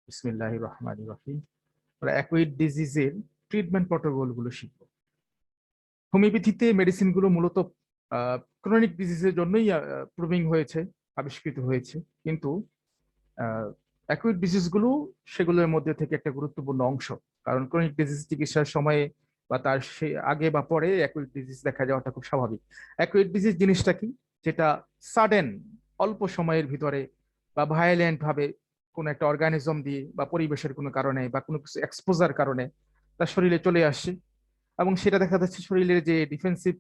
বিসমিল্লাহির রহমানির রহিম। আমরা অ্যাকুইড ডিজিজের ট্রিটমেন্ট প্রটোকল গুলো শিখবো। হোমিওপ্যাথিতে মেডিসিন গুলো মূলত ক্রনিক ডিজিজের জন্যই প্রুভিং হয়েছে, আবিষ্কৃত হয়েছে। কিন্তু অ্যাকুইড ডিজিজ গুলো সেগুলোর মধ্যে থেকে একটা গুরুত্বপূর্ণ অংশ। কারণ ক্রনিক ডিজিজ চিকিৎসার সময়ে বা তার সে আগে বা পরে অ্যাকুইড ডিজিজ দেখা যাওয়াটা খুব স্বাভাবিক। অ্যাকুইড ডিজিজ জিনিসটা কি? যেটা সাডেন, অল্প সময়ের ভিতরে বা ভায়োলেন্ট ভাবে কোনো একটা অর্গানিজম দিয়ে বা পরিবেশের কোনো কারণে বা কোনো কিছু এক্সপোজার কারণে তার শরীরে চলে আসছে, এবং সেটা দেখা যাচ্ছে শরীরের যে ডিফেন্সিভ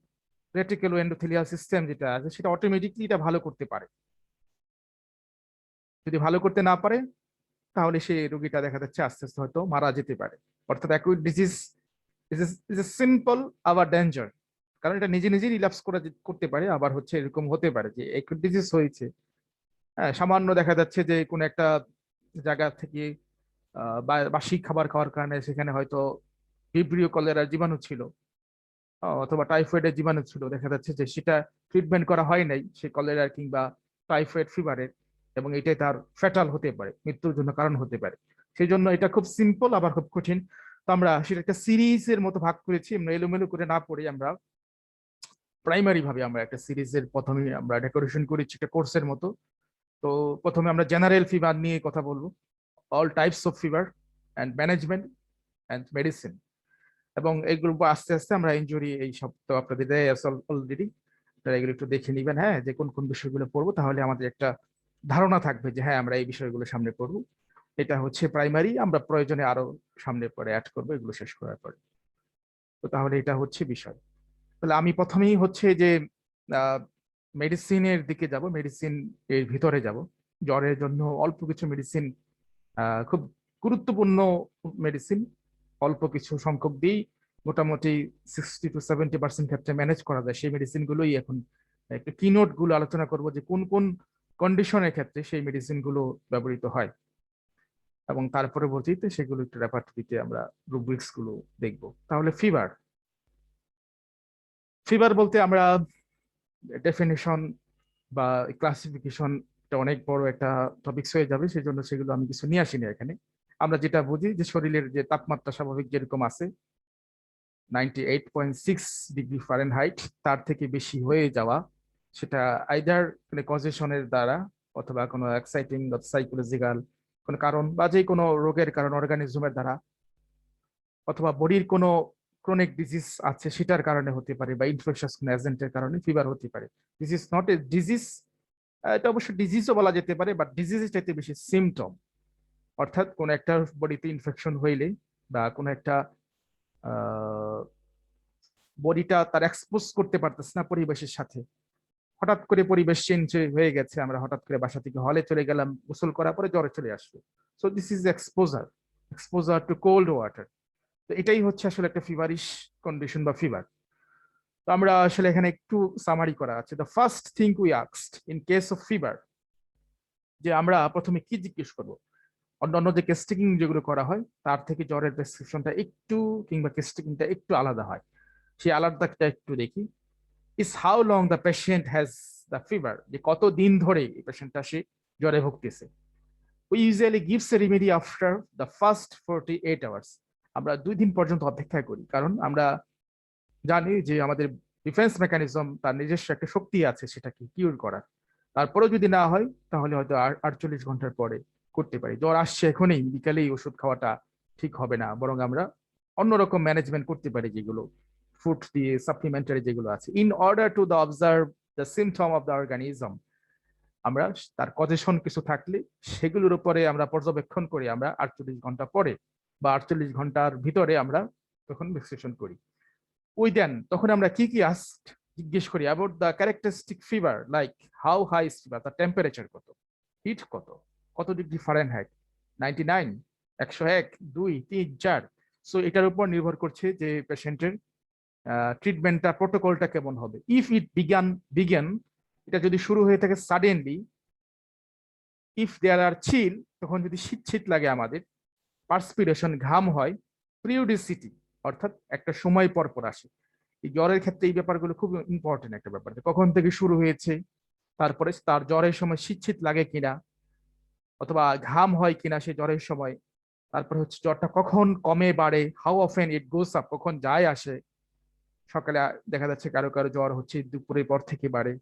রেটিকুলো এন্ডোথেলিয়াল সিস্টেম যেটা আছে সেটা অটোমেটিকলি এটা ভালো করতে পারে। যদি ভালো করতে না পারে তাহলে সেই রোগীটা দেখা যাচ্ছে আস্তে আস্তে হয়তো মারা যেতে পারে। অর্থাৎ অ্যাকুইড ডিজিজ ইজ এ সিম্পল আবার ডেঞ্জার, কারণ এটা নিজে নিজেই রিল্যাপস করতে পারে। আবার হচ্ছে এরকম হতে পারে যে অ্যাকুইড ডিজিজ হয়েছে, হ্যাঁ, সামান্য দেখা যাচ্ছে যে কোনো একটা জায়গা থেকে বাসি খাবার খাওয়ার কারণে সেখানে হয়তো ভিব্রিও কলেরার জীবাণু ছিল, অথবা টাইফয়েডের জীবাণু ছিল, দেখা যাচ্ছে যে সেটা ট্রিটমেন্ট করা হয় নাই সে কলেরার কিংবা টাইফয়েড ফিভারের, এবং এটাই তার ফ্যাটাল হতে পারে, মৃত্যুর জন্য কারণ হতে পারে। সেই জন্য এটা খুব সিম্পল আবার খুব কঠিন। তো আমরা সেটা একটা সিরিজের মতো ভাগ করেছি। আমরা এলোমেলো করে না পড়ে আমরা প্রাইমারি ভাবে আমরা একটা সিরিজের প্রথমে আমরা ডেকোরেশন করেছি একটা কোর্সের মতো। তো প্রথমে আমরা জেনারেল ফিভার নিয়ে কথা বলবো, all types of fever and management and medicine, এবং এইগুলো আস্তে আস্তে আমরা ইনজুরি এই সব তো আপনাদের অলরেডি, আপনারা এগুলো একটু দেখে নিবেন, হ্যাঁ, যে কোন কোন বিষয়গুলো পড়বো, তাহলে আমাদের একটা ধারণা থাকবে যে হ্যাঁ আমরা এই বিষয়গুলো সামনে পড়বো। এটা হচ্ছে প্রাইমারি, আমরা প্রয়োজনে আরো সামনে পরে অ্যাড করবো এগুলো শেষ করার পরে। তো তাহলে এটা হচ্ছে বিষয়। তাহলে আমি প্রথমেই হচ্ছে যে মেডিসিনের দিকে যাব, মেডিসিন এর ভিতরে যাব। জ্বরের জন্য অল্প কিছু মেডিসিন, খুব গুরুত্বপূর্ণ মেডিসিন, অল্প কিছু সংখ্যক দিয়েই মোটামুটি 60 to 70% ক্ষেত্রে ম্যানেজ করা যায় সেই মেডিসিন গুলোই এখন একটু কিনোট গুলো আলোচনা করব যে কোন কোন কন্ডিশনের ক্ষেত্রে সেই মেডিসিন গুলো ব্যবহৃত হয়, এবং তার পরবর্তীতে সেগুলো একটু রেপার্টরিতে আমরা রুব্রিক্স গুলো দেখবো। তাহলে ফিভার, ফিভার বলতে আমরা ডেফিনেশন বা ক্লাসিফিকেশন অনেক বড় একটা টপিকস হয়ে যাবে, সেই জন্য সেগুলো আমি কিছু নিয়ে আসিনি এখানে। আমরা যেটা বুঝি যে শরীরের যে তাপমাত্রা স্বাভাবিক যেরকম আছে 98.6 ডিগ্রি ফারেনহাইট, তার থেকে বেশি হয়ে যাওয়া, সেটা আইদার মানে কজেশনের দ্বারা অথবা কোনো এক্সাইটিং বা সাইকোলজিক্যাল কোনো কারণ বা যে কোনো রোগের কারণ অর্গানিজমের দ্বারা, অথবা বডির কোনো ক্রনিক ডিজিজ আছে সেটার কারণে হতে পারে, বা ইনফেকশাস কোনো এজেন্টের কারণে ফিভার হতে পারে। This is not a disease, এটা অবশ্য ডিজিজও বলা যেতে পারে, বাট ডিজিজের চাইতে বেশি সিমটম। অর্থাৎ কোনো একটা বডিতে ইনফেকশন হইলে বা কোনো একটা বডিটা তার এক্সপোজ করতে পারতেছে না পরিবেশের সাথে, হঠাৎ করে পরিবেশ চেঞ্জ হয়ে গেছে, আমরা হঠাৎ করে বাসা থেকে হলে চলে গেলাম, গোসল করার পরে জ্বরে চলে আসলো। So this is exposure, exposure to cold water. তো এটাই হচ্ছে আসলে একটা ফিভারিশ কন্ডিশন বা ফিভার। তো আমরা আসলে এখানে একটু সামারি করা আছে। The first thing we asked in case of fever, যে আমরা প্রথমে কি জিজ্ঞেস করবো। অন্যান্য যে কেস্টিং যেগুলো করা হয় তার থেকে জ্বরের প্রেসক্রিপশনটা একটু কিংবা কেস্টিংটা একটু আলাদা হয়, সেই আলাদাটা একটু দেখি। Is how long the patient has the fever, যে কত দিন ধরে এই পেশেন্টটা সে জ্বরে ভুগতেছে। We usually gives a remedy after the first 48 hours. আমরা 2 দিন পর্যন্ত অপেক্ষা করি, কারণ আমরা জানি যে আমাদের ডিফেন্স মেকানিজম তার নিজস্ব একটা শক্তি আছে সেটাকে কিউর করার। তারপরেও যদি না হয় তাহলে হয়তো 48 ঘন্টার পরে করতে পারি। জ্বর আসছে এখনই বিকালেই ওষুধ খাওয়াটা ঠিক হবে না, বরং আমরা অন্যরকম ম্যানেজমেন্ট করতে পারি, যেগুলো ফুড দিয়ে সাপ্লিমেন্টারি যেগুলো আছে, in order to the observe the symptom of the organism. আমরা তার কজেশন কিছু থাকলে সেগুলোর উপরে আমরা পর্যবেক্ষণ করি, আমরা 48 ঘন্টা পরে বা 48 ঘন্টার ভিতরে আমরা তখন ভ্যাকসিনেশন করি। ওই দেন তখন আমরা কি কি জিজ্ঞেস করি about the characteristic fever, like how high is fever, তার টেম্পারেচার কত, হিট কত, কত ডিগ্রি ফারেনহাইট, 99, 101, 2, 3, 4। সো এটার উপর নির্ভর করছে যে পেশেন্টের ট্রিটমেন্টটা প্রোটোকলটা কেমন হবে। ইফ ইট বিগান, এটা যদি শুরু হয়ে থাকে সাডেনলি, ইফ দেয়ার আর চিল, তখন যদি শীত শীত লাগে আমাদের, পার্সপিরেশন ঘাম হয়, পিরিয়ডিসিটি অর্থাৎ একটা সময় পর পর আসে। এই জ্বরের ক্ষেত্রে এই ব্যাপারগুলো খুব ইম্পর্টেন্ট একটা ব্যাপার, কখন থেকে শুরু হয়েছে, তারপরে তার জ্বরের সময় শীত শীত লাগে কিনা, অথবা ঘাম হয় কিনা সেই জ্বরের সময়, তারপরে হচ্ছে জ্বরটা কখন কমে বাড়ে, how often it goes up, কখন যায় আসে। সকালে দেখা যাচ্ছে কারো কারো জ্বর হচ্ছে দুপুরের পর থেকে বাড়ে,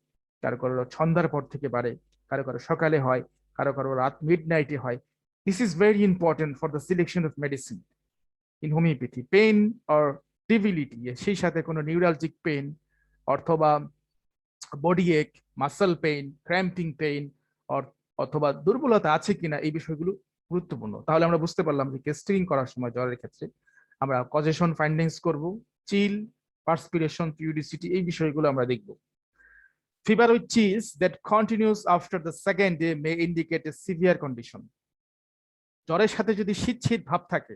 কারো কারো সন্ধ্যার পর থেকে বাড়ে, কারো কারো সকালে হয়, কারো কারো রাত মিড নাইটে হয়। This is very important for the selection of medicine in homeopathy. Pain or debility, সেই সাথে কোনো নিউরালজিক পেইন অথবা body ache, muscle pain, cramping pain অথবা দুর্বলতা আছে কিনা, এই বিষয়গুলো গুরুত্বপূর্ণ। তাহলে আমরা বুঝতে পারলাম যে কেস্টিং করার সময় জ্বরের ক্ষেত্রে আমরা কজেশন ফাইন্ডিংস করব, চিল, পার্সপিরেশন, পিউরিসিটি, এই বিষয়গুলো আমরা দেখব। Fever with chills that continuous after the second day May indicate A severe condition. জ্বরের সাথে যদি শীত শীত ভাব থাকে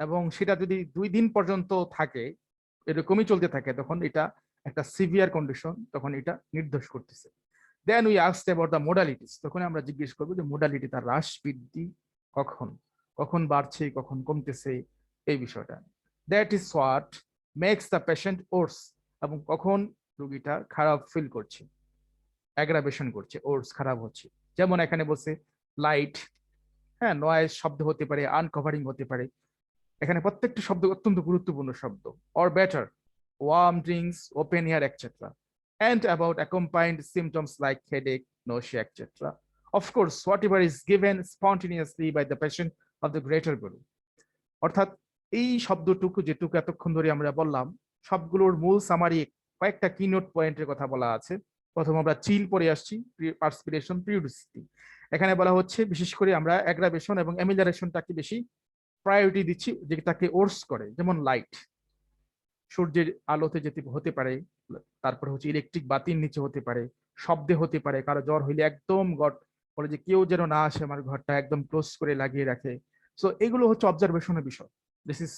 এবং সেটা যদি 2 দিন পর্যন্ত থাকে, এরকমই চলতে থাকে, তখন এটা একটা সিভিয়ার কন্ডিশন, তখন এটা নির্দেশ করতেছে। Then we asked about the modalities, তখন আমরা জিজ্ঞেস করবো যে মোডালিটি, তার হ্রাস বৃদ্ধি কখন, কখন বাড়ছে, কখন কমতেছে, এই বিষয়টা। That is what makes the patient worse, এবং কখন রোগীটা খারাপ ফিল করছে, অ্যাগ্রাভেশন করছে, ওর্স খারাপ হচ্ছে। যেমন এখানে বলছে লাইট, হ্যাঁ, নয়েজ শব্দ হতে পারে, আনকভারিং হতে পারে, এখানে প্রত্যেকটি শব্দ অত্যন্ত গুরুত্বপূর্ণ শব্দ। Or better, warm drinks, open air etcetera, and about accompanied symptoms like headache, nausea, etc. Of course, whatever is given spontaneously by the patient of the greater good. অর্থাৎ এই শব্দটুকু যেটুকু এতক্ষণ ধরে আমরা বললাম, সবগুলোর মূল সামারি কয়েকটা কিনোট পয়েন্টের কথা বলা আছে। প্রথম আমরা চিল পরে আসছি, পার্সপিরেশন, পিউরিসিটি। এখানে বলা হচ্ছে বিশেষ করে আমরা অ্যাগ্রাভেশন এবং অ্যামিলারেশনটাকে বেশি প্রায়োরিটি দিচ্ছি, যেটাকে ওর্স করে। যেমন লাইট, সূর্যের আলোতে যেতে হতে পারে, তারপরে হচ্ছে ইলেকট্রিক বাতির নিচে হতে পারে, শব্দে হতে পারে, কারো জ্বর হইলে একদম গট বলে যে কেউ যেন না আসে, আমার ঘরটা একদম ক্লোজ করে লাগিয়ে রাখে। সো এগুলো হচ্ছে অবজারভেশনের বিষয়। This is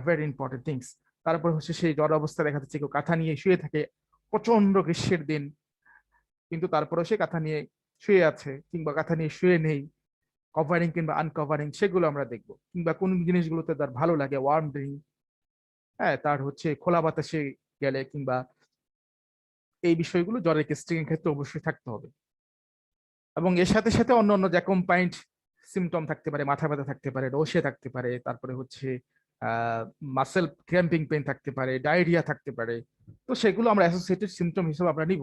very important things. তারপর হচ্ছে সেই জ্বর অবস্থা দেখা যাচ্ছে কেউ কাঁথা নিয়ে শুয়ে থাকে, প্রচন্ড গ্রীষ্মের দিন, কিন্তু তারপরেও সে কাঁথা নিয়ে শুয়ে আছে, কিংবা কাঁথা নিয়ে শুয়ে নেই, কভারিং কিংবা আনকভারিং, সেগুলো আমরা দেখবো। কিংবা কোন জিনিসগুলোতে তার ভালো লাগে, ওয়ার্ম ড্রিঙ্ক, হ্যাঁ, তার হচ্ছে খোলা বাতাসে গেলে, কিংবা এই বিষয়গুলো জ্বরের কেস্টিং এর ক্ষেত্রে অবশ্যই থাকতে হবে। এবং এর সাথে সাথে অন্য অন্য যে কম্বাইন্ড সিমটম থাকতে পারে, মাথা ব্যথা থাকতে পারে, রোশে থাকতে পারে, তারপরে হচ্ছে মাসেল ক্র্যাম্পিং পেইন থাকতে পারে, ডায়রিয়া থাকতে পারে। তো সেগুলো আমরা অ্যাসোসিয়েটেড সিমটম হিসেবে আমরা নিব।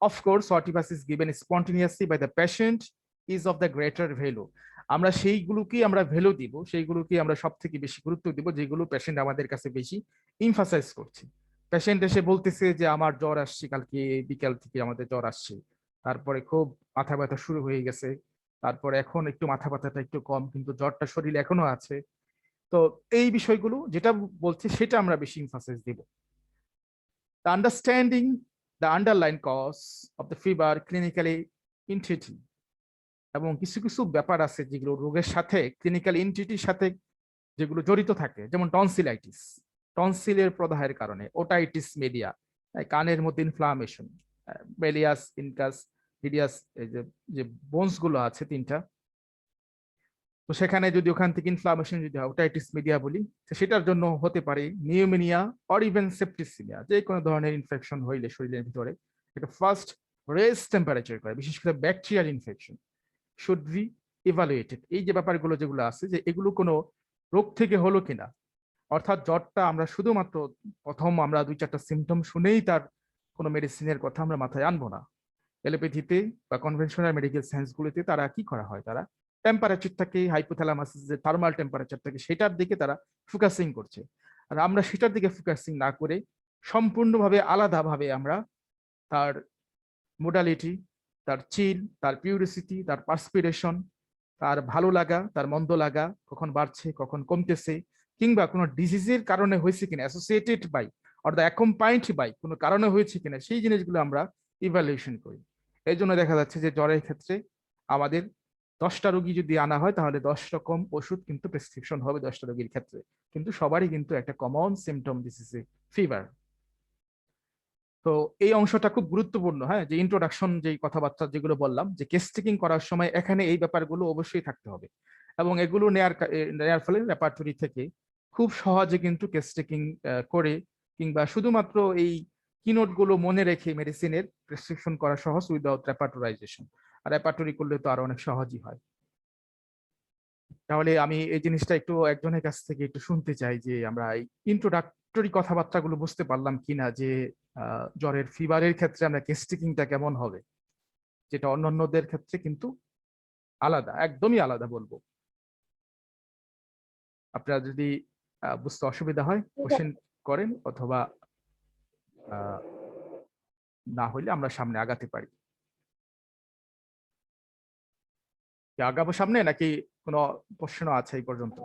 Of course whatever is given spontaneously by the patient is of the greater value. আমরা সেইগুলোকেই আমরা ভ্যালু দিব, সেইগুলোকে আমরা সব থেকে বেশি গুরুত্ব দিব, যেগুলো পেশেন্ট আমাদের কাছে বেশি ইমফাসাইজ করছে। পেশেন্ট এসে বলতেছে যে আমার জ্বর আসছে, কালকে বিকাল থেকে আমাদের জ্বর আসছে, তারপরে খুব মাথা ব্যথা শুরু হয়ে গেছে, তারপরে এখন একটু মাথা ব্যথাটা একটু কম, কিন্তু জ্বরটা শরীরে এখনো আছে। তো এই বিষয়গুলো যেটা বলছে সেটা আমরা বেশি ইমফাসাইজ দিব। The understanding the underlying cause of the fever clinically entity, এবং কিছু কিছু ব্যাপার আছে যেগুলো রোগের সাথে ক্লিনিক্যাল এন্টিটির সাথে যেগুলো জড়িত থাকে, যেমন টনসিলাইটিস, টনসিলের প্রদাহের কারণে, ওটাইটিস মিডিয়া, কানের মধ্যে ইনফ্লামেশন, বেলিয়াস, ইনকাস, হিডিয়াস, এই যে বোনস গুলো আছে 3টা, তো সেখানে যদি ওখান থেকে ইনফ্লামেশন যদি হয়, ওটাইটিস মিডিয়া বলি, সেটার জন্য হতে পারে নিউমোনিয়া অর ইভেন সেপ্টিসিমিয়া। যে কোনো ধরনের ইনফেকশন হইলে শরীরের ভিতরে এটা ফার্স্ট রেজ টেম্পারেচার করে, বিশেষ করে bacterial infection should be evaluated. এই যে ব্যাপারগুলো যেগুলো আছে, যে এগুলো কোনো রোগ থেকে হলো কিনা। অর্থাৎ জ্বরটা আমরা শুধুমাত্র প্রথম আমরা 2-4টা সিমটম শুনেই তার কোনো মেডিসিনের কথা আমরা মাথায় আনবো না। এলোপ্যাথিতে বা কনভেনশনাল মেডিকেল সায়েন্সগুলোতে তারা কি করা হয়, তারা টেম্পারেচারটাকে, হাইপোথ্যালামাস যে থার্মাল টেম্পারেচারটাকে, সেটার দিকে তারা ফোকাসিং করছে। আর আমরা সেটার দিকে ফোকাসিং না করে সম্পূর্ণভাবে আলাদাভাবে আমরা তার মোডালিটি, তার চিল, তার পিউরিসিটি, তার পার্সপিরেশন, তার ভালো লাগা, তার মন্দ লাগা, কখন বাড়ছে, কখন কমতেছে, কিংবা কোনো ডিজিজের কারণে হয়েছে কিনা, associated by or the accompanied by কোনো কারণে হয়েছে কিনা, সেই জিনিসগুলো আমরা ইভ্যালুয়েশন করি। এই জন্য দেখা যাচ্ছে যে জ্বরের ক্ষেত্রে আমাদের 10টা রোগী যদি আনা হয়, তাহলে 10 রকম ওষুধ কিন্তু প্রেসক্রিপশন হবে 10টা রোগীর ক্ষেত্রে, কিন্তু সবারই কিন্তু একটা common symptom, this is a fever. তো এই অংশটা খুব গুরুত্বপূর্ণ, হ্যাঁ, যে ইন্ট্রোডাকশন, যে কথাবার্তা যেগুলো বললাম, যে কেস টেকিং করার সময় এখানে এই ব্যাপারগুলো অবশ্যই থাকতে হবে, এবং এগুলো নেয়ার ফলে রেপার্টরি থেকে খুব সহজে কিন্তু কেস টেকিং করে, কিংবা শুধুমাত্র এই কিনোট গুলো মনে রেখে মেডিসিনের প্রেসক্রিপশন করা সহজ উইদাউট রেপার্টরাইজেশন। আর রেপার্টরি করলে তো আরো অনেক সহজই হয়। তাহলে আমি এই জিনিসটা একটু একজনের কাছ থেকে একটু শুনতে চাই যে আমরা এই ইন্ট্রোডাক্টরি কথাবার্তাগুলো বুঝতে পারলাম কিনা, যে জ্বরের ফিভারের ক্ষেত্রে আমরা কেস টেকিংটা কেমন হবে, যেটা অন্যান্যদের ক্ষেত্রে কিন্তু আলাদা, একদমই আলাদা বলবো। আপনারা যদি বুঝতে অসুবিধা হয় কোশ্চেন করেন, অথবা না হইলে আমরা সামনে আগাতে পারি। আগাবো সামনে, নাকি কোনো প্রশ্ন আছে এই পর্যন্ত?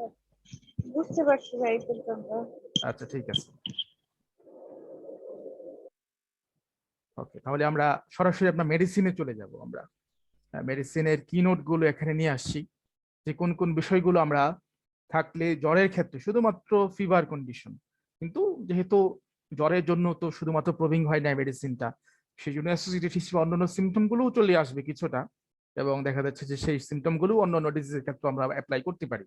বুঝতে পারছি ভাই পর্যন্ত। আচ্ছা, ঠিক আছে। ওকে, তাহলে আমরা সরাসরি আপনার মেডিসিনে চলে যাব। আমরা মেডিসিনের কি নোট গুলো এখানে নিয়ে আসছি, যে কোন কোন বিষয়গুলো আমরা থাকলে জ্বরের ক্ষেত্রে, শুধুমাত্র ফিভার কন্ডিশন, কিন্তু যেহেতু জ্বরের জন্য তো শুধুমাত্র প্রুভিং হয় না মেডিসিনটা, সেই জন্য অ্যাসোসিয়েটেড হিসেবে অন্যান্য সিমটম গুলোও চলে আসবে কিছুটা, এবং দেখা যাচ্ছে যে সেই সিমটম গুলো অন্যান্য ডিজিজের ক্ষেত্রে আমরা অ্যাপ্লাই করতে পারি।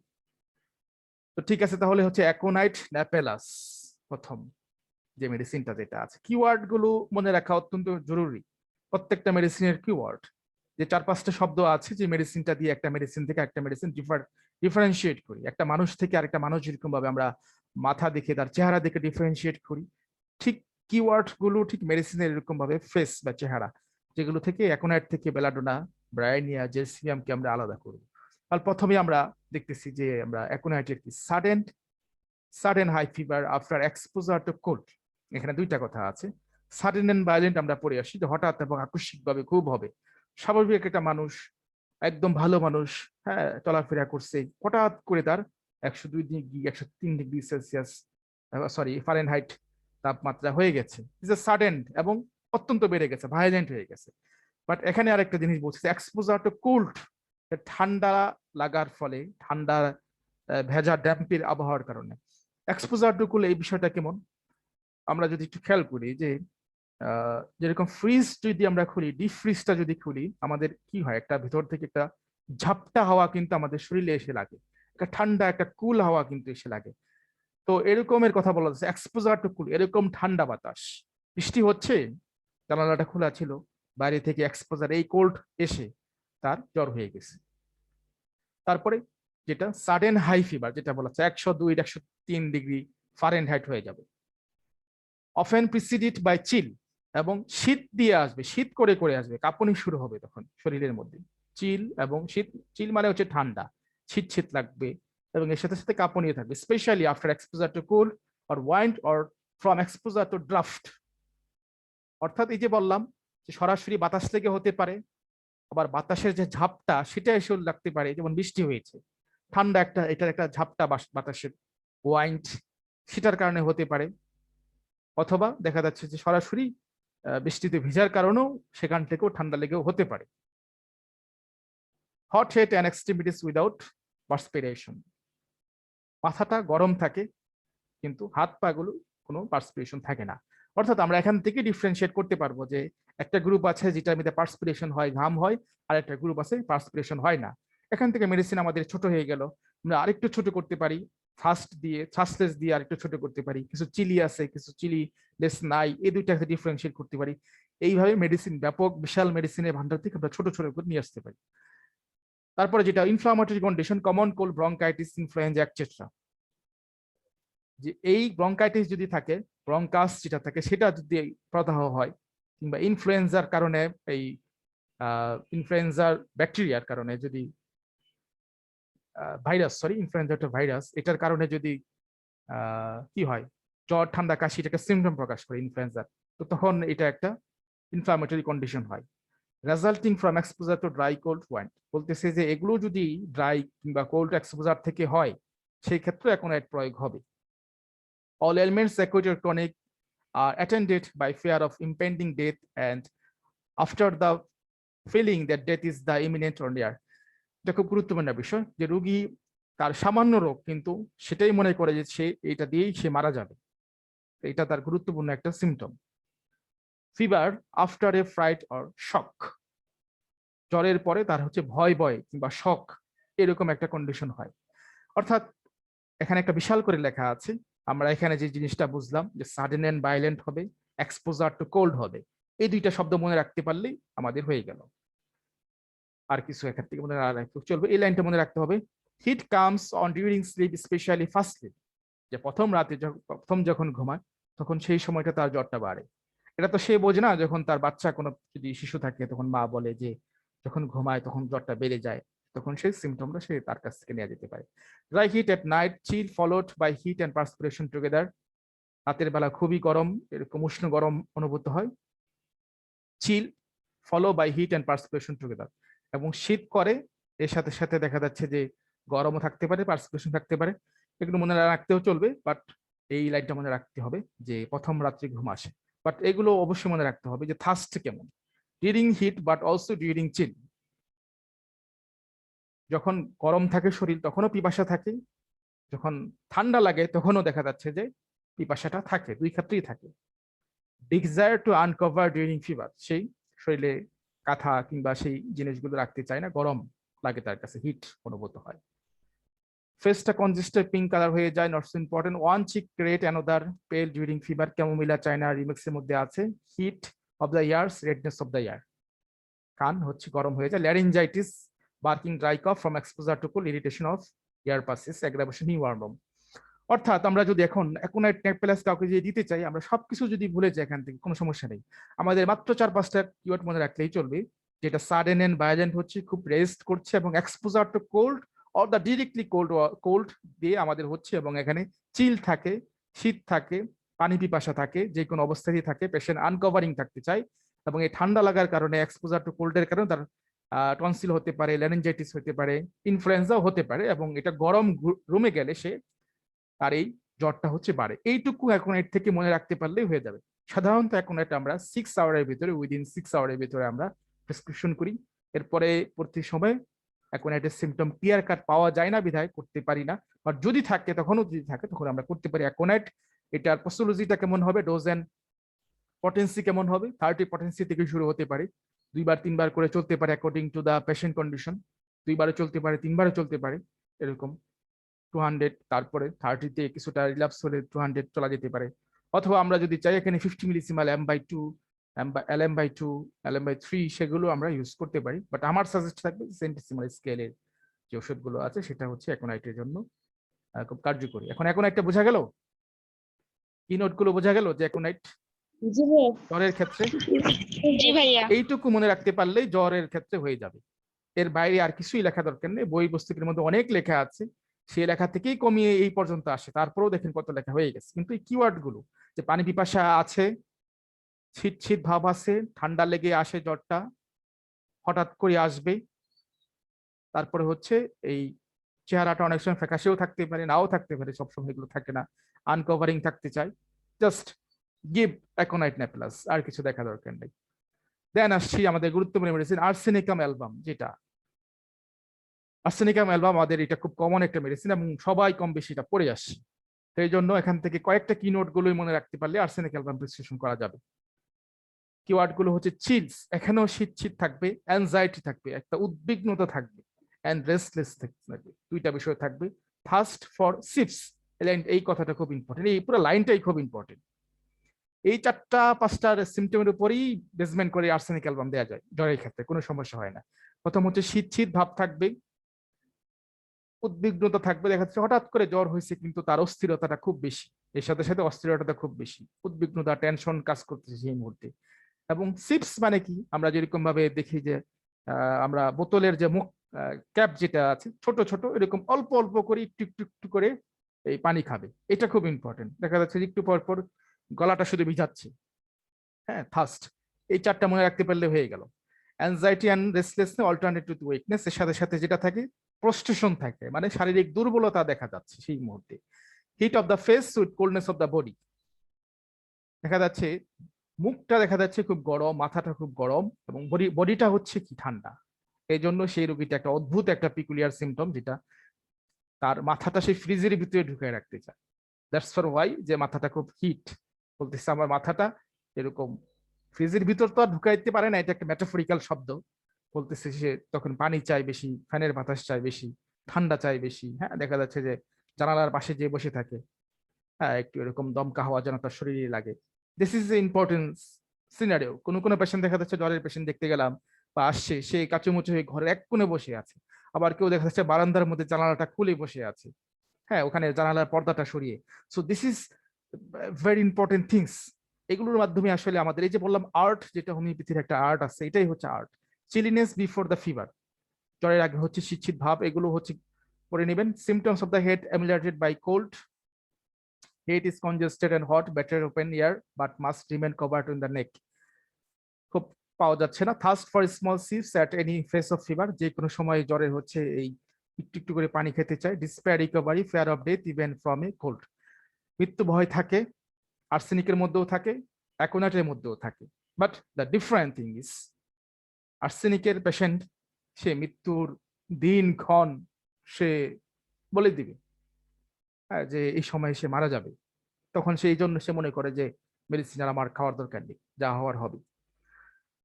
তো ঠিক আছে, তাহলে হচ্ছে অ্যাকোনাইট ন্যাপেলাস প্রথম যে মেডিসিনটা যেটা আছে। কিওয়ার্ড গুলো মনে রাখা অত্যন্ত জরুরি, প্রত্যেকটা মেডিসিনের কিওয়ার্ড, যে 4-5টা শব্দ আছে যে মেডিসিনটা দিয়ে একটা মেডিসিন থেকে একটা মেডিসিন ডিফারেন্সিয়েট করি। একটা মানুষ থেকে আরেকটা মানুষ যেরকম ভাবে আমরা মাথা দেখে তার চেহারা দেখে ডিফারেন্সিয়েট করি, ঠিক কিওয়ার্ড গুলো ঠিক মেডিসিনের এরকম ভাবে ফেস বা চেহারা, যেগুলো থেকে অ্যাকোনাইট থেকে বেলাডোনা, ব্রায়োনিয়া, জেরসিয়ামকে আমরা আলাদা করব। আর প্রথমে আমরা দেখতেছি যে আমরা অ্যাকোনাইটের কি sudden high fever after exposure to cold. এখানে দুইটা কথা আছে। সাডেন এন্ড ভায়োলেন্ট আমরা পড়ে আসি, যে হঠাৎ এবং আকস্মিকভাবে খুব হবে। স্বাভাবিক একটা মানুষ, একদম ভালো মানুষ, হ্যাঁ, চলাফেরা করছে, হঠাৎ করে তার 102 degree 103 degree Celsius, sorry Fahrenheit তাপমাত্রা হয়ে গেছে। সাডেন এবং অত্যন্ত বেড়ে গেছে, ভায়োলেন্ট হয়ে গেছে। বাট এখানে আরেকটা জিনিস বলছে, এক্সপোজার টু কোল্ড, ঠান্ডা লাগার ফলে, ঠান্ডা ভেজা ড্যাম্পের আবহাওয়ার কারণে। এক্সপোজার টু কোল্ড, এই বিষয়টা কেমন আমরা যদি একটু খেয়াল করি, যে যেরকম ফ্রিজ যদি আমরা খুলি, ডিপ ফ্রিজটা যদি খুলি, আমাদের কি হয়, একটা ভিতর থেকে একটা ঝাপটা হাওয়া কিন্তু আমাদের শরীরে এসে লাগে, একটা ঠান্ডা একটা কুল হাওয়া কিন্তু এসে লাগে। তো এরকমের কথা বলা যাচ্ছে এক্সপোজার টু কুল, এরকম ঠান্ডা বাতাস, বৃষ্টি হচ্ছে, জানালাটা খোলা ছিল, বাইরে থেকে এক্সপোজার এই কোল্ড এসে তার জ্বর হয়ে গেছে। তারপরে যেটা সাডেন হাই ফিভার, যেটা বলা হচ্ছে 102 103 ডিগ্রি ফারেনহাইট হয়ে যাবে, অফেন প্রিসিডেড বাই চিল, এবং শীত দিয়ে আসবে, শীত করে করে আসবে, কাঁপুনি শুরু হবে তখন শরীরের মধ্যে। চিল এবং শীত, চিল মানে হচ্ছে ঠান্ডা, শীত শীত লাগবে, এবং এর সাথে সাথে কাঁপুনিও থাকবে, specially after exposure to cold or wind or from exposure two draft. অর্থাৎ এই যে বললাম যে সরাসরি বাতাস থেকে হতে পারে, আবার বাতাসের যে ঝাপটা সেটা এসে লাগতে পারে, যেমন বৃষ্টি হয়েছে, ঠান্ডা একটা, এটার একটা ঝাপটা বাতাসের ওয়াইন্ড, সেটার কারণে হতে পারে। অথবা দেখা যাচ্ছে যে সরাসরি বৃষ্টিতে ভিজার কারণেও সেখান থেকেও ঠান্ডা লেগেও হতে পারে। Hot head and extremities without perspiration, মাথাটা গরম থাকে কিন্তু হাত পা গুলো কোনো পার্সপিরেশন থাকে না। অর্থাৎ আমরা এখান থেকে ডিফারেন্সিয়েট করতে পারবো যে একটা গ্রুপ আছে যেটার মধ্যে পার্সপিরেশন হয়, ঘাম হয়, আর একটা গ্রুপ আছে পার্সপিরেশন হয় না। এখান থেকে মেডিসিন আমাদের ছোট হয়ে গেল, আমরা আরেকটু ছোট করতে পারি, থার্স্টলেস দিয়ে আরেকটু ছোট করতে পারি, কিছু চিলি আছে, কিছু চিলি লেস নাই, এই দুইটাকে ডিফারেন্সিয়েট করতে পারি। এইভাবে মেডিসিন, ব্যাপক বিশাল মেডিসিনের ভান্ডার থেকে আমরা ছোট ছোট করে নিয়ে আসতে পারি। তারপরে যেটা inflammatory condition, common cold, bronchitis, influenza etcetera, যে এই ব্রঙ্কাইটিস যদি থাকে, ব্রঙ্কাস যেটা থাকে সেটা যদি প্রদাহ হয়, কিংবা ইনফ্লুয়েঞ্জার কারণে, এই ইনফ্লুয়েঞ্জার ব্যাকটেরিয়ার কারণে যদি, ভাইরাস, সরি ইনফ্লুয়েঞ্জাটা ভাইরাস, এটার কারণে যদি কি হয়, জ্বর ঠান্ডা কাশি, এটাকে সিমটম প্রকাশ করে ইনফ্লুয়েঞ্জার, তো তখন এটা একটা ইনফ্লামেটরি কন্ডিশন হয়। Resulting from exposure to dry cold wind, বলতেছে যে এগুলো যদি ড্রাই কিংবা কোল্ড এক্সপোজার থেকে হয়, সেই ক্ষেত্রে অ্যাকোনাইট প্রয়োগ হবে। All ailments acute or chronic are attended by fear of impending death, and after the feeling that death is the imminent or near. এটা খুব গুরুত্বপূর্ণ বিষয়, যে রোগী তার সামান্য রোগ কিন্তু সেটাই মনে করে যে সে এটা দিয়েই সে মারা যাবে, এটা তার গুরুত্বপূর্ণ একটা symptom. Fever after a fright or shock, জ্বরের পরে তার হচ্ছে ভয় ভয় কিংবা শক, এরকম একটা কন্ডিশন হয়। অর্থাৎ এখানে একটা বিশাল করে লেখা আছে, আমরা এখানে যে জিনিসটা বুঝলাম যে সাডেন এন্ড ভায়োলেন্ট হবে, এক্সপোজার টু কোল্ড হবে, এই দুইটা শব্দ মনে রাখতে পারলেই আমাদের হয়ে গেল। আর কিছু এখান থেকে মনে রাখতে চলবে, এই লাইনটা মনে রাখতে হবে। Heat comes on during sleep especially first sleep, যে প্রথম রাতে প্রথম যখন ঘুমায় তখন সেই সময়টা তার জ্বরটা বাড়ে। এটা তো সে বোঝে না, যখন তার বাচ্চা কোনো যদি শিশু থাকে তখন মা বলে যে যখন ঘুমায় তখন জ্বরটা বেড়ে যায়, তখন সেই সিমটমটা সে তার কাছ থেকে নেওয়া যেতে পারে। Dry heat at night, chill followed by heat and perspiration together, রাতের বেলা খুবই গরম, এরকম উষ্ণ গরম অনুভূত হয়। Chill follow by heat and perspiration together, এবং শীত করে, এর সাথে সাথে দেখা যাচ্ছে যে গরমও থাকতে পারে, পার্সপিরেশন থাকতে পারে। এগুলো মনে রাখতেও চলবে, বাট এই লাইনটা মনে রাখতে হবে যে প্রথম রাত্রে ঘুম আসে। বাট এগুলো অবশ্যই মনে রাখতে হবে যে থার্স্ট কেমন, during heat but also during chill, যখন গরম থাকে শরীর তখনও পিপাসা থাকে, যখন ঠান্ডা লাগে তখনও দেখা যাচ্ছে যে পিপাসাটা থাকে, দুই ক্ষেত্রেই থাকে। Desire to uncover during fever, সেই শরীরে কাঁথা কিংবা সেই জিনিসগুলো রাখতে চায় না, গরম লাগে তার কাছে, হিট অনুভূত হয়। ফেসটা কনজেস্টেড পিঙ্ক কালার হয়ে যায়, notes important. One cheek red another pale during fever, chamomilla China রিমিক্সের মধ্যে আছে। Heat of the ears, redness of the ear, কান হচ্ছে গরম হয়ে যায়। Laryngitis, barking dry cough from exposure to cold, irritation of ear passes, aggravation নিউয়ার্নম। অর্থাৎ আমরা যদি এখন অ্যাকোনাইট নেক প্লাস কাউকে যদি দিতে চাই, আমরা সবকিছু যদি ভুলে যাই এখান থেকে কোনো সমস্যা নেই, আমাদের মাত্র 4-5টা কিওয়ার্ড মনে রাখলেই চলবে। যেটা সাডেন এন্ড ভায়োলেন্ট হচ্ছে, খুব রেস্ট করছে, এবং exposure to cold or the directly cold, cold দিয়ে আমাদের হচ্ছে, এবং এখানে চিল থাকে, শীত থাকে, পানি পিপাসা থাকে, যে কোনো অবস্থাতেই থাকে, পেশেন্ট আনকভারিং থাকতে চায়, এবং এই ঠান্ডা লাগার কারণে এক্সপোজার টু কোল্ডের কারণে তার টনসিল হতে পারে, ল্যারিঞ্জাইটিস হতে পারে, ইনফ্লুয়েঞ্জাও হতে পারে, এবং এটা গরম রুমে গেলে সে আর এই জ্বরটা হচ্ছে বাড়ে। এইটুকু এখন এর থেকে মনে রাখতে পারলেই হয়ে যাবে। সাধারণত এখন এটা আমরা 6 আওয়ারের ভিতরে, উইদিন 6 আওয়ারের ভিতরে আমরা প্রেসক্রিপশন করি। এরপরে প্রতি সময় এখন একটা সিমটম ক্লিয়ার কাট পাওয়া যায় না বিধায় করতে পারি না, বাট যদি থাকে তখনও যদি থাকে তখন আমরা করতে পারি অ্যাকোনাইট। এটার পোস্টোলজিটা কেমন হবে, ডোজ এন্ড পটেন্সি কেমন হবে, 30 পটেন্সি থেকে শুরু হতে পারে, 2-3 বার করে চলতে পারে according to the patient condition, 2 বারে চলতে পারে, 3 বারে চলতে পারে, এরকম 200, তারপরে 30-তে কিছুটা রিল্যাপস হলে 200 চলা যেতে পারে। অথবা আমরা যদি চাই এখানে 50 মিলিসিমাল M/2, LM/2, LM/3 সেগুলো আমরা ইউজ করতে পারি, বাট আমার সাজেস্ট থাকবে সেন্টিসিমাল স্কেলের যে ওষুধগুলো আছে সেটা হচ্ছে অ্যাকোনাইটের জন্য খুব কার্যকরী। এখন অ্যাকোনাইটটা বোঝা গেল, কি নোটগুলো বোঝা গেল যে অ্যাকোনাইট জি ভাইয়া। জ্বরের ক্ষেত্রে জি ভাইয়া। এইটুকু মনে রাখতে পারলেই জ্বরের ক্ষেত্রে হয়ে যাবে। এর বাইরে আর কিছুই লেখা দরকার নেই, বই পুস্তকের মধ্যে অনেক লেখা আছে, সেই লেখা থেকেই কমিয়ে এই পর্যন্ত আসে, তারপরেও দেখেন কত লেখা হয়ে গেছে। কিন্তু এই কিওয়ার্ড গুলো, যে পানি পিপাসা আছে, শীত শীত ভাব আছে, ঠান্ডা লেগে আসে জ্বরটা, হঠাৎ করে আসবে, তারপরে হচ্ছে এই চেহারাটা অনেক সময় ফ্যাকাশেও থাকতে পারে, নাও থাকতে পারে, সবসময় এগুলো থাকে না, আনকভারিং থাকতে চাই, জাস্ট গিভ অ্যাকোনাইট নেপ্লাস, আর কিছু দেখা দরকার নেই। দেন আসছি আমাদের গুরুত্বপূর্ণ মেডিসিন আর্সেনিকাম অ্যালবাম। যেটা আর্সেনিকাম অ্যালবাম আমাদের এটা খুব কমন একটা মেডিসিন, এবং সবাই কম বেশি এটা পড়ে আসছে, সেই জন্য এখান থেকে কয়েকটা কিনোট গুলোই মনে রাখতে পারলে আর্সেনিক অ্যালবাম প্রেসক্রিপশন করা যাবে। কিওয়ার্ড গুলো হচ্ছে চিলস, এখানেও শীত শীত থাকবে, অ্যাংজাইটি থাকবে, একটা উদ্বিগ্নতা থাকবে, অ্যান্ড রেস্টলেস থাকবে, দুইটা বিষয় থাকবে। ফার্স্ট ফর সিপস, এই কথাটা খুব ইম্পর্টেন্ট, এই পুরো লাইনটাই খুব ইম্পর্টেন্ট। এই 4-5টার সিমটমের উপরেই বেসমেন্ট করে আর্সেনিক অ্যালবাম দেওয়া যায় জ্বরের ক্ষেত্রে, কোনো সমস্যা হয় না। প্রথম হচ্ছে শীত শীত ভাব থাকবে, উদ্বিগ্নতা থাকবে, দেখা যাচ্ছে হঠাৎ করে জ্বর হয়েছে কিন্তু তার অস্থিরতাটা খুব বেশি, এর সাথে সাথে অস্থিরতাটা খুব বেশি, উদ্বিগ্নতা, টেনশন কাজ করতেছে সেই মুহূর্তে। এবং সিপস মানে কি, আমরা যেরকম ভাবে দেখি যে আমরা বোতলের যে মুখ ক্যাপ যেটা আছে ছোট ছোট, এরকম অল্প অল্প করে একটু একটু একটু করে এই পানি খাবে, এটা খুব ইম্পর্টেন্ট। দেখা যাচ্ছে একটু পর পর গলাটা শুধু ভিজাচ্ছে, হ্যাঁ, থার্স্ট। এই 4টা মনে রাখতে পারলে হয়ে গেল। Anxiety and restlessness alternate to weakness, এর সাথে সাথে যেটা থাকে প্রস্ট্রেশন থাকে, মানে শারীরিক দুর্বলতা দেখা যাচ্ছে সেই মুহূর্তে। Hit of the face with coldness of the body, দেখা যাচ্ছে মুখটা দেখা যাচ্ছে খুব গরম, মাথাটা খুব গরম, এবং বডিটা হচ্ছে কি ঠান্ডা। এই জন্য সেই রোগীটা একটা অদ্ভুত একটা পিকুলিয়ার সিমটম, যেটা তার মাথাটা সেই ফ্রিজের ভিতরে ঢুকায় রাখতে চায়। দ্যাটস ফর ওয়াই যে মাথাটা খুব হিট, বলতেছে আমার মাথাটা এরকম, ফ্রিজের ভিতর তো আর ঢুকাইতে পারে না, এটা একটা মেটাফরিক্যাল শব্দ, বলতেছে সে তখন পানি চাই বেশি, ফ্যানের বাতাস চাই বেশি, ঠান্ডা চাই বেশি। হ্যাঁ, দেখা যাচ্ছে যে জানালার পাশে যে বসে থাকে, হ্যাঁ, একটু এরকম দমকা হাওয়া যেন তার শরীরে লাগে। This is important scenario. কোনো কোনো পেশেন্ট দেখা যাচ্ছে, জ্বরের পেশেন্ট দেখতে গেলাম, বা আসছে, সে কাচুমুচু হয়ে ঘরের এক কোণে বসে আছে। আবার কেউ দেখা যাচ্ছে বারান্দার মধ্যে জানালাটা খুলে বসে আছে, হ্যাঁ, ওখানে জানালার পর্দাটা সরিয়ে। So this is very important things. এগুলোর মাধ্যমে আসলে আমাদের এই যে বললাম আর্ট, যেটা হোমিওপ্যাথির একটা আর্ট আছে, এটাই হচ্ছে art. Chilliness before the fever, জ্বরের আগে হচ্ছে শীত ভাব, এগুলো হচ্ছে পড়ে নেবেন। Symptoms of the head ameliorated by cold, head is congested and hot, better open air but must remain covered in the neck. খুব পাওয়া যাচ্ছে না। Thirst for small sips at any phase of fever, যে কোনো সময় জ্বরে হচ্ছে এই একটু একটু করে পানি খেতে চায়। Despair recovery, fear of death even from a cold, মৃত্যু ভয় থাকে, আর্সেনিকের মধ্যেও থাকে, অ্যাকোনাটের মধ্যেও থাকে। But the different thing is আর্সেনিকের পেশেন্ট সে মৃত্যুর দিন ক্ষণ সে বলে দিবে, হ্যাঁ, যে এই সময় সে মারা যাবে। তখন সেই জন্য সে মনে করে যে মেডিসিন আর আমার খাওয়ার দরকার নেই, যা হওয়ার হবে।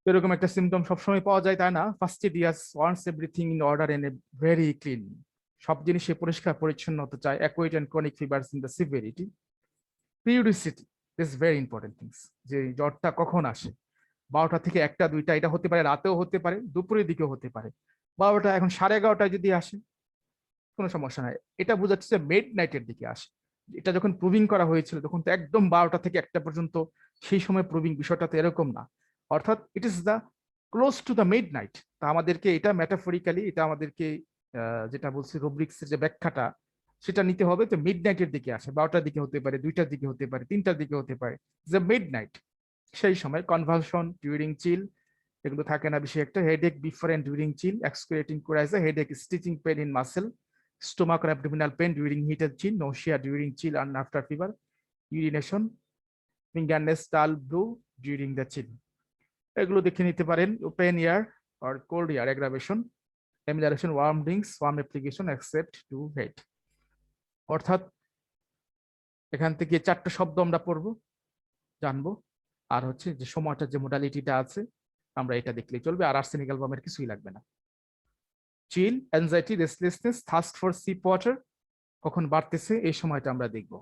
এরকম একটা সিমটম সবসময় পাওয়া যায় তাই না। Fastidious, wants everything in order and very clean, সব জিনিসে পরিষ্কার পরিচ্ছন্ন হতে চায়। Acute and chronic fevers in the severity. Periodicity is very important things, যে জ্বরটা কখন আসে। 12টা থেকে 1টা 2টা, এটা হতে পারে রাতেও হতে পারে, দুপুরের দিকেও হতে পারে। 12টা এখন 11:30টায় যদি আসে কোনো সমস্যা নাই, এটা বোঝাচ্ছে যে মিড নাইটের দিকে আসে। এটা যখন প্রুভিং করা হয়েছিল তখন তো একদম 12টা থেকে 1টা পর্যন্ত, সেই সময় প্রুভিং বিষয়টা তো এরকম না। অর্থাৎ it is the close to the mid night. তা আমাদেরকে এটা মেটাফরিক্যালি, এটা আমাদেরকে যেটা বলছি রুব্রিক্সের যে ব্যাখ্যাটা, সেটা নিতে হবে। তো মিড নাইটের দিকে আসে, 12টার দিকে হতে পারে, 2টার দিকে হতে পারে, 3টার দিকে হতে পারে, যে মিড নাইট। সেই সময় কনভালশন ডিউরিং চিল এগুলো থাকে না বেশি একটা। Headache before and during chill, excruciating coryza, headache, stitching pain in muscle, stomach or abdominal pain during heated chill, nausea during chill and after fever, urination, fingerness dull blue during the chill। এগুলো দেখে নিতে পারেন। Open air or cold air aggravation, amelioration, warm drinks, warm application except to head। অর্থাৎ এখান থেকে 4টা শব্দ আমরা পড়বো, জানবো, আর হচ্ছে যে সময়টা যে মোডালিটিটা আছে আমরা এটা দেখলেই চলবে। আর আর্সেনিক অ্যালবামের কিছুই লাগবে না। Chill, anxiety, restlessness, thirst for sip water কখন বাড়তেছে এই সময়টা আমরা দেখব।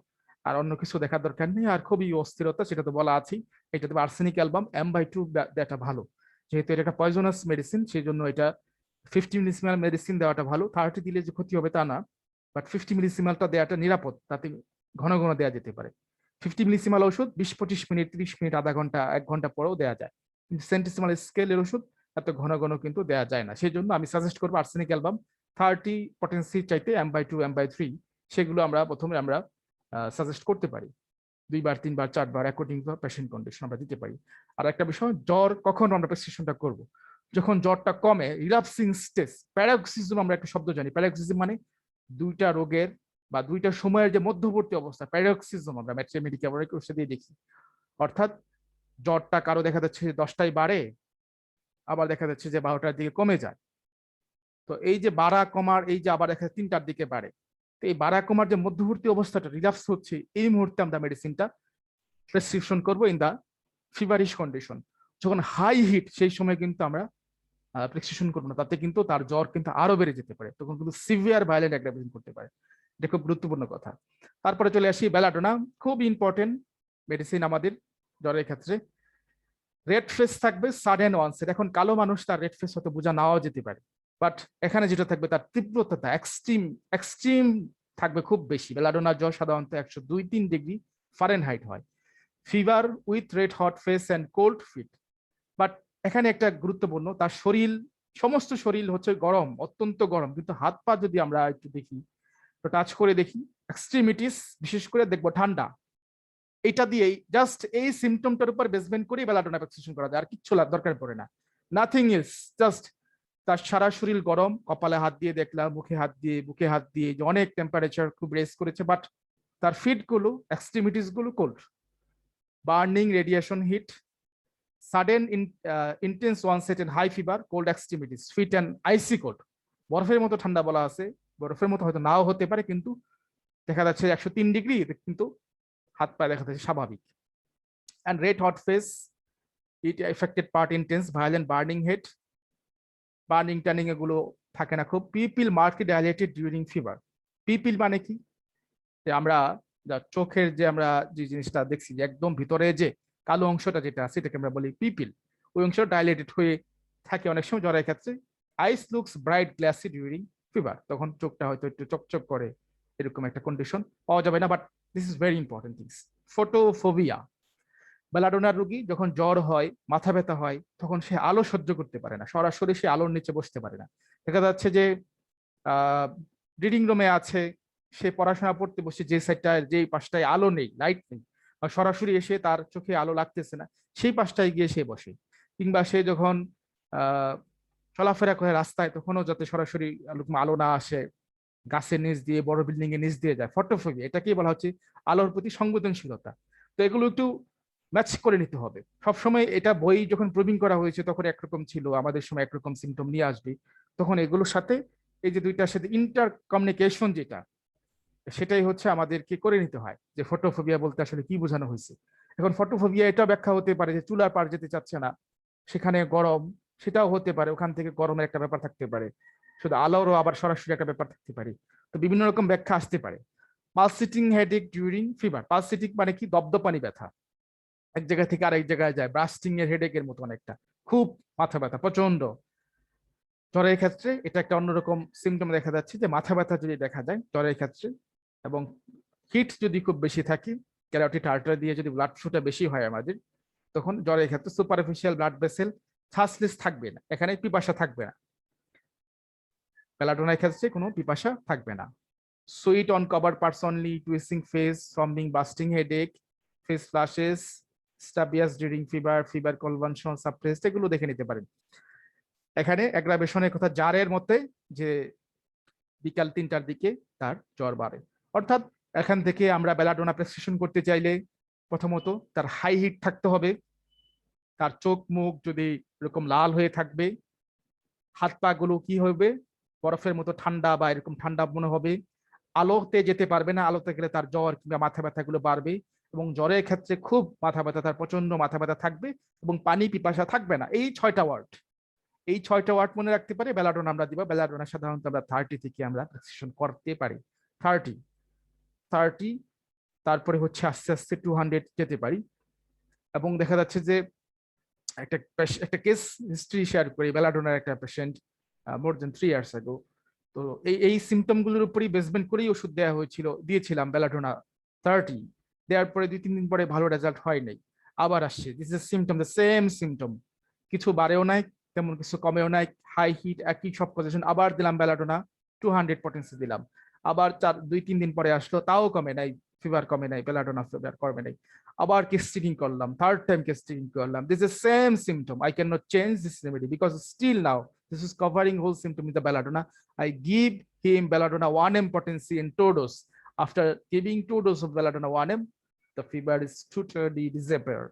আর অন্য কিছু দেখার দরকার নেই। আর খুবই অস্থিরতা, সেটা তো বলা আছেই। এটা তো আর্সেনিক অ্যালবাম M/2 দেওয়াটা ভালো, যেহেতু এটা একটা পয়জনাস মেডিসিন, সেই জন্য এটা 50 মিলিসিমাল মেডিসিন দেওয়াটা ভালো। 30 দিলে যে ক্ষতি হবে তা না, বাট 50 মিলিসিমালটা দেওয়াটা নিরাপদ, তাতে ঘন ঘন দেওয়া যেতে পারে। 50 মিলিসিমাল ওষুধ 20-25 মিনিট, 30 মিনিট, আধা ঘন্টা, 1 ঘন্টা পরেও দেওয়া যায়, কিন্তু সেন্টিসিমাল স্কেলের ওষুধ এত ঘন ঘন কিন্তু দেওয়া যায় না। সেই জন্য আমি সাজেস্ট করবো আর্সেনিক অ্যালবাম 30 পটেন্সি চাইতে M/2 M/3, সেগুলো আমরা প্রথমে আমরা সাজেস্ট করতে পারি। 2বার 3বার 4বার অ্যাকর্ডিং টু পেশেন্ট কন্ডিশন আমরা দিতে পারি। আর একটা বিষয়, জ্বর কখন আমরা প্রেসক্রিপশনটা করব, যখন জ্বরটা কমে, রিল্যাপসিং স্টেজ। প্যারাক্সিজম আমরা একটা শব্দ জানি, প্যারাক্সিজম মানে 2টা রোগের বা 2টা সময়ের যে মধ্যবর্তী অবস্থা, প্যারাক্সিজম আমরা মেডিকেল কোর্সে দিয়ে দেখি। অর্থাৎ জ্বরটা কারো দেখা যাচ্ছে 10টায় বাড়ে, আবার দেখা যাচ্ছে যে 12টার দিকে কমে যায়। তো এই যে বাড়া কমার, এই যে আবার দেখা যাচ্ছে 3টার দিকে বাড়ে, তো এই বাড়া কমার যে মধ্যবর্তী অবস্থাটা রিল্যাপস হচ্ছে, এই মুহূর্তে আমরা মেডিসিনটা প্রেসক্রিপশন করবো ইন দা ফিভারিশ কন্ডিশন। যখন হাই হিট সেই সময় কিন্তু আমরা প্রেসক্রিপশন করবো না, তাতে কিন্তু তার জ্বর কিন্তু আরো বেড়ে যেতে পারে, তখন কিন্তু সিভিয়ার ভায়োলেন্ট অ্যাগ্রাভেশন করতে পারে। এটা খুব গুরুত্বপূর্ণ কথা। তারপরে চলে আসি বেলাডোনা, খুব ইম্পর্টেন্ট মেডিসিন আমাদের জ্বরের ক্ষেত্রে। রেড ফেস থাকবে, সাডেন ওয়ানসেট। এখন কালো মানুষ তার রেড ফেস হয়তো বোঝা নাও যেতে পারে, বাট এখানে যেটা থাকবে তার তীব্রতা এক্সট্রিম এক্সট্রিম থাকবে, খুব বেশি। বেলাডোনার জ্বর সাধারণত 102-3 ডিগ্রি ফারেনহাইট হয়। Fever with red hot face and cold feet. But এখানে একটা গুরুত্বপূর্ণ, তার শরীর, সমস্ত শরীর হচ্ছে গরম, অত্যন্ত গরম, কিন্তু হাত পা যদি আমরা একটু দেখি, তো টাচ করে দেখি, এক্সট্রিমিটিস বিশেষ করে দেখবো ঠান্ডা। এটা দিয়েই জাস্ট এই সিমটমটার উপর বেসমেন্ট করে বেলাডোনা প্রেসক্রিপশন করা যায়, আর কিচ্ছু দরকার পড়ে না। নাথিং ইজ, জাস্ট তার সারা শরীর গরম, কপালে হাত দিয়ে দেখলাম, মুখে হাত দিয়ে, বুকে হাত দিয়ে, যে অনেক টেম্পারেচার খুব রেস করেছে, বাট তার ফিট গুলো, এক্সট্রিমিটিস গুলো cold. Burning, radiation, heat, sudden intense onset and high fever, cold extremities, feet and icy cold. বরফের মতো ঠান্ডা বলা আছে, বরফের মতো হয়তো নাও হতে পারে, কিন্তু দেখা যাচ্ছে 103 ডিগ্রি, কিন্তু হাত পায়ে দেখা যাচ্ছে স্বাভাবিক। And red hot face, it affected part intense violent burning head, burning turning এগুলো থাকে না খুব। People markedly dilated during fever. People মানে কি, যে আমরা চোখের যে আমরা যে জিনিসটা দেখছি, যে একদম ভিতরে যে কালো অংশটা যেটা আছে, এটাকে আমরা বলি পিপিল। ওই অংশ ডাইলেটেড হয়ে থাকে অনেক সময় জ্বরের ক্ষেত্রে। Eyes looks bright glassy during fever, তখন চোখটা হয়তো একটু চকচক করে, এরকম একটা কন্ডিশন পাওয়া যাবে না। But this is very important things. Photophobia, বেলাডোনার রোগী যখন জ্বর হয়, মাথা ব্যথা হয়, তখন সে আলো সহ্য করতে পারে না, সরাসরি সে আলোর নিচে বসতে পারে না। দেখা যাচ্ছে যে রিডিং রুমে আছে, সে পড়াশোনা পড়তে বসে, যে সাইডটায় যে পাশটায় আলো নেই, লাইট নেই, বা সরাসরি এসে তার চোখে আলো লাগতেছে না, সেই পাশটায় গিয়ে সে বসে। কিংবা সে যখন চলাফেরা করে রাস্তায়, তখনও যাতে সরাসরি আলো না আসে, গাছের নিচ দিয়ে, বড় বিল্ডিং এর নিচ দিয়ে যায়। ফটোফোবিয়া, এটাকেই বলা হচ্ছে আলোর প্রতি সংবেদনশীলতা। তো এগুলো একটু ম্যাচ করে নিতে হবে সবসময়। এটা বই যখন প্রবীণ করা হয়েছে তখন একরকম ছিল, আমাদের সময় একরকম সিমটম নিয়ে আসবে। তখন এগুলোর সাথে এই যে দুইটার সাথে ইন্টার কমিউনিকেশন যেটা, সেটাই হচ্ছে আমাদেরকে করে নিতে হয়, যে ফটোফোবিয়া বলতে আসলে কি বোঝানো হয়েছে। এখন ফটোফোবিয়া এটা ব্যাখ্যা হতে পারে যে চুলার পার যেতে চাচ্ছে না, সেখানে গরম, সেটাও হতে পারে, ওখান থেকে গরমের একটা ব্যাপার থাকতে পারে, শুধু আলোরও আবার সরাসরি একটা ব্যাপার থাকতে পারে। তো বিভিন্ন রকম ব্যাখ্যা আসতে পারে। পালসিটিং হেডেক ডিউরিং ফিভার, পালসিটিং মানে কি, দপদপানি ব্যথা, এক জায়গা থেকে আরেক জায়গায় যায়, ব্রাস্টিং এর হেডেকের মতো অনেকটা, খুব মাথা ব্যথা প্রচন্ড। জ্বরের ক্ষেত্রে এটা একটা অন্যরকম সিমটম দেখা যাচ্ছে, যে মাথা ব্যথা যদি দেখা যায় জ্বরের ক্ষেত্রে, এবং হিট যদি খুব বেশি থাকে, ক্যারোটিড আর্টারি দিয়ে যদি ব্লাড ফ্লোটা বেশি হয় আমাদের, তখন জ্বরের ক্ষেত্রে সুপারফিশিয়াল ব্লাড ভেসেল থার্স্টলেস থাকবে না, এখানে পিপাসা থাকবে না। বেলাডোনার ক্ষেত্রে কোনো পিপাসা থাকবে না। Sweat on cover parts only, twisting face, throbbing, bursting headache, face flushes, স্টাবিয়াস during fever, fever convulsion, suppressed, এগুলো দেখে নিতে পারেন। এখানে অ্যাগ্রাভেশনের কথা, জারের মতে যে বিকাল 3টার দিকে তার জ্বর বাড়ে। অর্থাৎ এখান থেকে আমরা বেলাডোনা প্রেসক্রিপশন করতে চাইলে প্রথমত তার হাই হিট থাকতে হবে, তার চোখ মুখ যদি এরকম লাল হয়ে থাকবে, হাত পা গুলো কি হবে, বরফের মতো ঠান্ডা বা এরকম ঠান্ডা মনে হবে, আলোতে যেতে পারবে না, আলোতে গেলে তার জ্বর কিংবা মাথা ব্যথা গুলো বাড়বে, এবং জ্বরের ক্ষেত্রে খুব মাথা ব্যথা, তার প্রচন্ড মাথা ব্যথা থাকবে, এবং পানি পিপাসা থাকবে না। এই 6টা ওয়ার্ড, এই 6টা ওয়ার্ড মনে রাখতে পারে বেলাডোনা আমরা দিব। বেলাডোনা সাধারণত আমরা 30 থেকে আমরা প্রেসক্রিপশন করতে পারি, 30, তারপরে হচ্ছে আস্তে আস্তে 200 যেতে পারি। এবং দেখা যাচ্ছে যে একটা কেস হিস্ট্রি শেয়ার করি, বেলাডোনার একটা পেশেন্ট মোর দেন 3 ইয়ার্স আগো। তো এই সিমটম গুলোর উপরই বেসমেন্ট করেই ওষুধ দেওয়া হয়েছিল, দিয়েছিলাম বেলাডোনা 30, দেওয়ার পরে 2-3 দিন পরে ভালো রেজাল্ট হয় নাই, আবার আসছে, this is symptom, the same symptom, কিছু বাড়েও নাই, তেমন কিছু কমেও নাই, হাই হিট, একই সব পজিশন। আবার দিলাম বেলাডোনা 200 পটেন্সি দিলাম, আবার 2-3 দিন পরে আসলো, তাও কমে নাই, ফিভার কমে নাই, বেলাডোনা ফিভার কমে নাই। আবার কেস স্টিকিং করলাম, থার্ড টাইম কেস স্টিকিং করলাম, this is same symptom, I can not change this remedy because still now this is covering whole symptom with the belladonna. I give him belladonna 1 m potency in 2 dose. After giving 2 dose of belladonna 1 m, the fever is totally disappear.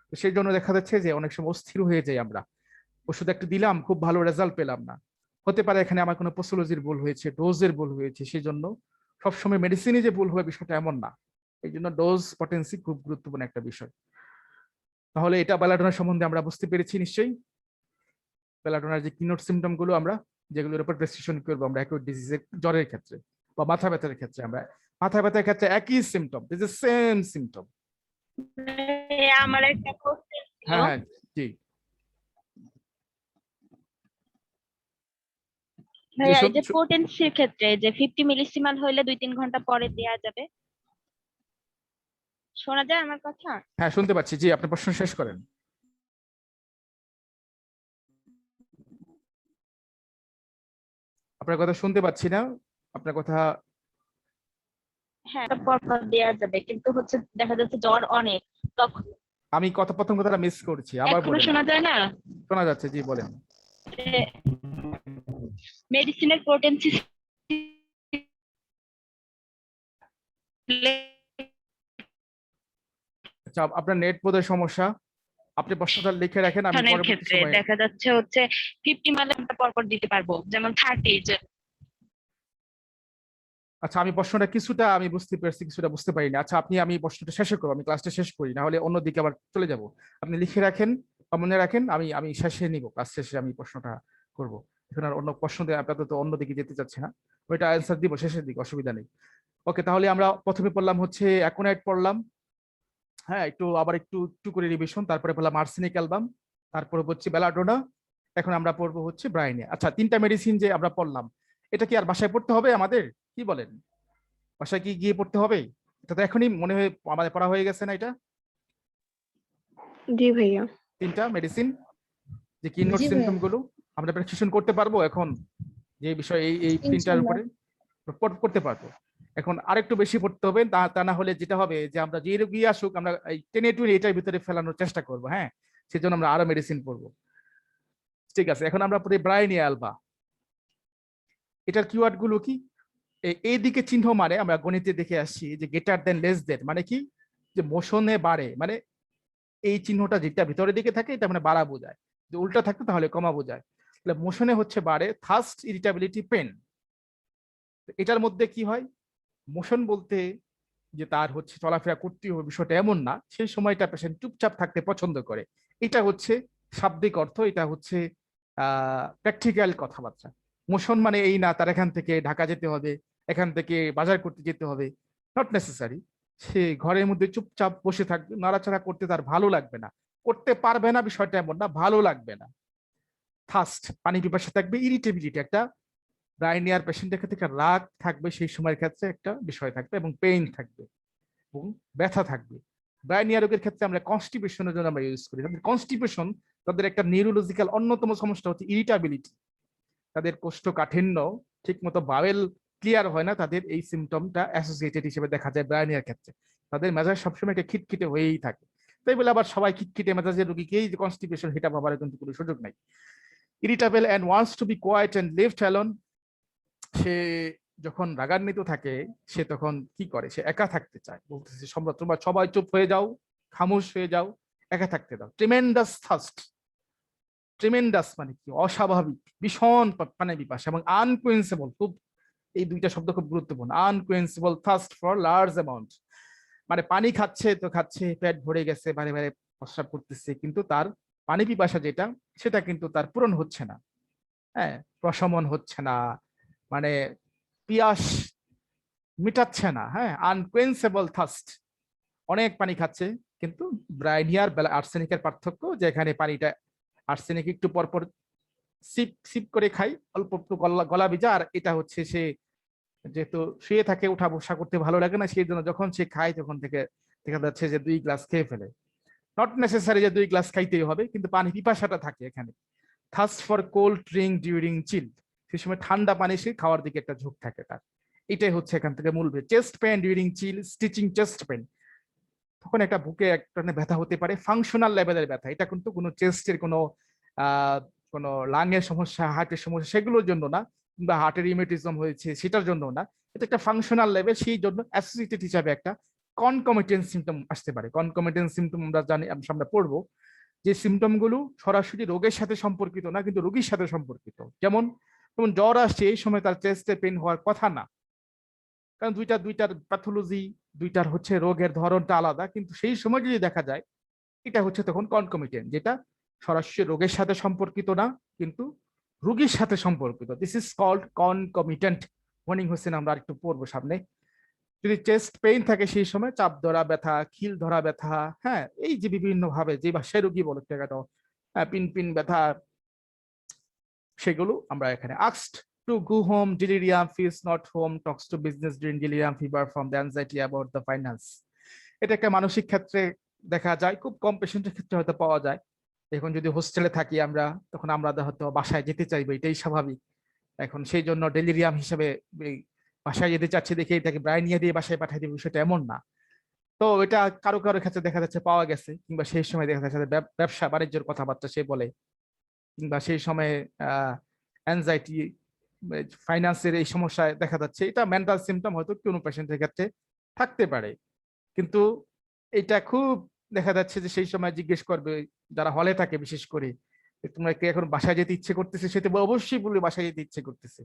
তো সেই জন্য দেখা যাচ্ছে যে অনেক সময় অস্থির হয়ে যাই আমরা, ওষুধ একটা দিলাম, খুব ভালো রেজাল্ট পেলাম না। হতে পারে এখানে আমার কোনো পোসোলজির ভুল হয়েছে, ডোজের ভুল হয়েছে, সেই জন্য সবসময় মেডিসিনে যে ভুল হবে বিষয়টা এমন না। এই জন্য ডোজ পটেন্সি খুব গুরুত্বপূর্ণ একটা বিষয়। তাহলে এটা বেলাডোনা সম্বন্ধে আমরা বুঝতে পেরেছি নিশ্চয়ই। বেলাডোনার যে কিনোট সিমটম গুলো আমরা যেগুলোর উপর প্রেসক্রিপশন করবো আমরা অ্যাকিউট ডিজিজের, জ্বরের ক্ষেত্রে বা মাথা ব্যথার ক্ষেত্রে, আমরা মাথা ব্যথার ক্ষেত্রে একই symptom, this is same symptom. আমার একটা কোশ্চেন ছিল। হ্যাঁ হ্যাঁ জি ভাইয়া, এই যে পোটেন্সির ক্ষেত্রে যে 50 মিলিসিমান হইলে 2-3 ঘন্টা পরে দেয়া যাবে, শোনা যায় আমার কথা? হ্যাঁ শুনতে পাচ্ছি, জি আপনি প্রশ্ন শেষ করেন। আপনার কথা শুনতে পাচ্ছি না, আপনার কথা। হ্যাঁ, পর পর দেয়া যাবে, কিন্তু হচ্ছে দেখা যাচ্ছে জ্বর অনেক, তখন আমি প্রথম কথাটা মিস করছি, আবার এখনো বলেন। শোনা যায় না? শোনা যাচ্ছে, জি বলেন। মেডিসিনের পোটেন্সি আচ্ছা আপনার নেট বোধহয় সমস্যা, আপনি প্রশ্নটা লিখে রাখেন, আমি পরবর্তী ক্ষেত্রে সময়ে। দেখা যাচ্ছে হচ্ছে 50 মিলিমিটার পর পর দিতে পারবো, যেমন 30। আচ্ছা আমি প্রশ্নটা কিছুটা আমি বুঝতে পেরেছি, কিছুটা বুঝতে পারিনি। আচ্ছা আমি প্রশ্নটা শেষে করবো, আমি ক্লাসটা শেষ করি, না হলে অন্যদিকে আবার চলে যাব। আপনি লিখে রাখেন বা মনে রাখেন, আমি শেষে নিব, ক্লাস শেষে আমি প্রশ্নটা করব। এখন আর অন্য প্রশ্ন দিয়ে আপাতত অন্যদিকে যেতে চাচ্ছি না, ওইটা অ্যান্সার দিব শেষের দিকে, অসুবিধা নেই। ওকে, তাহলে আমরা প্রথমে পড়লাম হচ্ছে অ্যাকোনাইট পড়লাম, হ্যাঁ একটু আবার একটু একটু করে রিভিশন, তারপরে পড়লাম আর্সেনিক অ্যালবাম, তারপরে হচ্ছে বেলাডোনা, এখন আমরা পড়বো হচ্ছে ব্রাইনিয়া। আচ্ছা, 3টা মেডিসিন যে আমরা পড়লাম, এটা কি আর বাসায় পড়তে হবে আমাদের? কি বলেন, বাসায় কি গিয়ে পড়তে হবে? এটা তো এখনই মনে হয় আমাদের পড়া হয়ে গেছে না এটা? জি ভাইয়া। 3টা মেডিসিন যে কি নোট জি সিম্পটম ভাইয়া। গুলো আমরা প্রেসক্রিপশন করতে পারবো এখন, যে বিষয় এই 3টার ইনশাআল্লাহ। উপরে করতে পারবো। এখন আরেকটু বেশি পড়তে হবে, তা না হলে যেটা হবে যে আমরা যে রোগী আসুক আমরা এই টেনে টুনে এটার ভিতরে ফেলানোর চেষ্টা করবো। হ্যাঁ, সেজন্য আমরা আরো মেডিসিন পড়বো। ঠিক আছে, এখন আমরা পড়ি ব্রাইনিয়া অ্যালবা। এটার কিওয়ার্ড গুলো কি? এই দিকে চিহ্ন মানে আমরা গণিতে দেখে আসছি যে গ্রেটার দেন লেস দেন মানে কি, যে মোশনে বাড়ে, মানে এই চিহ্নটা যেটা ভিতরের দিকে থাকে এটা মানে বাড়া বোঝায়, যে উল্টা থাকতো তাহলে কমা বোঝায়। তাহলে মোশনে হচ্ছে বাড়ে, থার্স্ট, ইরিটেবিলিটি, পেন। এটার মধ্যে কি হয়, মোশন বলতে যে তার হচ্ছে চলাফেরা করতে হবে বিষয়টা এমন না, সেই সময়টা পেশেন্ট চুপচাপ থাকতে পছন্দ করে। এটা হচ্ছে শাব্দিক অর্থ, এটা হচ্ছে প্র্যাকটিক্যাল কথাবার্তা। মোশন মানে এই না তার এখান থেকে ঢাকা যেতে হবে, এখান থেকে বাজার করতে যেতে হবে, নট নেসেসারি। সে ঘরের মধ্যে চুপচাপ বসে থাকবে, নাড়াচাড়া করতে তার ভালো লাগবে না, করতে পারবে না বিষয়টা এমন না, ভালো লাগবে না। থার্স্ট, পানি পিপাসা থাকবে। ইরিটেবিলিটি, একটা ব্রাইনিয়ার পেশেন্টের ক্ষেত্রে রাগ থাকবে, সেই সময়ের ক্ষেত্রে একটা বিষয় থাকবে, এবং পেইন থাকবে এবং ব্যথা থাকবে। ব্রাইনিয়া রোগের ক্ষেত্রে আমরা কনস্টিপেশনের জন্য আমরা ইউজ করি। তাদের কনস্টিপেশন, তাদের একটা নিউরোলজিক্যাল অন্যতম সমস্যা হচ্ছে ইরিটাবিলিটি। তাদের কোষ্ঠকাঠিন্য, ঠিক মতো বাওয়েল ক্লিয়ার হয় না, তাদের এই সিমটমটা অ্যাসোসিয়েটেড হিসেবে দেখা যায় ব্রাইনিয়ার ক্ষেত্রে। তাদের মেজাজ সবসময় একটা খিটখিটে হয়েই থাকে। তাই বলে আবার সবাই খিটখিটে মেজাজের রোগীকেই যে কনস্টিপেশন সেটা ভাবার কিন্তু কোনো সুযোগ নাই। Irritable and wants to be quiet and left alone. সে যখন রাগান্বিত থাকে সে তখন কি করে, সে একা থাকতে চায়, বলতেছে তোমরা সবাই চুপ হয়ে যাও, খামোশ হয়ে যাও, একা থাকতে দাও। ট্রিমেন্ডাস থার্স্ট, ট্রিমেন্ডাস মানে কি, অস্বাভাবিক, ভীষণ পানি পিপাসা, এবং আনকুয়েন্সেবল, খুব এই 2টা শব্দ খুব গুরুত্বপূর্ণ। আনকুয়েন্সেবল থার্স্ট ফর লার্জ অ্যামাউন্ট, মানে পানি খাচ্ছে তো খাচ্ছে, পেট ভরে গেছে, বারে বারে প্রস্রাব করতেছে, কিন্তু তার পানি পিপাসা যেটা সেটা কিন্তু তার পূরণ হচ্ছে না। হ্যাঁ, প্রশমন হচ্ছে না, মানে পিয়াস মিটাচ্ছে না। হ্যাঁ, আনকুয়েন্সেবল থার্স্ট, অনেক পানি খাচ্ছে, কিন্তু ব্রাইনিয়ার আর্সেনিকের পার্থক্য যে এখানে পানিটা আর্সেনিক একটু পরপর সিপ সিপ করে খাই, অল্প একটু গলা ভিজা, আর এটা হচ্ছে সে যেহেতু শুয়ে থাকে, উঠা বসা করতে ভালো লাগে না, সেই জন্য যখন সে খায় তখন থেকে দেখা যাচ্ছে যে 2 গ্লাস খেয়ে ফেলে। নট নেসেসারি যে 2 গ্লাস খাইতেই হবে, কিন্তু পানি পিপাসাটা থাকে এখানে। Thirst for cold drink during chill, সেই সময় ঠান্ডা পানি সে খাওয়ার দিকে একটা ঝোঁক থাকে তার। এটাই হচ্ছে এখান থেকে মূল। চেস্ট পেন ডিউরিং চিল, স্টিচিং চেস্ট পেন, তখন একটা বুকে একটা ব্যথা হতে পারে, ফাংশনাল লেভেলের ব্যথা। এটা কিন্তু কোনো চেস্টের কোনো লাংয়ের সমস্যা, হার্টের সমস্যা সেগুলোর জন্য না, কিংবা হার্টের রিউমেটিজম হয়েছে সেটার জন্য না, এটা একটা ফাংশনাল লেভেল, সেই জন্য অ্যাসোসিয়েটেড হিসাবে একটা কনকমিটেন্ট সিমটম আসতে পারে। কনকমিটেন্ট সিমটম আমরা জানি, আমরা পড়বো যে সিমটম গুলো সরাসরি রোগের সাথে সম্পর্কিত না, কিন্তু রোগীর সাথে সম্পর্কিত। যেমন জ্বর আসছে, এই সময় তার চেস্টে পেন হওয়ার কথা না, কারণ দুইটার প্যাথোলজি, দুইটার হচ্ছে রোগের ধরনটা আলাদা, কিন্তু সেই সময় যদি দেখা যায় এটা হচ্ছে তখন কনকমিটেন্ট, যেটা সরাসরি রোগের সাথে সম্পর্কিত না, কিন্তু রোগীর সাথে সম্পর্কিত। This is called concomitant. Morning হোসেন আমরা একটু পড়বো সামনে। যদি চেস্ট পেইন থাকে সেই সময় চাপ ধরা ব্যথা, খিল ধরা ব্যথা, হ্যাঁ, এই যে বিভিন্ন ভাবে যে ভাষায় রোগী বলে কেন, পিন পিন ব্যথা, সেগুলো আমরা এখানে। asked to go home, delirium, feels not home, talks to business during delirium fever from the anxiety about the finance। এটা একটা মানসিক ক্ষেত্রে দেখা যায়, খুব কম পেশেন্টের ক্ষেত্রে হয়তো পাওয়া যায়। এখন যদি হোস্টেলে থাকি আমরা, তখন আমরা হয়তো বাসায় যেতে চাইবো, এটাই স্বাভাবিক। এখন সেই জন্য ডেলিরিয়াম হিসেবে বাসায় যেতে চাচ্ছে দেখে এটাকে ব্রাইনিয়া দিয়ে বাসায় পাঠিয়ে দিবে, বিষয়টা এমন না। তো এটা কারো কারো ক্ষেত্রে দেখা যাচ্ছে পাওয়া গেছে, কিংবা সেই সময় দেখা যাচ্ছে ব্যবসা বাণিজ্যের কথাবার্তা সে বলে, কিংবা সেই সময়ে অ্যাংজাইটি, ফাইন্যান্সের এই সমস্যায় দেখা যাচ্ছে। এটা মেন্টাল সিমটম হয়তো কোনো পেশেন্টের ক্ষেত্রে থাকতে পারে, কিন্তু এটা খুব দেখা যাচ্ছে যে সেই সময় জিজ্ঞেস করবে যারা হলে থাকে, বিশেষ করে তোমরা কি এখন বাসায় যেতে ইচ্ছে করতেছে, সেটা অবশ্যই বলবে বাসায় যেতে ইচ্ছে করতেছে,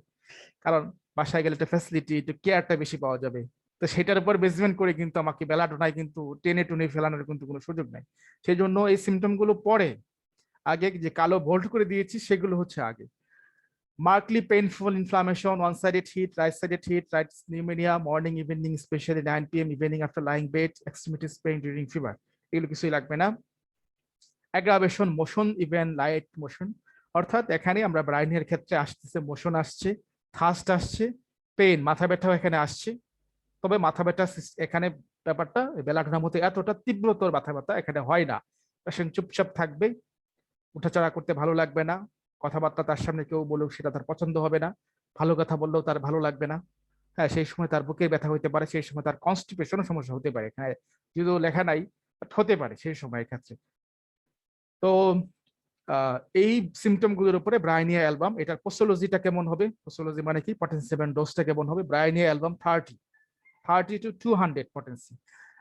কারণ বাসায় গেলে একটা ফ্যাসিলিটি, একটু কেয়ারটা বেশি পাওয়া যাবে। তো সেটার উপর বেসমেন্ট করে কিন্তু আমাকে বেলাটোনায় কিন্তু টেনে টুনে ফেলানোর কিন্তু কোনো সুযোগ নাই। সেই জন্য এই সিমটম গুলো পরে, আগে যে কালো বোল্ড করে দিয়েছি সেগুলো হচ্ছে আগে। markedly painful inflammation, one-sided heat, right-sided heat, right pneumonia, morning, evening, especially 9 p.m. evening after lying bed, extremities pain during fever। এগুলো কিছুই লাগবে না। aggravation, motion, even light motion, অর্থাৎ এখানে আমরা ব্রাইনের ক্ষেত্রে আসতেছে, মোশন আসছে, থাস্ট আসছে, পেন, মাথা ব্যথাও এখানে আসছে। তবে মাথা ব্যথা এখানে ব্যাপারটা বেলাডোনার মতো এতটা তীব্রতর মাথা ব্যথা এখানে হয় না। পেশেন্ট চুপচাপ থাকবে, উঠাচড়া করতে ভালো লাগবে না, কথাবার্তা তার সামনে কেউ বলুক সেটা তার পছন্দ হবে না, ভালো কথা বললেও তার ভালো লাগবে না। হ্যাঁ, সেই সময় তার বুকের ব্যথা হতে পারে, সেই সময় তার কনস্টিপেশনও সমস্যা হতে পারে। এখানে যদিও লেখা নাই, হতে পারে সেই সময়ের ক্ষেত্রে। তো এই সিমটম গুলোর উপরে ব্রাইনিয়া অ্যালবাম, এটার পোসোলজিটা কেমন হবে, পোসোলজি মানে কি, পটেন্সি 7 ডোজটা কেমন হবে, ব্রাইনিয়া অ্যালবাম 30 to 200 পটেন্সি।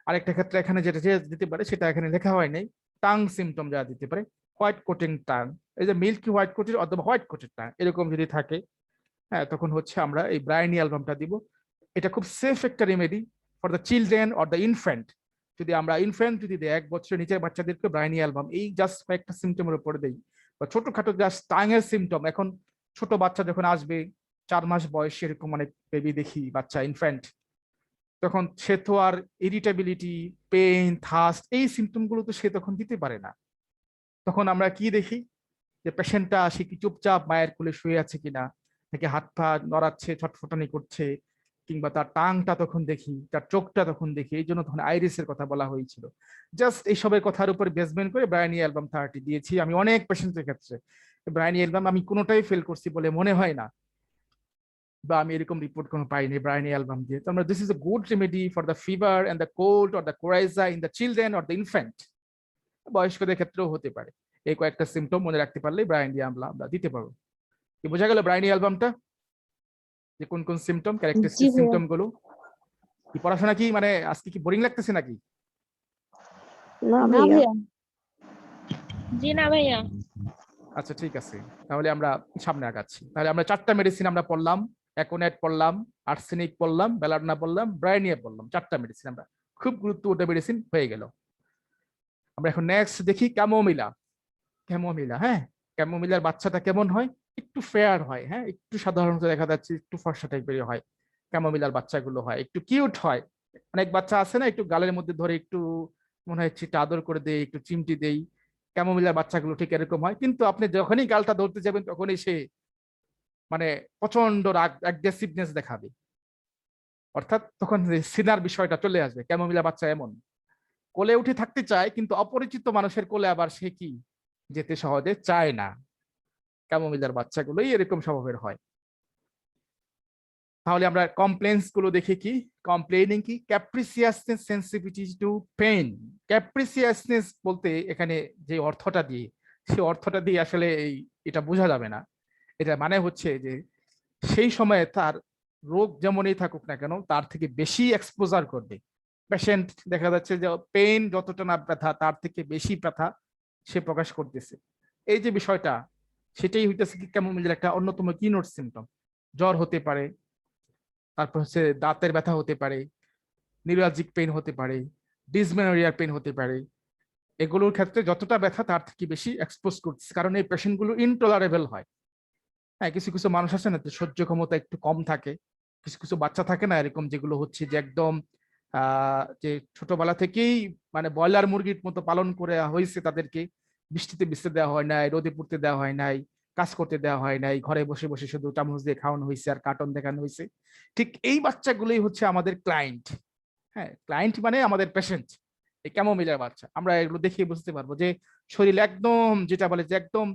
আরেকটা ক্ষেত্রে এখানে যেটা দিতে পারে সেটা এখানে লেখা হয় নাই, টাং সিমটম যা দিতে পারে, হোয়াইট কোটিং টাং, এই যে মিল্কি হোয়াইট কোটিং অথবা হোয়াইট কোটেড টাং এরকম যদি থাকে, হ্যাঁ, তখন হচ্ছে আমরা এই ব্রাইনি অ্যালবামটা দিব। এটা খুব সেফ একটা remedy for the children or the infant. যদি আমরা ইনফ্যান্ট যদি দিই, 1 বছরের নিচের বাচ্চাদেরকে ব্রাইনি অ্যালবাম এই জাস্ট কয়েকটা সিমটমের উপরে দেই, বা ছোটখাটো জাস্ট টাঙের সিমটম। এখন ছোট বাচ্চা যখন আসবে, 4 মাস বয়স, এরকম অনেক বেবি দেখি, বাচ্চা ইনফ্যান্ট, তখন সে তো আর ইরিটেবিলিটি, পেইন, থাস্ট এই সিমটম গুলো তো সে তখন দিতে পারে না। তখন আমরা কি দেখি, যে পেশেন্টটা সে কি চুপচাপ মায়ের কোলে শুয়ে আছে কিনা, নাকি হাত পা নড়াচ্ছে, ছটফটানি করছে, কিংবা তার টাংটা তখন দেখি, তার চোখটা তখন দেখি। এই জন্য তখন আইরিসের কথা বলা হয়েছিল। জাস্ট এইসবের কথার উপর বেসমেন্ট করে ব্রাইনি অ্যালবাম 30 দিয়েছি আমি অনেক পেশেন্টের ক্ষেত্রে। ব্রাইনি অ্যালবাম আমি কোনোটাই ফেল করছি বলে মনে হয় না, বা আমি এরকম রিপোর্ট কোনো পাইনি ব্রাইনি অ্যালবাম দিয়ে। তো আমরা, this is a good remedy for the fever and the cold or the coryza in the children or the infant. বয়স্কদের ক্ষেত্রেও হতে পারে। এই কয়েকটা সিমটম মনে রাখতে পারলে ব্রাইনি অ্যালবাম আমরা দিতে পারবো। কি বোঝা গেল ব্রাইনি অ্যালবামটা, যে কোন কোন সিমটম, জি ক্যারেক্টারিস্টিক ভাইয়া। সিমটম গুলো। কি পড়াশোনা কি মানে আজকে কি বোরিং লাগতেছে নাকি? না না ভাইয়া। ভাইয়া। জি না ভাইয়া। আচ্ছা ঠিক আছে, তাহলে আমরা সামনে আগাচ্ছি। তাহলে আমরা 4টা মেডিসিন আমরা পড়লাম, অ্যাকোনেট পড়লাম, আর্সেনিক পড়লাম, বেলাডোনা পড়লাম, ব্রাইনিয়া পড়লাম, 4টা মেডিসিন আমরা, খুব গুরুত্বপূর্ণ মেডিসিন হয়ে গেল। আমরা এখন নেক্সট দেখি ক্যামোমিলা। ক্যামোমিলা, হ্যাঁ, ক্যামোমিলার বাচ্চাটা কেমন হয়, একটু ফেয়ার হয়, হ্যাঁ, একটু সাধারণত দেখা যাচ্ছে একটু ফর্সা টাইপের হয় ক্যামোমিলার বাচ্চাগুলো, হয় একটু কিউট হয়। অনেক বাচ্চা আছে না, একটু গালের মধ্যে ধরে একটু মনে হয় একটু আদর করে দেই, একটু চিমটি দেই, ক্যামোমিলার বাচ্চাগুলো ঠিক এরকম হয়। কিন্তু আপনি যখনই গালটা ধরতে যাবেন তখনই সে মানে প্রচন্ড রাগ, অ্যাগ্রেসিভনেস দেখাবে। অর্থাৎ তখন সিনার বিষয়টা চলে আসবে। ক্যামোমিলা বাচ্চা এমন, কোলে উঠে থাকতে চায়, কিন্তু অপরিচিত মানুষের কোলে আবার সে কি যেতে সহজে চায় না। ক্যামোমিলার বাচ্চাগুলোই এরকম স্বভাবের হয়। তাহলে আমরা কমপ্লেন্স গুলো দেখি কি, কমপ্লেনিং কি, ক্যাপ্রিসিয়াসনেস, সেন্সিটিভিটি টু পেইন। ক্যাপ্রিসিয়াসনেস বলতে এখানে যে অর্থটা দিয়ে, সেই অর্থটা দিয়ে আসলে এটা বোঝা যাবে না। এটা মানে হচ্ছে যে সেই সময়ে তার রোগ যেমনই থাকুক না কেন, তার থেকে বেশি এক্সপোজার করবে পেশেন্ট। দেখা যাচ্ছে যে পেইন যতটা না ব্যথা, তার থেকে বেশি ব্যথা সে প্রকাশ করতেছে। এই যে বিষয়টা, সেটাই হইতেছে কি ক্যামোমিলের একটা অন্যতম কিনোট সিমটম। জ্বর হতে পারে, তারপর হচ্ছে দাঁতের ব্যথা হতে পারে, নিউরালজিক পেইন হতে পারে, ডিসমেনোরিয়ার পেইন হতে পারে। এগুলোর ক্ষেত্রে যতটা ব্যথা তার থেকে বেশি এক্সপোজ করছে, কারণ এই পেশেন্টগুলো ইনটলারেবল হয়। হ্যাঁ, কিছু কিছু মানুষ আছে না, সহ্য ক্ষমতা একটু কম থাকে। কিছু কিছু বাচ্চা থাকে না এরকম, যেগুলো হচ্ছে যে একদম যে ছোটবেলা থেকেই মানে ব্রয়লার মুরগির মতো পালন করে হয়েছে তাদেরকে, বৃষ্টিতে ভিজতে দেওয়া হয় নাই, রোদে পুড়তে দেওয়া হয় নাই, কাজ করতে দেওয়া হয় নাই, ঘরে বসে বসে শুধু চামচ দিয়ে খাওয়ানো হয়েছে আর কার্টুন দেখানো হয়েছে। ঠিক এই বাচ্চাগুলোই হচ্ছে আমাদের ক্লায়েন্ট। হ্যাঁ, ক্লায়েন্ট মানে আমাদের পেশেন্ট। এই ক্যামোমিলার বাচ্চা আমরা এগুলো দেখে বুঝতে পারবো যে শরীর একদম, যেটা বলে যে একদম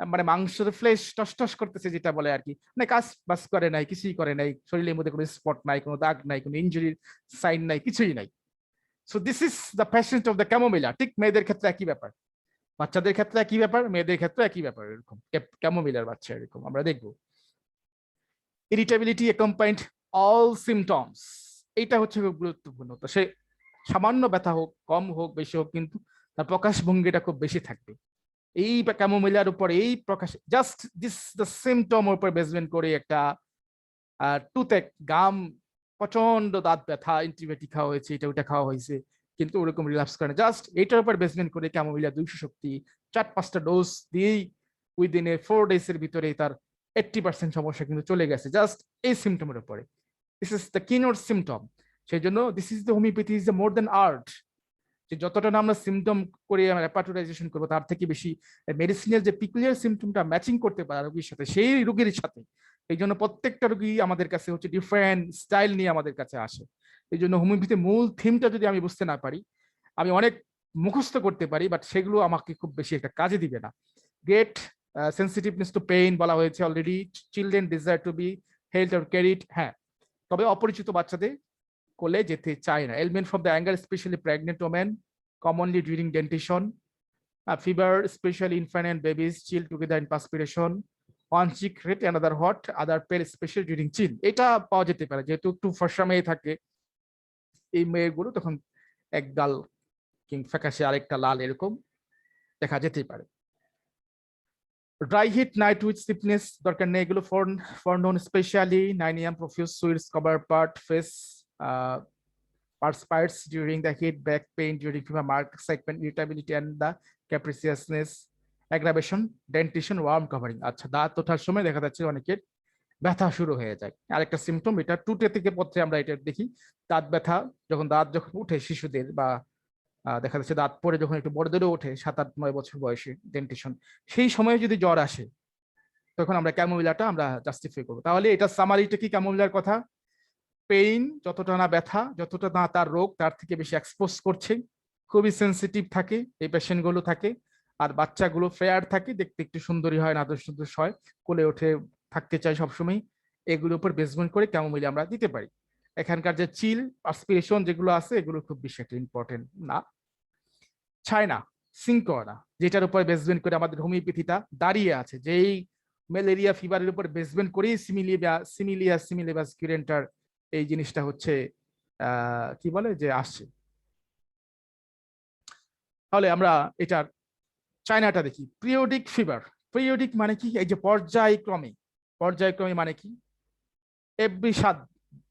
মানে মাংসের ফ্লেশ টস টস করতেছে, যেটা বলে আর কি, মানে কাজ বাস করে নাই, কিছুই করে নাই, শরীরের মধ্যে কোনো স্পট নাই, কোনো দাগ নাই, কোনো ইনজুরির সাইন নাই, কিছুই নাই। So this is the patient of the chamomilla. ঠিক মেয়েদের ক্ষেত্রে একই ব্যাপার, বাচ্চাদের ক্ষেত্রে একই ব্যাপার, মেয়েদের ক্ষেত্রে একই ব্যাপার। এরকম ক্যামোমিলার বাচ্চা এরকম আমরা দেখবো। ইরিটেবিলিটি অ্যাকম্পাইন্ড অল সিমটমস, এইটা হচ্ছে খুব গুরুত্বপূর্ণ। তো সে সামান্য ব্যথা হোক, কম হোক, বেশি হোক, কিন্তু তার প্রকাশ ভঙ্গিটা খুব বেশি থাকবে। এই ক্যামোমিলার উপর এই প্রকাশ, জাস্ট দিস দ্য সিমটম উপর বেসমেন্ট করে একটা টুথেক, গাম, প্রচন্ড দাঁত ব্যথা, অ্যান্টিবায়োটিক খাওয়া হয়েছে, এটা ওটা খাওয়া হয়েছে, কিন্তু ওরকম রিল্যাপস করে না। জাস্ট এইটার উপর বেসমেন্ট করে ক্যামোমিলা 200 শক্তি 4-5টা ডোজ দিয়েই উইদিন এ 4 days এর ভিতরে তার 80% সমস্যা কিন্তু চলে গেছে, জাস্ট এই সিমটমের উপরে। This is the keynote symptom. সেই জন্য this is the homeopathy is the more than art. যে যতটা না আমরা সিমটম করে রেপার্টোরাইজেশন করবো তার থেকে বেশি মেডিসিনের যে পিকুলিয়ার সিমটমটা ম্যাচিং করতে পারে রোগীর সাথে সেই রোগীর সাথে। এই জন্য প্রত্যেকটা রোগী আমাদের কাছে হচ্ছে ডিফারেন্ট স্টাইল নিয়ে আমাদের কাছে আসে। এই জন্য হোমিওপ্যাথির মূল থিমটা যদি আমি বুঝতে না পারি, আমি অনেক মুখস্থ করতে পারি, বাট সেগুলো আমাকে খুব বেশি একটা কাজে দিবে না। গ্রেট সেন্সিটিভনেস টু পেইন বলা হয়েছে already, children desire to be held or carried, হ্যাঁ, তবে অপরিচিত বাচ্চাদের কোলে যেতে চায় না। Element from the anger specially pregnant women commonly during dentition, fever especially infant and babies, chill together in perspiration, one cheek red another hot, other pale especially during chill। এটা পাওয়া যেতে পারে, যেহেতু একটু ফর্সা মেয়ে থাকে এই মেয়েগুলো, তখন এক গাল কিং ফ্যাকাশে আরেকটা লাল এরকম দেখা যেতেই পারে। ড্রাই হিট নাইট উইথ স্লিপনেস দরকার নেই, এগুলো for non specially 9 AM profuse sweets cover part face perspires during the heat, back pain during fever, marked excitement, irritability and the capriciousness, aggravation, dentition, warm covering। আচ্ছা, দাঁত ওঠার সময় দেখা যাচ্ছে অনেকের ব্যথা শুরু হয়ে যায়। আরেকটা সিমটম, এটা 2 থেকে পত্রে আমরা এটা দেখি, দাঁত ব্যথা দাঁত যখন উঠে শিশুদের, বা দেখা যাচ্ছে দাঁত পরে যখন একটু বড়দেরও ওঠে 7-8-9 বছর বয়সে ডেন্টিশন, সেই সময়ে যদি জ্বর আসে তখন আমরা ক্যামোমিলাটা আমরা জাস্টিফাই করবো। তাহলে এটা সামারিটা কি ক্যামোমিলার কথা? পেইন যতটা না ব্যথা, যতটা না তার রোগ তার থেকে বেশি এক্সপোজ করছে, খুবই সেন্সিটিভ থাকে এই পেশেন্ট গুলো থাকে, আর বাচ্চাগুলো ফেয়ার থাকে, দেখতে একটু সুন্দরী হয়, নাদুস সুন্দর হয়, কোলে ওঠে, থাকতে চাই সবসময়, এগুলোর উপর বেসমেন্ট করে ক্যামোমিল আমরা দিতে পারি। এখানকার যে চিল পার্সপিরেশন যেগুলো আছে এগুলো খুব বেশি একটা ইম্পর্টেন্ট না। চায়না সিঙ্কোনা, যেটার উপর বেসমেন্ট করে আমাদের হোমিওপ্যাথিটা দাঁড়িয়ে আছে, যেই ম্যালেরিয়া ফিভারের উপর বেসমেন্ট করেই সিমিলিয়াস কিউরেন্টার এই জিনিসটা হচ্ছে কি বলে যে আসছে। তাহলে আমরা এটার চায়নাটা দেখি। পিরিয়ডিক ফিভার, পিরিয়ডিক মানে কি? এই যে পর্যায়ক্রমে, পর্যায়ক্রমে মানে কি? Every 7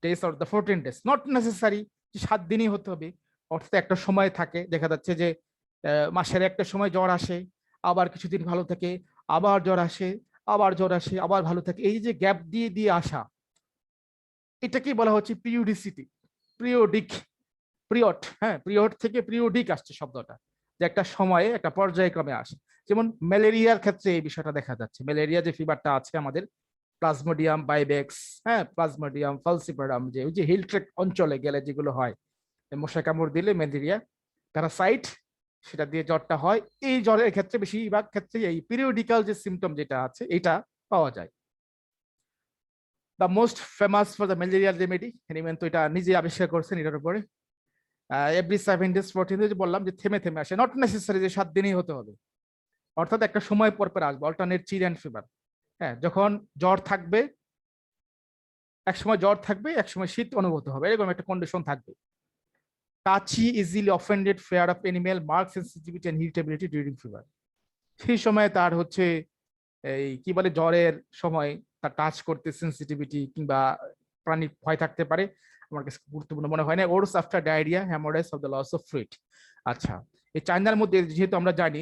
days or the 14 days, not necessary যে 7 দিনই হতে হবে, অর্থাৎ একটা সময় থাকে, দেখা যাচ্ছে যে মাসের একটা সময় জ্বর আসে, আবার কিছুদিন ভালো থাকে, আবার জ্বর আসে, আবার জ্বর আসে, আবার ভালো থাকে, এই যে গ্যাপ দিয়ে দিয়ে আসা, এটাকেই বলা হচ্ছে পিরিয়ডিসিটি। পিরিয়ডিক, পিরিয়ড, হ্যাঁ, পিরিয়ড থেকে পিরিয়ডিক আসছে শব্দটা, যে একটা সময়ে একটা পর্যায়ক্রমে আসে। যেমন ম্যালেরিয়ার ক্ষেত্রে এই বিষয়টা দেখা যাচ্ছে, ম্যালেরিয়া যে ফিভারটা আছে আমাদের, প্লাজমোডিয়াম বাইবেক্স, হ্যাঁ, প্লাজমোডিয়াম ফালসিপারাম, যে ওই যে হিল ট্রেক অঞ্চলে গেলে যেগুলো হয়, মশা কামড় দিলে ম্যালেরিয়া প্যারাসাইট, সেটা দিয়ে জ্বরটা হয়। এই জ্বরের ক্ষেত্রে বেশিরভাগ ক্ষেত্রে এই পিরিয়ডিক্যাল যে সিমটম যেটা আছে এটা পাওয়া যায়। The most famous for the malarial remedy, Hahnemann তো এটা নিজে আবিষ্কার করছেন এটার উপরে, এভরি 7 days 14 days, বললাম যে থেমে থেমে আসে, নট নেসেসারি যে 7 দিনই হতে হবে, অর্থাৎ একটা সময় পর পর আসবে, অল্টারনেট চিল অ্যান্ড ফিভার। হ্যাঁ, যখন জ্বর থাকবে, এক সময় জ্বর থাকবে, এক সময় শীত অনুভূত হবে, এরকম একটা কন্ডিশন থাকবে। Touchy, easily offended, fear of animal, mark sensitivity and irritability during fever. সেই সময় তার হচ্ছে এই কি বলে, জ্বরের সময় তার টাচ করতে সেন্সিটিভিটি কিংবা প্রাণীর ভয় থাকতে পারে, আমার কাছে গুরুত্বপূর্ণ মনে হয় না। Worse after diarrhoea, haemorrhage of the loss of fluid. আচ্ছা, এই চায়নার মধ্যে যেহেতু আমরা জানি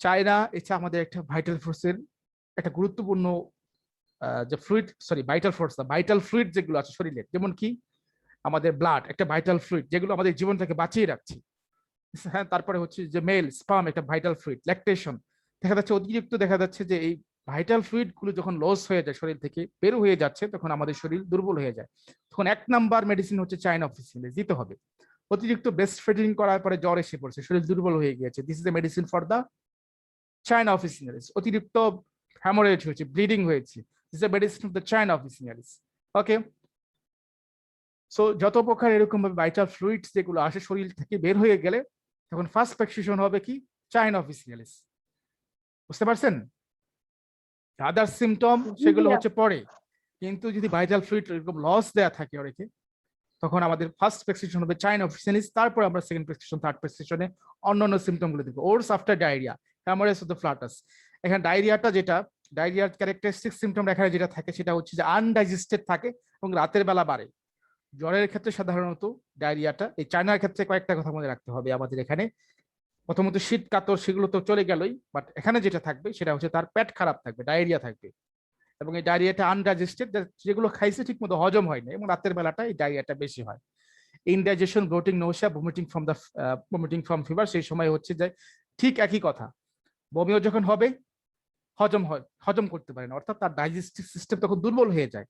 চায়না এটা আমাদের একটা ভাইটাল ফোর্সের একটা গুরুত্বপূর্ণ যে ফ্লুইড, সরি ভাইটাল ফোর্স না, ভাইটাল ফ্লুইড যেগুলো আছে শরীরের, যেমন কি আমাদের ব্লাড একটা ভাইটাল ফ্লুইড, যেগুলো আমাদের জীবনটাকে বাঁচিয়ে রাখছে। হ্যাঁ, তারপরে হচ্ছে যে মেল স্পার্ম একটা ভাইটাল ফ্লুইড, ল্যাকটেশন, দেখা যাচ্ছে অতিরিক্ত দেখা যাচ্ছে যে এই ভাইটাল ফ্লুইড গুলো যখন লস হয়ে যায়, শরীর থেকে বের হয়ে যাচ্ছে, তখন আমাদের শরীর দুর্বল হয়ে যায়। তখন 1 নাম্বার মেডিসিন হচ্ছে চায়না অফিসিয়ালিস দিতে হবে। অতিরিক্ত ব্রেস্ট ফিডিং করার পরে জ্বর এসে পড়ছে, শরীর দুর্বল হয়ে গিয়েছে, this is a medicine for the China officinalis. অতিরিক্ত হ্যামোরেজ হয়েছে, ব্লিডিং হয়েছে, this is a medicine of the China officinalis. Okay, so যত প্রকার এরকম ভাবে ভাইটাল ফ্লুইডস যেগুলো আসে শরীর থেকে বের হয়ে গেলে, তখন ফার্স্ট প্রেসক্রিপশন হবে কি? চায়না অফিসিয়ালিস। বুঝতে পারছেন? আদার সিমটম সেগুলো হচ্ছে পরে, কিন্তু যদি ভাইটাল ফ্লুইড এরকম লস দেয়া থাকে অনেকে, তখন আমাদের ফার্স্ট প্রেসক্রিপশন হবে চায়না অফিসিয়ালিস, তারপর আমরা সেকেন্ড প্রেসক্রিপশন, থার্ড প্রেসক্রিপশনে অন্যান্য সিমটম গুলো দেখবো। Worse after diarrhoea, haemorrhage of the flatus. এখানে ডায়রিয়াটা যেটা, ডায়রিয়ার ক্যারেক্টারিস্টিক সিমটম এখানে যেটা থাকে সেটা হচ্ছে যে আনডাইজেস্টেড থাকে এবং রাতের বেলা বাড়ে। জ্বরের ক্ষেত্রে সাধারণত ডায়রিয়াটা, এই চায়নার ক্ষেত্রে কয়েকটা কথা মনে রাখতে হবে আমাদের এখানে। প্রথমত শীত কাতর সেগুলো তো চলে গেলই, বাট এখানে যেটা থাকবে সেটা হচ্ছে তার পেট খারাপ থাকবে, ডায়রিয়া থাকবে, এবং এই ডায়রিয়াটা আনডাইজেস্টেড, যেগুলো খাইছে ঠিক মতো হজম হয় না, এবং রাতের বেলাটা এই ডায়রিয়াটা বেশি হয়। Indigestion, bloating, nausea, vomiting from fever, সেই সময় হচ্ছে যে ঠিক একই কথা, বমিও যখন হবে হজম করতে পারে না, অর্থাৎ তার ডাইজেস্টিভ সিস্টেম তখন দুর্বল হয়ে যায়,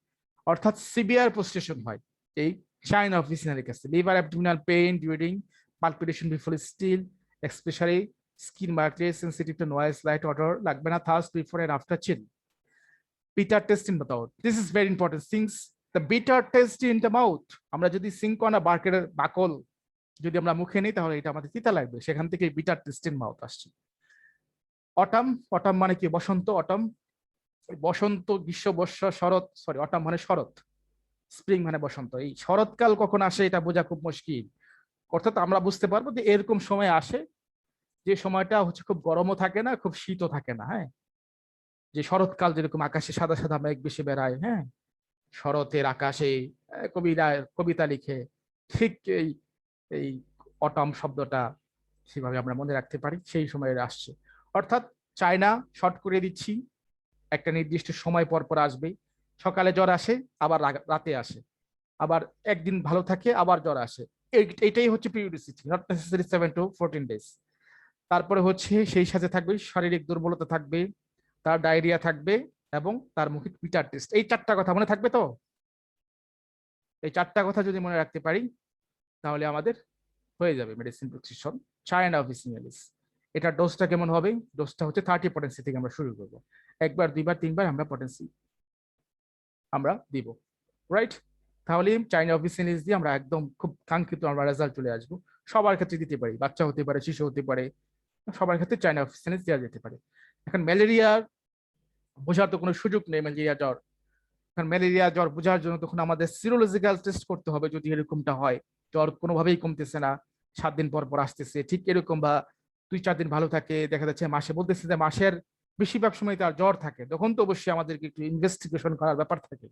অর্থাৎ সিভিয়ার প্রস্ট্রেশন হয় এই সাইন অফ ভিসিনারি কাছে। Liver abdominal pain during palpitation before still, especially skin market sensitive to noise, light, odour, লাগবে না, thirst before and after chill. Bitter taste in the mouth, this is very important things, the bitter taste in the mouth. আমরা যদি cinchona বার্কের বাকল যদি আমরা মুখে নিই তাহলে এটা আমাদের তিতা লাগবে, সেখান থেকে বিটার টেস্ট ইন মাউথ আসছে। অটাম, অটাম মানে কি? বসন্ত। অটাম, বসন্ত, গ্রীষ্ম, বর্ষা, শরৎ, সরি অটাম মানে শরৎ, স্প্রিং মানে বসন্ত। এই শরৎকাল কখন আসে এটা বোঝা খুব মুশকিল, অর্থাৎ আমরা বুঝতে পারবো যে এরকম সময় আসে যে সময়টা হচ্ছে খুব গরমও থাকে না, খুব শীতও থাকে না। হ্যাঁ, যে শরৎকাল যেরকম আকাশে সাদা সাদা মেঘ বেশি বেড়ায়, হ্যাঁ, শরতের আকাশে কবিরা কবিতা লিখে, ঠিক এই এই অটম শব্দটা সেভাবে আমরা মনে রাখতে পারি, সেই সময় আসছে। অর্থাৎ চায়না, শর্ট করে দিচ্ছি, একটা নির্দিষ্ট সময় পর পর আসবে, সকালে জ্বর আসে, আবার রাতে আসে, আবার একদিন ভালো থাকে, আবার জ্বর আসে, এইটাই হচ্ছে periodicity, not necessary 7 to 14 days। তারপরে হচ্ছে সেই সাথে থাকবে শারীরিক দুর্বলতা থাকবে, তার ডায়রিয়া থাকবে, এবং তার মুখে পিটার টেস্ট। এই চারটা কথা মনে থাকবে তো? এই চারটা কথা যদি মনে রাখতে পারি তাহলে আমাদের হয়ে যাবে মেডিসিন প্রেসক্রিপশন চায়না অফিসিয়ালিস। এটা ডোজটা কেমন হবে? ডোজটা হচ্ছে 30 পটেন্সি থেকে আমরা শুরু করব, একবার, দুইবার, তিনবার আমরা পটেন্সি আমরা দিব, রাইট? তাহলে চাইনা অফিসিয়ালিস দিয়ে আমরা একদম খুব কাঙ্ক্ষিত আমরা রেজাল্ট চলে আসবো। সবার ক্ষেত্রে দিতে পারি, বাচ্চা হতে পারে, শিশু হতে পারে, সবার ক্ষেত্রে চাইনা অফিসিয়ালিস দেওয়া যেতে পারে। এখন ম্যালেরিয়ার বোঝার তো কোনো সুযোগ নেই, ম্যালেরিয়া জ্বর। কারণ ম্যালেরিয়া জ্বর বোঝার জন্য তখন আমাদের সিরোলজিক্যাল টেস্ট করতে হবে, যদি এরকমটা হয় জ্বর কোনোভাবেই কমতেছে না, 7 দিন পর পর আসতেছে, ঠিক এরকম, বা 2-4 দিন ভালো থাকে, দেখা যাচ্ছে মাসে, বলতেছে যে মাসের বেশিরভাগ সময় তার জ্বর থাকে, তখন তো অবশ্যই আমাদেরকে একটু ইনভেস্টিগেশন করার ব্যাপার থাকে।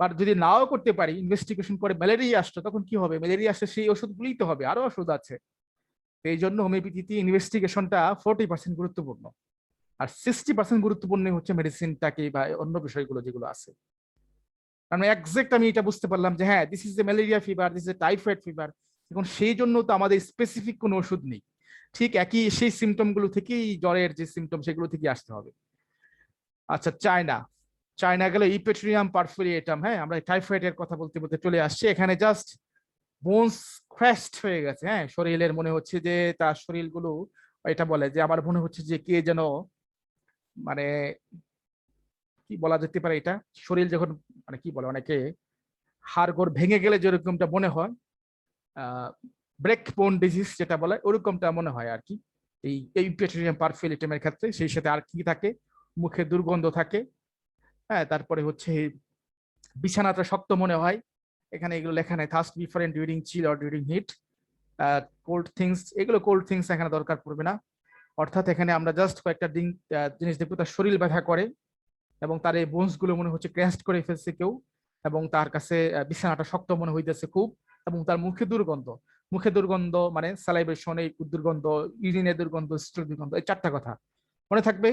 আর যদি নাও করতে পারি, ইনভেস্টিগেশন করে ম্যালেরিয়া আসতো, তখন কি হবে? ম্যালেরিয়া আসলে সেই ওষুধগুলোই তো হবে, আরো ওষুধ আছে। এই জন্য হোমিওপ্যাথিতে ইনভেস্টিগেশনটা 40% গুরুত্বপূর্ণ, আর 60% গুরুত্বপূর্ণ হচ্ছে মেডিসিনটাকে বা অন্য বিষয়গুলো যেগুলো আছে। আমি এক্সাক্ট আমি এটা বুঝতে পারলাম যে হ্যাঁ, this is A malaria fever, this is A typhoid fever. এখন সেই জন্য তো আমাদের স্পেসিফিক কোনো ওষুধ নেই, ঠিক একই সেই সিমটম গুলো থেকেই, জ্বরের যে সিমটম সেগুলো থেকে আসতে হবে। আচ্ছা, চায়না, চায়না গেলে ইপেট্রিয়াম পারফোরিয়েটাম। হ্যাঁ, আমরা টাইফয়েডের কথা বলতে বলতে চলে আসছি এখানে, জাস্ট বোনস ক্র্যাশড হয়ে গেছে। হ্যাঁ, শরীরের মনে হচ্ছে যে তার শরীরগুলো, এটা বলে যে আমার মনে হচ্ছে যে কে যেন, মানে কি বলা যেতে পারে, এটা শরীর যখন, মানে কি বলে অনেকে, হাড়গোড় ভেঙে গেলে যেরকমটা মনে হয়, ব্রেক বোন ডিজিজ যেটা বলে, ওরকমটা মনে হয় আর কি এই ইপেট্রিয়াম পারফিলিটামের ক্ষেত্রে। সেই সাথে আর কি থাকে? মুখে দুর্গন্ধ থাকে, হ্যাঁ, তারপরে হচ্ছে বিছানাটা শক্ত মনে হয়, এখানে এগুলো লেখা নেই, thirst before and during chill or during heat, cold things, এগুলো কোল্ড থিংস এখানে দরকার পড়বে না। অর্থাৎ এখানে আমরা জাস্ট কয়েকটা জিনিস দেখবো, তার শরীর ব্যথা করে এবং তার এই বোনস গুলো মনে হচ্ছে ক্র্যাশ করে ফেলছে কেউ, এবং তার কাছে বিছানাটা শক্ত মনে হইতেছে খুব, এবং তার মুখে দুর্গন্ধ। মুখে দুর্গন্ধ মানে স্যালাইভেশন, এই দুর্গন্ধ, ইউরিনের দুর্গন্ধ, স্টুল দুর্গন্ধ, এই চারটা কথা মনে থাকবে।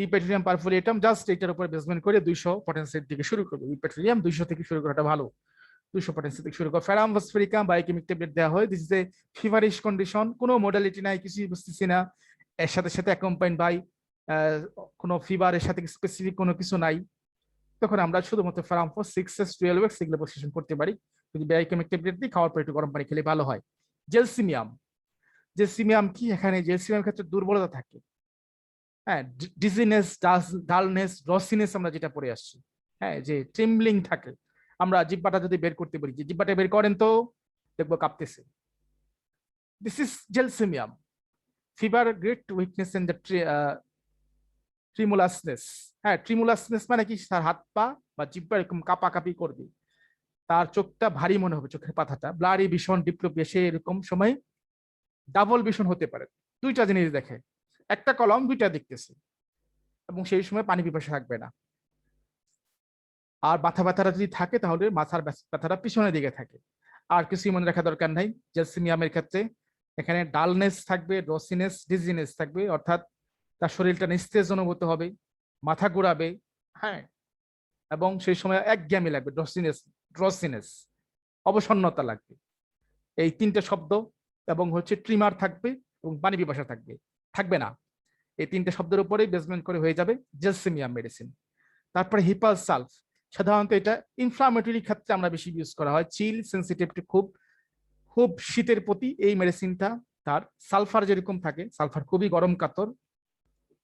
ইপেট্রিয়াম পারফোরিয়েটাম জাস্ট এটার উপর বেসমেন্ট করে 200 পটেন্সির দিকে শুরু করবে। ইপেট্রিয়াম 200 থেকে শুরু করাটা ভালো, 200 পটেন্সি থেকে শুরু করে। ফেরাম ফসফেরিকাম বায়োকেমিক ট্যাবলেট দেওয়া হয়, this is A feverish condition, কোনো মডালিটি নাই, কিছুই বুঝতেছি না, এর সাথে সাথে অ্যাকম্পাইন্ড বাই কোনো ফিভারের সাথে স্পেসিফিক কোনো কিছু নাই, তখন আমরা শুধুমাত্র ফেরামফস 6s12x এগুলো প্রেসক্রিপশন করতে পারি। যদি বায়োকেমিক ট্যাবলেট দিই, খাওয়ার পর একটু গরম পানি খেলে ভালো হয়। জেলসিমিয়াম, জেলসিমিয়াম কি? এখানে জেলসিমিয়াম ক্ষেত্রে দুর্বলতা থাকে, হ্যাঁ, ডিজিনেস, ডালনেস, রসিনেস আমরা যেটা পড়ে আসছি, হ্যাঁ, যে ট্রিমলিং থাকে। আমরা জিব্বাটা যদি বের করতে পারি, যে জিব্বাটা বের করেন তো দেখবো কাঁপতেছে, this is gelsemium. Fever, great weakness in the tremulousness. হ্যাঁ, ট্রিমুলাসনেস মানে কি? তার হাত পা বা জিব্বা এরকম কাঁপাকাঁপি করবে, তার চোখটা ভারী মনে হবে, চোখের পাতাটা ব্লারি, ভীষণ ডিপ্লোপিয়া, সে এরকম সময় ডাবল ভিশন হতে পারে, দুইটা জিনিস দেখে, একটা কলম দুইটা দেখতেছে, এবং সেই সময় পানি পিপাসা থাকবে না। আর মাথা ব্যথাটা যদি থাকে তাহলে মাথার ব্যথাটা পিছনের দিকে থাকে। আর কিছুই মনে রাখা দরকার নাই জেলসিমিয়ামের ক্ষেত্রে। এখানে ডালনেস থাকবে, রসিনেস, ডিজিনেস থাকবে, অর্থাৎ তার শরীরটা নিস্তেজ অনুভূত হবে, মাথা ঘুরাবে, হ্যাঁ, এবং সেই সময় একঘেয়েমি লাগবে, ড্রসিনেস, অবসন্নতা লাগবে, এই তিনটে শব্দ, এবং হচ্ছে ট্রিমার থাকবে এবং পানি পিপাসা থাকবে, থাকবে না, এই তিনটে শব্দের উপরেই বেসমেন্ট করে হয়ে যাবে জেলসেমিয়াম মেডিসিন। তারপরে হিপার সালফ, সাধারণত এটা ইনফ্লামেটরি ক্ষেত্রে আমরা বেশি ইউজ করা হয়, চিল সেন্সিটিভিটি খুব খুব শীতের প্রতি এই মেডিসিনটা, তার সালফার যেরকম থাকে, সালফার খুবই গরম কাতর,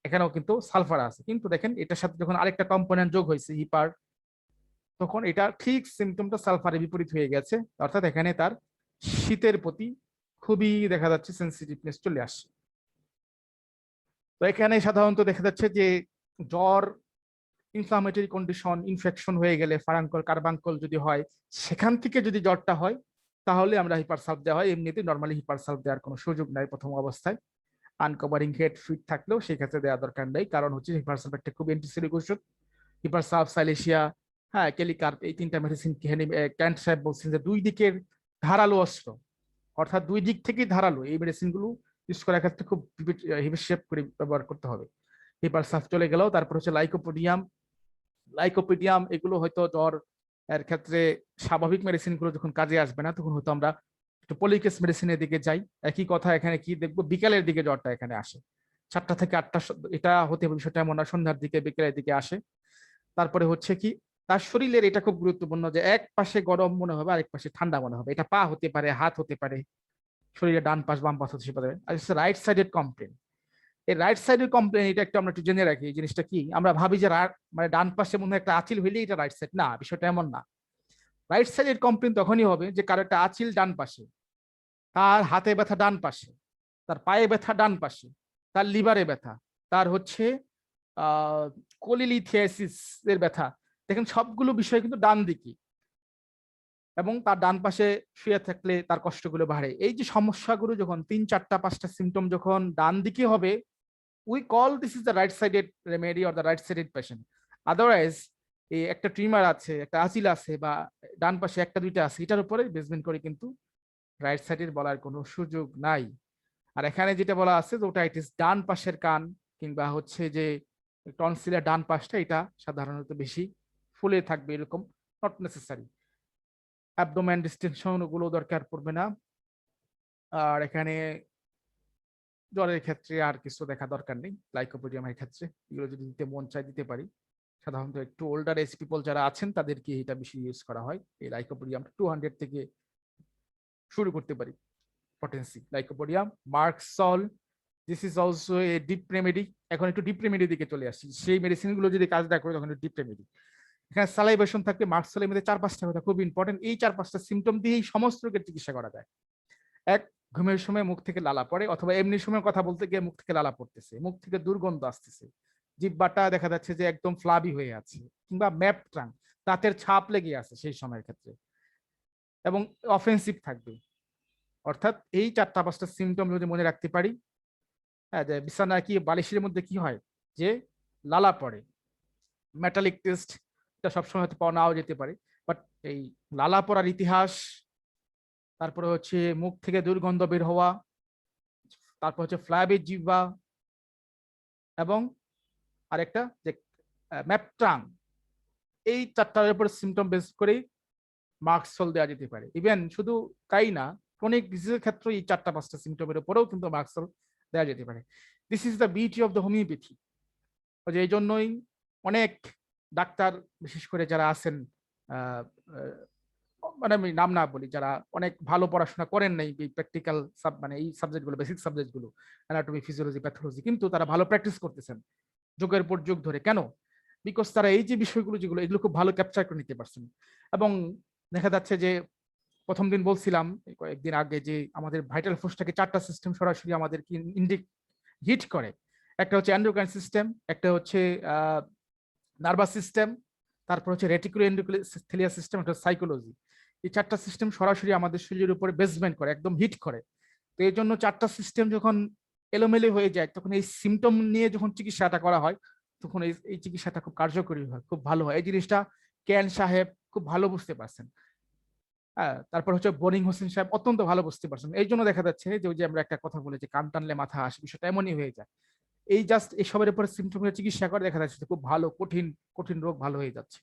এখানেও কিন্তু সালফার আছে, কিন্তু দেখেন এটার সাথে যখন আরেকটা কম্পোনেন্ট যোগ হয়েছে হিপার, তখন এটা ঠিক সিমটমটা সালফারের বিপরীত হয়ে গেছে, অর্থাৎ এখানে তার শীতের প্রতি খুবই দেখা যাচ্ছে সেন্সিটিভনেস চলে আসছে। তো এখানে সাধারণত দেখা যাচ্ছে যে জ্বর, ইনফ্লামেটরি কন্ডিশন, ইনফেকশন হয়ে গেলে ফারাঙ্কল কার্বাঙ্কল যদি হয়, সেখান থেকে যদি জ্বরটা হয় তাহলে আমরা হিপারসালফ দেওয়া হয়, এমনিতে নর্মালি হিপারসালফ দেওয়ার কোনো সুযোগ নাই প্রথম অবস্থায়, আনকভারিং হেড ফিট থাকলেও সেই ক্ষেত্রে দেওয়া দরকার নেই, কারণ হচ্ছে হিপারসালফ একটা খুব অ্যান্টিসেপ্টিক ওষুধ। হিপারসালফ, সাইলেশিয়া, হ্যাঁ কেলিকার্প, এই তিনটা মেডিসিন ক্যান্ট সাহেব বলছেন যে দুই দিকের ধারালো অস্ত্র, অর্থাৎ দুই দিক থেকেই ধারালো, এই মেডিসিন গুলো ইউজ করার ক্ষেত্রে খুব হিসেব করে ব্যবহার করতে হবে। হিপারসালফ চলে গেল, তারপর হচ্ছে লাইকোপোডিয়াম, লাইকোপিডিয়াম, এগুলো হয়তো জ্বর এর ক্ষেত্রে স্বাভাবিক মেডিসিন গুলো যখন কাজে আসবে না, তখন হয়তো আমরা একটু পলিকেস মেডিসিনের দিকে যাই। একই কথা এখানে কি দেখবো, বিকালের দিকে জ্বরটা এখানে আসে, 7টা থেকে 8টা, এটা হতে হবে বিষয়টা এমন না, সন্ধ্যার দিকে বিকেলের দিকে আসে। তারপরে হচ্ছে কি, তার শরীরের এটা খুব গুরুত্বপূর্ণ যে এক পাশে গরম মনে হবে, আরেক পাশে ঠান্ডা মনে হবে, এটা পা হতে পারে, হাত হতে পারে, শরীরের ডান পাশ বাম পাশ হতে পারে। আর রাইট সাইডেড কমপ্লেন, এই রাইট সাইডের কমপ্লেন, এটা একটু আমরা একটু জেনে রাখি, এই জিনিসটা কি, আমরা ভাবি যে মানে ডান পাশে মনে হয় একটা আঁচিল হইলেই এটা রাইট সাইড, না, বিষয়টা এমন না। রাইট সাইডের কমপ্লেন তখনই হবে যে কারো একটা আঁচিল ডান পাশে, তার হাতে ব্যথা ডান পাশে, তার পায়ে ব্যথা ডান পাশে, তার লিভারে ব্যথা, তার হচ্ছে কোলিলিথিয়াসিস এর ব্যথা, দেখেন সবগুলো বিষয় কিন্তু ডান দিকে, এবং তার ডান পাশে শুয়ে থাকলে তার কষ্টগুলো বাড়ে। এই যে সমস্যাগুলো যখন 3, 4টা, 5টা সিমটম যখন ডান দিকে হবে, we call this is the right sided remedy or the right sided patient. Otherwise এই একটা ট্রিমার আছে, একটা আঁচিল আছে, বা ডান পাশে একটা দুইটা আছে, এটার উপরে বেসমেন্ট করে কিন্তু রাইট সাইডের বলার কোনো সুযোগ নাই। আর এখানে যেটা বলা আছে যে ওটাইটিস ডান পাশের কান, কিংবা হচ্ছে যে টনসিলের ডান পাশটা, এটা সাধারণত বেশি ফুলে থাকবে, এরকম নট নেসেসারি। অ্যাবডোমেন ডিস্টেনশন ওগুলো দরকার পড়বে না। আর এখানে জ্বরের ক্ষেত্রে আর কিছু দেখা দরকার নেই, লাইকোপোডিয়ামের ক্ষেত্রে এগুলো যদি দিতে মন চাই দিতে পারি। সাধারণত একটু ওল্ডার এজ পিপল যারা আছেন তাদেরকে এটা বেশি ইউজ করা হয়, এই লাইকোপোডিয়াম 200 থেকে শুরু করতে পারি। Potency, lycopodium, merc sol, this is also a deep remedy. এখন একটু ডিপ রেমেডি দিকে চলে আসছি, সেই মেডিসিন গুলো যদি কাজ না করে তখন ডিপ রেমেডি। এখানে সালাইভেশন থাকবে, মার্কসলের মধ্যে 4-5টা কথা খুব ইম্পর্টেন্ট, এই 4-5টা সিমটম দিয়েই সমস্ত রোগের চিকিৎসা করা যায়। এক, ঘুমের সময় মুখ থেকে লালা পড়ে, অথবা এমনি সময় কথা বলতে গিয়ে মুখ থেকে লালা পড়তেছে, মুখ থেকে দুর্গন্ধ আসতেছে, জিহ্বাটা দেখা যাচ্ছে যে একদম ফ্লাবি হয়ে আছে, কিংবা ম্যাপ ট্রাং, দাঁতের ছাপ লেগে আছে সেই সময়ের ক্ষেত্রে, এবং অফেন্সিভ থাকবে। অর্থাৎ এই 4টা-5টা সিমটম যদি মনে রাখতে পারি, হ্যাঁ, যে বিছানা কি বালিশের মধ্যে কি হয় যে লালা পড়ে, মেটালিক টেস্ট, এটা সবসময় হয়তো পাওয়া নাও যেতে পারে, বাট এই লালা পড়ার ইতিহাস, তারপরে হচ্ছে মুখ থেকে দুর্গন্ধ বের হওয়া, তারপর হচ্ছে ফ্ল্যাবি জিহ্বা, এবং আরেকটা যে ম্যাপট্রাং, এই 4টার উপর সিমটম বেস করেই মার্কসল দেওয়া যেতে পারে। ইভেন শুধু তাই না, ক্রনিক ডিজিজের ক্ষেত্রে এই 4টা-5টা সিমটমের উপরেও কিন্তু মার্কসল দেওয়া যেতে পারে। This is the beauty of the homeopathy. এই জন্যই অনেক ডাক্তার, বিশেষ করে যারা আছেন, মানে আমি নাম না বলি, যারা অনেক ভালো পড়াশোনা করেন নাই এই প্র্যাকটিক্যাল মানে এই সাবজেক্টগুলো, বেসিক সাবজেক্টগুলো, অ্যানাটমি, ফিজিওলজি, প্যাথোলজি, কিন্তু তারা ভালো প্র্যাকটিস করতেছেন যুগের পর যুগ ধরে। কেন? বিকজ তারা এই যে বিষয়গুলো যেগুলো, এগুলো খুব ভালো ক্যাপচার করে নিতে পারছেন। এবং দেখা যাচ্ছে যে প্রথম দিন বলছিলাম কয়েকদিন আগে যে আমাদের ভাইটাল ফোর্সটাকে 4টা সিস্টেম সরাসরি আমাদের কি হিট করে। একটা হচ্ছে এন্ডোক্রাইন সিস্টেম, একটা হচ্ছে নার্ভাস সিস্টেম, তারপর হচ্ছে রেটিকুলো এন্ডোথেলিয়াল সিস্টেম, একটা সাইকোলজি। এই 4টা সিস্টেম সরাসরি আমাদের শরীরের উপরে বেসমেন্ট করে, একদম হিট করে। তো এই জন্য 4টা সিস্টেম যখন এলোমেলো হয়ে যায়, তখন এই সিমটম নিয়ে যখন চিকিৎসাটা করা হয়, তখন এই চিকিৎসাটা খুব কার্যকরী হয়, খুব ভালো হয়। এই জিনিসটা ক্যান সাহেব খুব ভালো বুঝতে পারছেন। হ্যাঁ, তারপর হচ্ছে বোরিং হোসেন সাহেব অত্যন্ত ভালো বুঝতে পারছেন। এই জন্য দেখা যাচ্ছে যে ওই যে আমরা একটা কথা বলি যে কান টানলে মাথা আসে, বিষয়টা এমনই হয়ে যায়। এই জাস্ট এসবের উপরে সিমটমের চিকিৎসা করে দেখা যাচ্ছে খুব ভালো, কঠিন কঠিন রোগ ভালো হয়ে যাচ্ছে।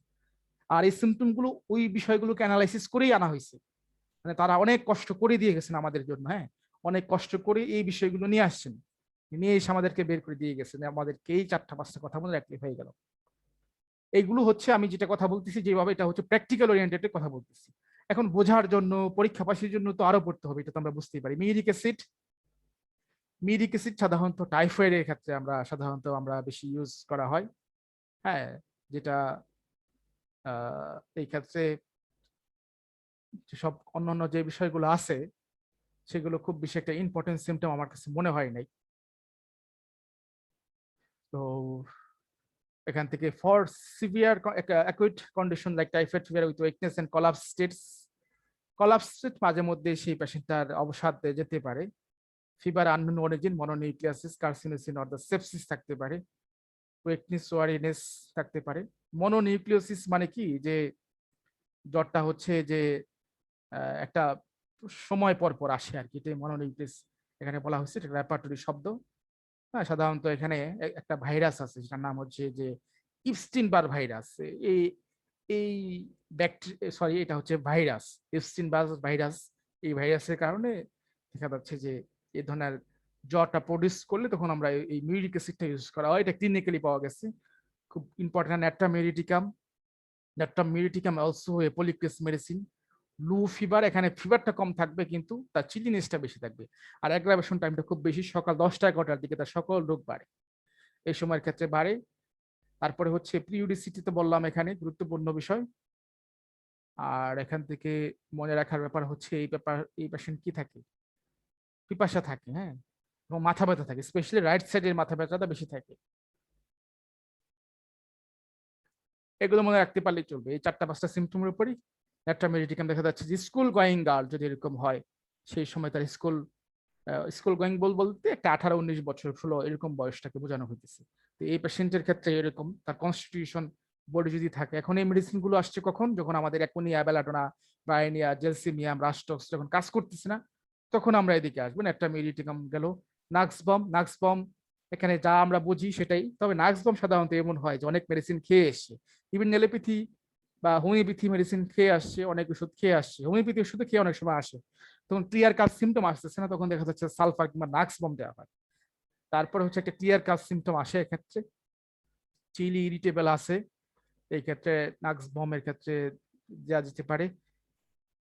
আর এই সিমটম গুলো ওই বিষয়গুলোকে অ্যানালাইসিস করেই আনা হয়েছে, মানে তারা অনেক কষ্ট করে দিয়ে গেছেন আমাদের জন্য, হ্যাঁ, অনেক কষ্ট করে এই বিষয়গুলো নিয়ে আসছেন, নিয়ে এসে আমাদেরকে বের করে দিয়ে গেছেন, আমাদেরকে এই 4টা-5টা কথা বলে রাখলে হয়ে গেল। এইগুলো হচ্ছে আমি যেটা কথা বলতেছি যেভাবে, এটা হচ্ছে প্র্যাকটিক্যাল ওরিয়েন্টেড কথা বলতেছি। এখন বোঝার জন্য, পরীক্ষা পাশের জন্য তো আরো পড়তে হবে, এটা তো আমরা বুঝতেই পারি। মিউরিক অ্যাসিড সাধারণত টাইফয়েডের ক্ষেত্রে আমরা বেশি ইউজ করা হয়, হ্যাঁ, যেটা এই ক্ষেত্রে সব অন্যান্য যে বিষয়গুলো আছে সেগুলো খুব বেশি একটা ইম্পর্টেন্ট সিমটম আমার কাছে মনে হয় নাই। তো এখান থেকে for severe acute condition like typhoid fever with weakness and collapse state মাঝে মধ্যে সেই পেশেন্টটার অবসাদ যেতে পারে। Fever unknown origin, mononucleosis, carcinosis or the sepsis থাকতে পারে, ওয়েকনেস ওয়ারিনেস থাকতে পারে। মনোনিউক্লিওসিস মানে কি, যে জ্বরটা হচ্ছে যে একটা সময় পর পর আসে আর কি, এটাই মনোনিউক্লিয়াস এখানে বলা হচ্ছে, এটা রেপার্টরি শব্দ। হ্যাঁ, সাধারণত এখানে একটা ভাইরাস আছে যেটার নাম হচ্ছে যে ইপস্টিন বার ভাইরাস। এই এই ব্যাকটেরিয়া, এটা হচ্ছে ভাইরাস, ইপস্টিন বার ভাইরাস। এই ভাইরাসের কারণে দেখা যাচ্ছে যে এই ধরনের জ্বরটা প্রডিউস করলে তখন আমরা এই মিউরিক অ্যাসিডটা ইউজ করা হয়। এটা ক্লিনিক্যালি পাওয়া গেছে, খুব important. Natrum muriaticum also a polycrest medicine. লু ফিভার, এখানে ফিভারটা কম থাকবে কিন্তু তার চিলিনেসটা বেশি থাকবে, আর অ্যাগ্রাভেশন টাইমটা খুব বেশি, সকাল 10টা-11টার দিকে তার সকল রোগ বাড়ে, এই সময়ের ক্ষেত্রে বাড়ে। তারপরে হচ্ছে পিরিয়ডিসিটি, তো বললাম এখানে গুরুত্বপূর্ণ বিষয়। আর এখান থেকে মনে রাখার ব্যাপার হচ্ছে এই পেশেন্ট কি থাকে, পিপাসা থাকে, হ্যাঁ, এবং মাথা ব্যথা থাকে, স্পেশালি রাইট সাইডের মাথা ব্যথাটা বেশি থাকে। এগুলো মনে রাখতে পারলেই চলবে, এই 4টা-5টা সিমটমের উপরই। একটা মেডিটিকাম দেখা যাচ্ছে যে স্কুল গোয়িং গার্ল যদি এরকম হয়, সেই সময় তার স্কুল গোয়িং বলতে একটা 18-19 বছর 16 এরকম বয়সটাকে বোঝানো হইতেছে। তো এই পেশেন্টের ক্ষেত্রে এরকম তার কনস্টিটিউশন বডি যদি থাকে, এখন এই মেডিসিন গুলো আসছে কখন, যখন আমাদের অ্যাকোনিয়া, বেলাডোনা, ব্রায়োনিয়া, জেলসিমিয়াম, রাস্টক্স যখন কাজ করতেছে না, তখন আমরা এদিকে আসবেন। একটা মেডিটিকাম গেল। নাক্সবম এখানে যা আমরা বুঝি সেটাই, তবে নাক্সবম সাধারণত এমন হয় যে অনেক মেডিসিন খেয়ে এসছে, ইভেন নেলোপ্যাথি বা হোমিওপ্যাথি মেডিসিন খেয়ে আসছে, অনেক ওষুধ খেয়ে আসছে, হোমিওপ্যাথি ওষুধ খেয়ে অনেক সময় আসে, তখন ক্লিয়ার কাজ সিমটম আসতেছে না, তখন দেখা যাচ্ছে সালফার কিংবা নাক্সবম দেওয়া হয়। তারপরে হচ্ছে একটা ক্লিয়ার কাজ সিমটম আসে, এক্ষেত্রে চিলি ইরিটেবল আছে, এই ক্ষেত্রে নাক্সবমের ক্ষেত্রে দেওয়া যেতে পারে।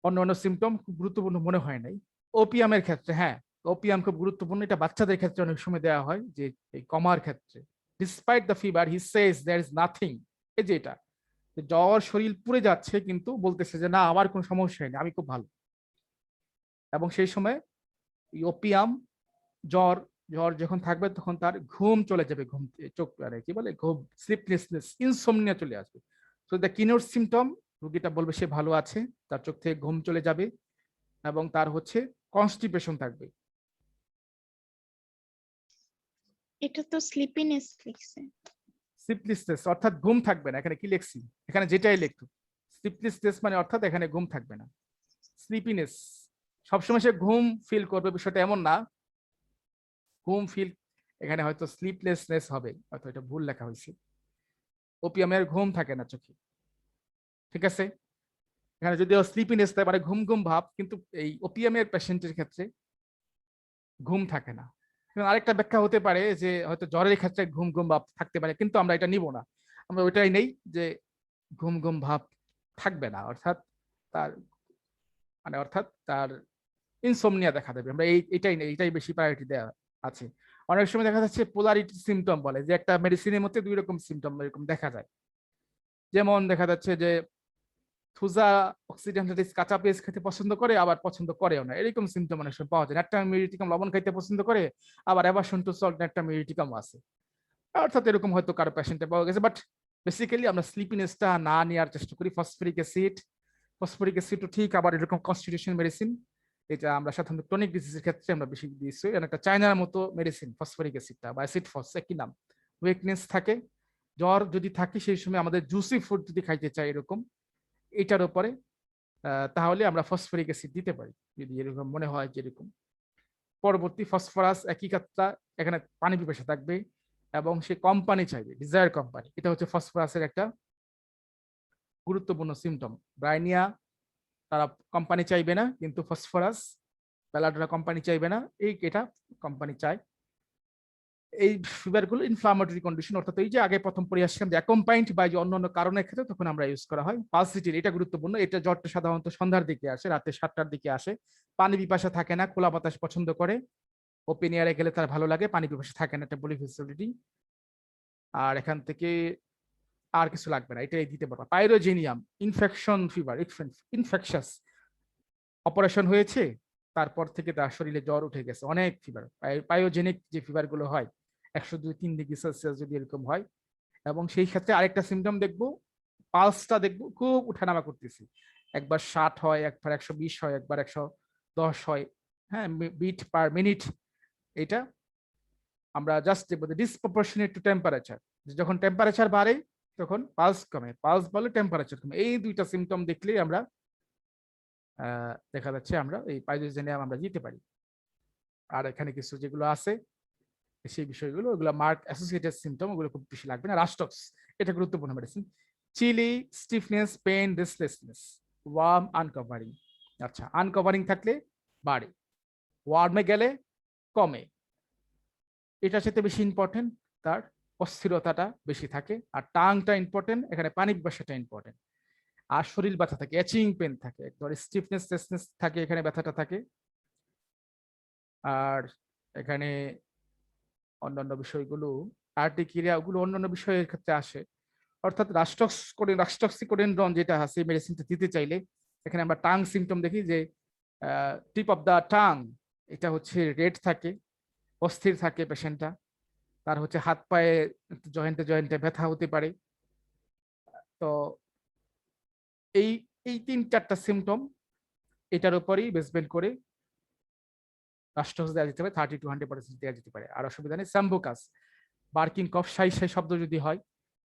অন্য সিমটম খুব গুরুত্বপূর্ণ মনে হয় নাই। ওপিয়ামের ক্ষেত্রে, হ্যাঁ, ওপিয়াম খুব গুরুত্বপূর্ণ, এটা বাচ্চাদের ক্ষেত্রে অনেক সময় দেওয়া হয়, যে এই কমার ক্ষেত্রে। Despite the fever he says there is nothing, এই যে এটা জ্বর, শরীর পুড়ে যাচ্ছে কিন্তু বলতেছে যে না আমার কোনো সমস্যা নেই, আমি খুব ভালো। এবং সেই সময় ওপিয়াম, জ্বর জ্বর যখন থাকবে তখন তার ঘুম চলে যাবে, ঘুম চোখ মানে কি বলে ঘুম, স্লিপলেসনেস, ইনসোমনিয়া চলে আসবে। তো দ্য কিনোর সিমটম, রোগীটা বলবে সে ভালো আছে, তার চোখ থেকে ঘুম চলে যাবে, এবং তার হচ্ছে কনস্টিপেশন থাকবে। এটা তো স্লিপিনেস লিখছে। স্লিপলেসনেস অর্থাৎ ঘুম থাকবে না, এখানে কি লিখছি, এখানে যেটাই লিখতো স্লিপলেসনেস মানে অর্থাৎ এখানে ঘুম থাকবে না। স্লিপিনেস সবসময় সে ঘুম ফিল করবে, বিষয়টা এমন না। ঘুম ফিল, এখানে হয়তো স্লিপলেসনেস হবে, হয়তো এটা ভুল লেখা হয়েছে। ওপিয়ামের ঘুম থাকে না চোখে, ঠিক আছে। এখানে যদিও স্লিপিনেস মানে ঘুম ঘুম ভাব, কিন্তু এই ওপিয়ামের পেশেন্টের ক্ষেত্রে ঘুম থাকে না। আরেকটা ব্যাখ্যা হতে পারে যে হয়তো জ্বরের ক্ষেত্রে ঘুম ঘুম ভাব থাকতে পারে, কিন্তু আমরা এটা নিব না, আমরা ওইটাই নেই যে ঘুম ঘুম ভাব থাকবে না, অর্থাৎ তার ইনসোমনিয়া দেখা দেবে। আমরা এটাই নেই, এটাই বেশি প্রায়োরিটি দেওয়া আছে। অনেক সময় দেখা যাচ্ছে পোলারিটি সিমটম বলে, যে একটা মেডিসিনের মধ্যে 2 রকম সিমটম এরকম দেখা যায়। যেমন দেখা যাচ্ছে যে থুজা অক্সিডেন্টালিস কাঁচা পেঁয়াজ খেতে পছন্দ করে, আবার পছন্দ করেও না, এরকম সিমটম অনেক সময় পাওয়া যায়। ন্যাট্রাম মিউরিটিকাম লবণ খাইতে পছন্দ করে, আবার অ্যাভারশন টু সল্ট ন্যাট্রাম মিউরিটিকাম আছে, অর্থাৎ এরকম হয়তো কারো পেশেন্টে পাওয়া গেছে। বাট বেসিক্যালি আমরা স্লিপিনেসটা না নেওয়ার চেষ্টা করি। ফসফরিক অ্যাসিড ঠিক, আবার এরকম কনস্টিটিউশন মেডিসিন, এটা আমরা সাধারণত ক্রনিক ডিজিজের ক্ষেত্রে আমরা বেশি দিয়েছি। একটা চায়নার মতো মেডিসিন ফসফরিক অ্যাসিডটা বা অ্যাসিড ফস, একই নাম। উইকনেস থাকে, জ্বর যদি থাকে সেই সময় আমাদের জুসি ফুড যদি খাইতে চাই এরকম, এটার উপরে তাহলে আমরা ফসফরিক অ্যাসিড দিতে পারি, যদি এরকম মনে হয় যে এরকম। পরবর্তী ফসফরাস, একই কাজটা, এখানে পানি পিপাসা থাকবে এবং সে কোম্পানি চাইবে, ডিজায়ার কোম্পানি, এটা হচ্ছে ফসফরাসের একটা গুরুত্বপূর্ণ সিমটম। ব্রাইনিয়া, তারা কোম্পানি চাইবে না, কিন্তু ফসফরাস বেলাডোনা কোম্পানি চাইবে না, এটা কোম্পানি চায়। এই ফিভার গুলো ইনফ্লামেটরি কন্ডিশন, অর্থাৎ এই যে আগে প্রথম পড়ে আসছিলাম যে অ্যাকম্পাইন্ড বাই যে অন্যান্য কারণের ক্ষেত্রে তখন আমরা ইউজ করা হয়। পালসিটির এটা গুরুত্বপূর্ণ, এটা জ্বরটা সাধারণত সন্ধ্যার দিকে আসে, রাতে 7টার দিকে আসে। পানি পিপাসা থাকে না, খোলা বাতাস পছন্দ করে, ওপেন এয়ারে গেলে তার ভালো লাগে, পানি পিপাসা থাকে না, এটা বলি ফেসিলিটি। আর এখান থেকে আর কিছু লাগবে না, এটাই দিতে পারবো। পাইরোজেনিয়াম ইনফেকশন ফিভার, ইনফেকশাস, অপারেশন হয়েছে তারপর থেকে তার শরীরে জ্বর উঠে গেছে, অনেক ফিভার, পায়োজেনিক যে ফিভার গুলো হয় 102-3 ডিগ্রি সেলসিয়াস যদি এরকম হয়। এবং সেই ক্ষেত্রে আরেকটা সিমটম দেখবো, পালসটা দেখবো খুব উঠানামা করতেছি, একবার 60 হয়, একবার 120 হয়, একবার 110 হয়, হ্যাঁ, বিট পার মিনিট। এটা আমরা জাস্ট দেখবো ডিসপ্রপোর্শনেট টু টেম্পারেচার, যখন টেম্পারেচার বাড়ে তখন পালস কমে, পালস বলে টেম্পারেচার কমে, এই দুইটা সিমটম দেখলেই আমরা দেখা যাচ্ছে আমরা এই পাইরোজেনিয়াম আমরা দিতে পারি। আর এখানে কিছু যেগুলো আছে সেই বিষয়গুলো, ওগুলো মার্ক অ্যাসোসিয়েটেড সিমটম, ওগুলো খুব বেশি লাগবে না। রাস্টক্স এটা গুরুত্বপূর্ণ medicine. Chilly, stiffness, pain, restlessness, warm, uncovering. আচ্ছা, আনকভারিং থাকলে বাড়ে, ওয়ার্মে গেলে কমে, এটার সাথে বেশি ইম্পর্টেন্ট তার অস্থিরতাটা বেশি থাকে। আর টাংটা ইম্পর্টেন্ট, এখানে পানি পিপাসাটা ইম্পর্টেন্ট। আর শরীর ব্যথা থাকে, এচিং পেন থাকে, একবার স্টিফনেস টেসনেস থাকে, এখানে ব্যথাটা থাকে। আর এখানে অন্যান্য বিষয়গুলো আর্টিকেরিয়া, ওগুলো অন্যান্য বিষয়ের ক্ষেত্রে আসে। অর্থাৎ রাস্টক্সিকোডেনড্রন যেটা আছে মেডিসিনটা দিতে চাইলে এখানে আমরা টাং সিমটম দেখি যে টিপ অফ দা টাং এটা হচ্ছে রেড থাকে, অস্থির থাকে পেশেন্টটা, তার হচ্ছে হাত পায়ে জয়েন্টে জয়েন্টে ব্যথা হতে পারে। তো এই এই 3-4টা সিমটম এটার উপরই বেসমেন্ট করে রাস্টক্স দেওয়া যেতে পারে, 30-100% দেওয়া যেতে পারে, আর অসুবিধা নেই। স্যাম্বুকাস, বার্কিং কফ, সাই সাই শব্দ যদি হয়,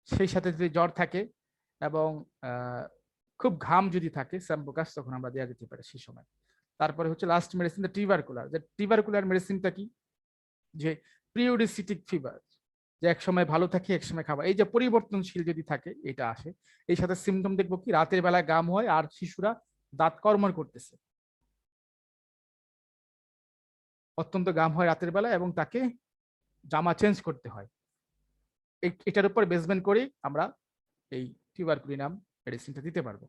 সেই সাথে যদি জ্বর থাকে এবং খুব ঘাম যদি থাকে স্যাম্বুকাস, তখন আমরা দেওয়া যেতে পারে সেই সময়। তারপরে হচ্ছে লাস্ট মেডিসিন টিউবারকুলার, যে টিউবারকুলার মেডিসিনটা কি, যে পিরিওডিসিটিক ফিভার, যে এক সময় ভালো থাকে এক সময় খাবার, এই যে পরিবর্তনশীল যদি থাকে এটা আসে। এই সাথে সিমটম দেখবো কি, রাতের বেলায় ঘাম হয় আর শিশুরা দাঁত কর্মর করতেছে, অত্যন্ত ঘাম হয় রাতের বেলা এবং তাকে জামা চেঞ্জ করতে হয়। এটার উপর বেসমেন্ট করেই আমরা এই টিউবারকুলিনাম মেডিসিনটা দিতে পারবো।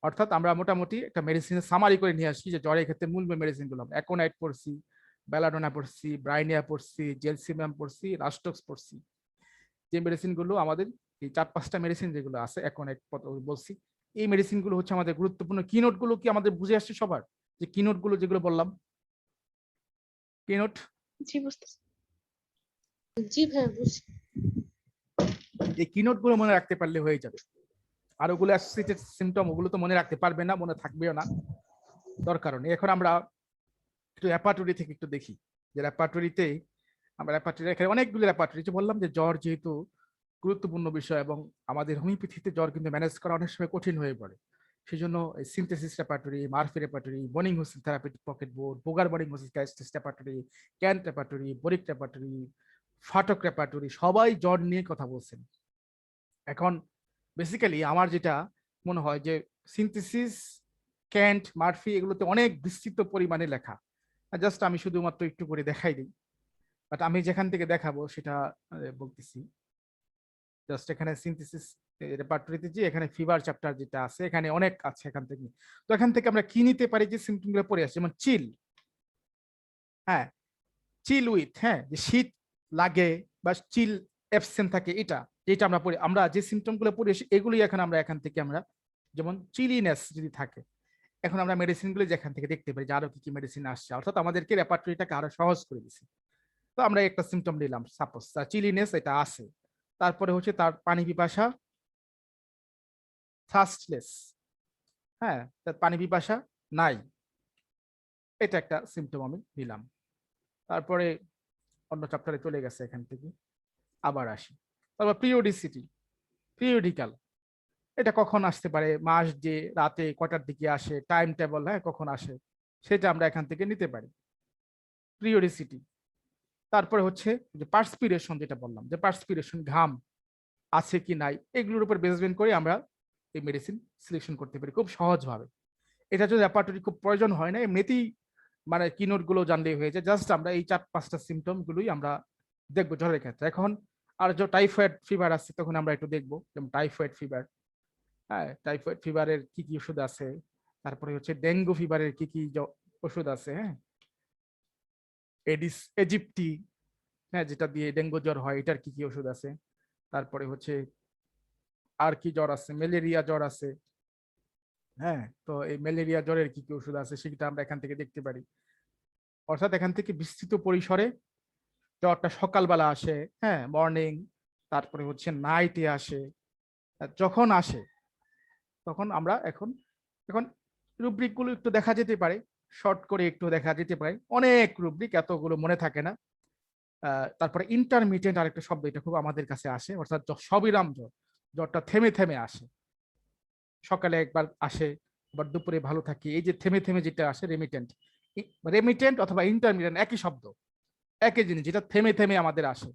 অর্থাৎ আমরা মোটামুটি একটা মেডিসিনের সামারি করে নিয়ে আসছি, যে জ্বরের ক্ষেত্রে মূল মেডিসিন গুলো অ্যাকোনাইট পড়ছি, বেলাডোনা পড়ছি, ব্রাইনিয়া পড়ছি, জেলসিমাম পড়ছি, রাস্টক্স পড়ছি। যে মেডিসিন গুলো আমাদের এই 4-5টা মেডিসিন যেগুলো আছে অ্যাকোনাইট বলছি, এই মেডিসিন গুলো হচ্ছে আমাদের গুরুত্বপূর্ণ। কিনোট গুলো কি আমাদের বুঝে আসছে সবার, যে কিনোট গুলো যেগুলো বললাম, কিনোট, জি বুঝতেছি। জি ভাই বুঝছি। এই কিনোট গুলো মনে রাখতে পারলে হয়ে যাবে। আর ওগুলো অ্যাসোসিয়েটেড সিমটম, ওগুলো তো মনে রাখতে পারবে না, মনে থাকবেও না, দরকার নেই। এখন আমরা একটু রেপার্টরি থেকে একটু দেখি, যে রেপার্টরিতে আমরা রেপার্টরি, এখানে অনেকগুলো রেপার্টরি, যে বললাম যে জ্বর যেহেতু গুরুত্বপূর্ণ বিষয় এবং আমাদের হোমিওপ্যাথিতে জ্বর কিন্তু ম্যানেজ করা অনেক সময় কঠিন হয়ে পড়ে, সেই জন্য synthesis repertory, Murphy repertory, Boenninghausen therapeutic pocket board, Boger Boenninghausen ক্যাস্টিস repertory, Kent repertory, Boericke repertory, Phatak repertory, সবাই জ্বর নিয়ে কথা বলছেন। এখন বেসিক্যালি আমার যেটা মনে হয় যে সিনথেসিস, ক্যান্ট, মার্ফি এগুলোতে অনেক বিস্তৃত পরিমাণে লেখা, জাস্ট আমি শুধুমাত্র একটু করে দেখাই দিই, বাট আমি যেখান থেকে দেখাবো সেটা বলতেছি। জাস্ট এখানে সিনথেসিস রেপার্টরিতে যে এখানে ফিভার চ্যাপ্টার যেটা আছে এখানে অনেক আছে এখান থেকে। তো এখান থেকে আমরা কি নিতে পারি, যে সিমটম গুলো পড়ে আসে, যেমন চিল, হ্যাঁ, চিল উইথ, হ্যাঁ, যে শীত লাগে বা চিল অ্যাবসেন্ট থাকে, এটা যেটা আমরা পড়ি, আমরা যে সিমটম গুলো পড়ে আসি এগুলোই এখন আমরা এখান থেকে আমরা, যেমন চিলিনেস যদি থাকে, এখন আমরা মেডিসিন গুলো যেখান থেকে দেখতে পারি যে আরো কি কি মেডিসিন আসছে, অর্থাৎ আমাদেরকে রেপার্টরিটাকে আরো সহজ করে দিছে। তো আমরা একটা সিমটম নিলাম, সাপোজ তার চিলিনেস এটা আছে, তারপরে হচ্ছে তার পানি পিপাসা, থার্স্টলেস, হ্যাঁ, তার পানি পিপাসা নাই, এটা একটা সিমটম আমি নিলাম। তারপরে অন্য চ্যাপ্টারে চলে গেছে, এখান থেকে আবার আসি। তারপর পিরিয়ডিসিটি, পিরিয়ডিক্যাল, এটা কখন আসতে পারে, মাস যে রাতে কটার দিকে আসে, টাইম টেবল, হ্যাঁ, কখন আসে, সেটা আমরা এখান থেকে নিতে পারি, পিরিয়ডিসিটি। তারপরে হচ্ছে যে পার্সপিরেশন, যেটা বললাম যে পার্সপিরেশন, ঘাম আছে কি নাই, এগুলোর উপর বেসমেন্ট করে আমরা এই মেডিসিন সিলেকশন করতে পারি খুব সহজভাবে। এটা যদি রেপার্টরি খুব প্রয়োজন হয় না, এমনিতেই মানে কিনোট গুলো জানলেই হয়ে যায়। জাস্ট আমরা এই 4-5টা সিমটম গুলোই আমরা দেখবো জ্বরের ক্ষেত্রে। এখন আর যে টাইফয়েড ফিভার আছে তখন আমরা একটু দেখবো, যেমন টাইফয়েড ফিভার। হ্যাঁ, টাইফয়েড ফিভারের কি কি ওষুধ আছে, তারপরে হচ্ছে ডেঙ্গু ফিভারের কি কি ওষুধ আছে। হ্যাঁ, এডিস ইজিপ্টি, হ্যাঁ, যেটা দিয়ে ডেঙ্গু জ্বর হয়, এটার কি কি ওষুধ আছে। তারপরে হচ্ছে আর কি জ্বর আছে, ম্যালেরিয়া জ্বর আছে। হ্যাঁ, তো এই ম্যালেরিয়া জ্বরের কি কি ওষুধ আছে সেটা আমরা এখান থেকে দেখতে পারি। অর্থাৎ এখান থেকে বিস্তৃত পরিসরে জ্বরটা সকালবেলা আসে, হ্যাঁ, মর্নিং, তারপরে হচ্ছে নাইটে আসে। যখন আসে তখন আমরা এখন এখন রুব্রিক গুলো একটু দেখা যেতে পারে, শর্ট করে একটু দেখা যেতে পারে, অনেক রুব্রিক, এতগুলো মনে থাকে না। তারপরে ইন্টারমিডিয়েন্ট আরেকটা শব্দ, এটা খুব আমাদের কাছে আসে, অর্থাৎ সবিরাম জ্বর, জ্বরটা থেমে থেমে আসে, সকালে একবার আসে আবার দুপুরে ভালো থাকে। এই যে থেমে থেমে যেটা আসে রেমিটেন্ট, রেমিটেন্ট অথবা ইন্টারমিডিয়েন্ট একই শব্দ, একই জিনিস, যেটা থেমে থেমে আমাদের আসে।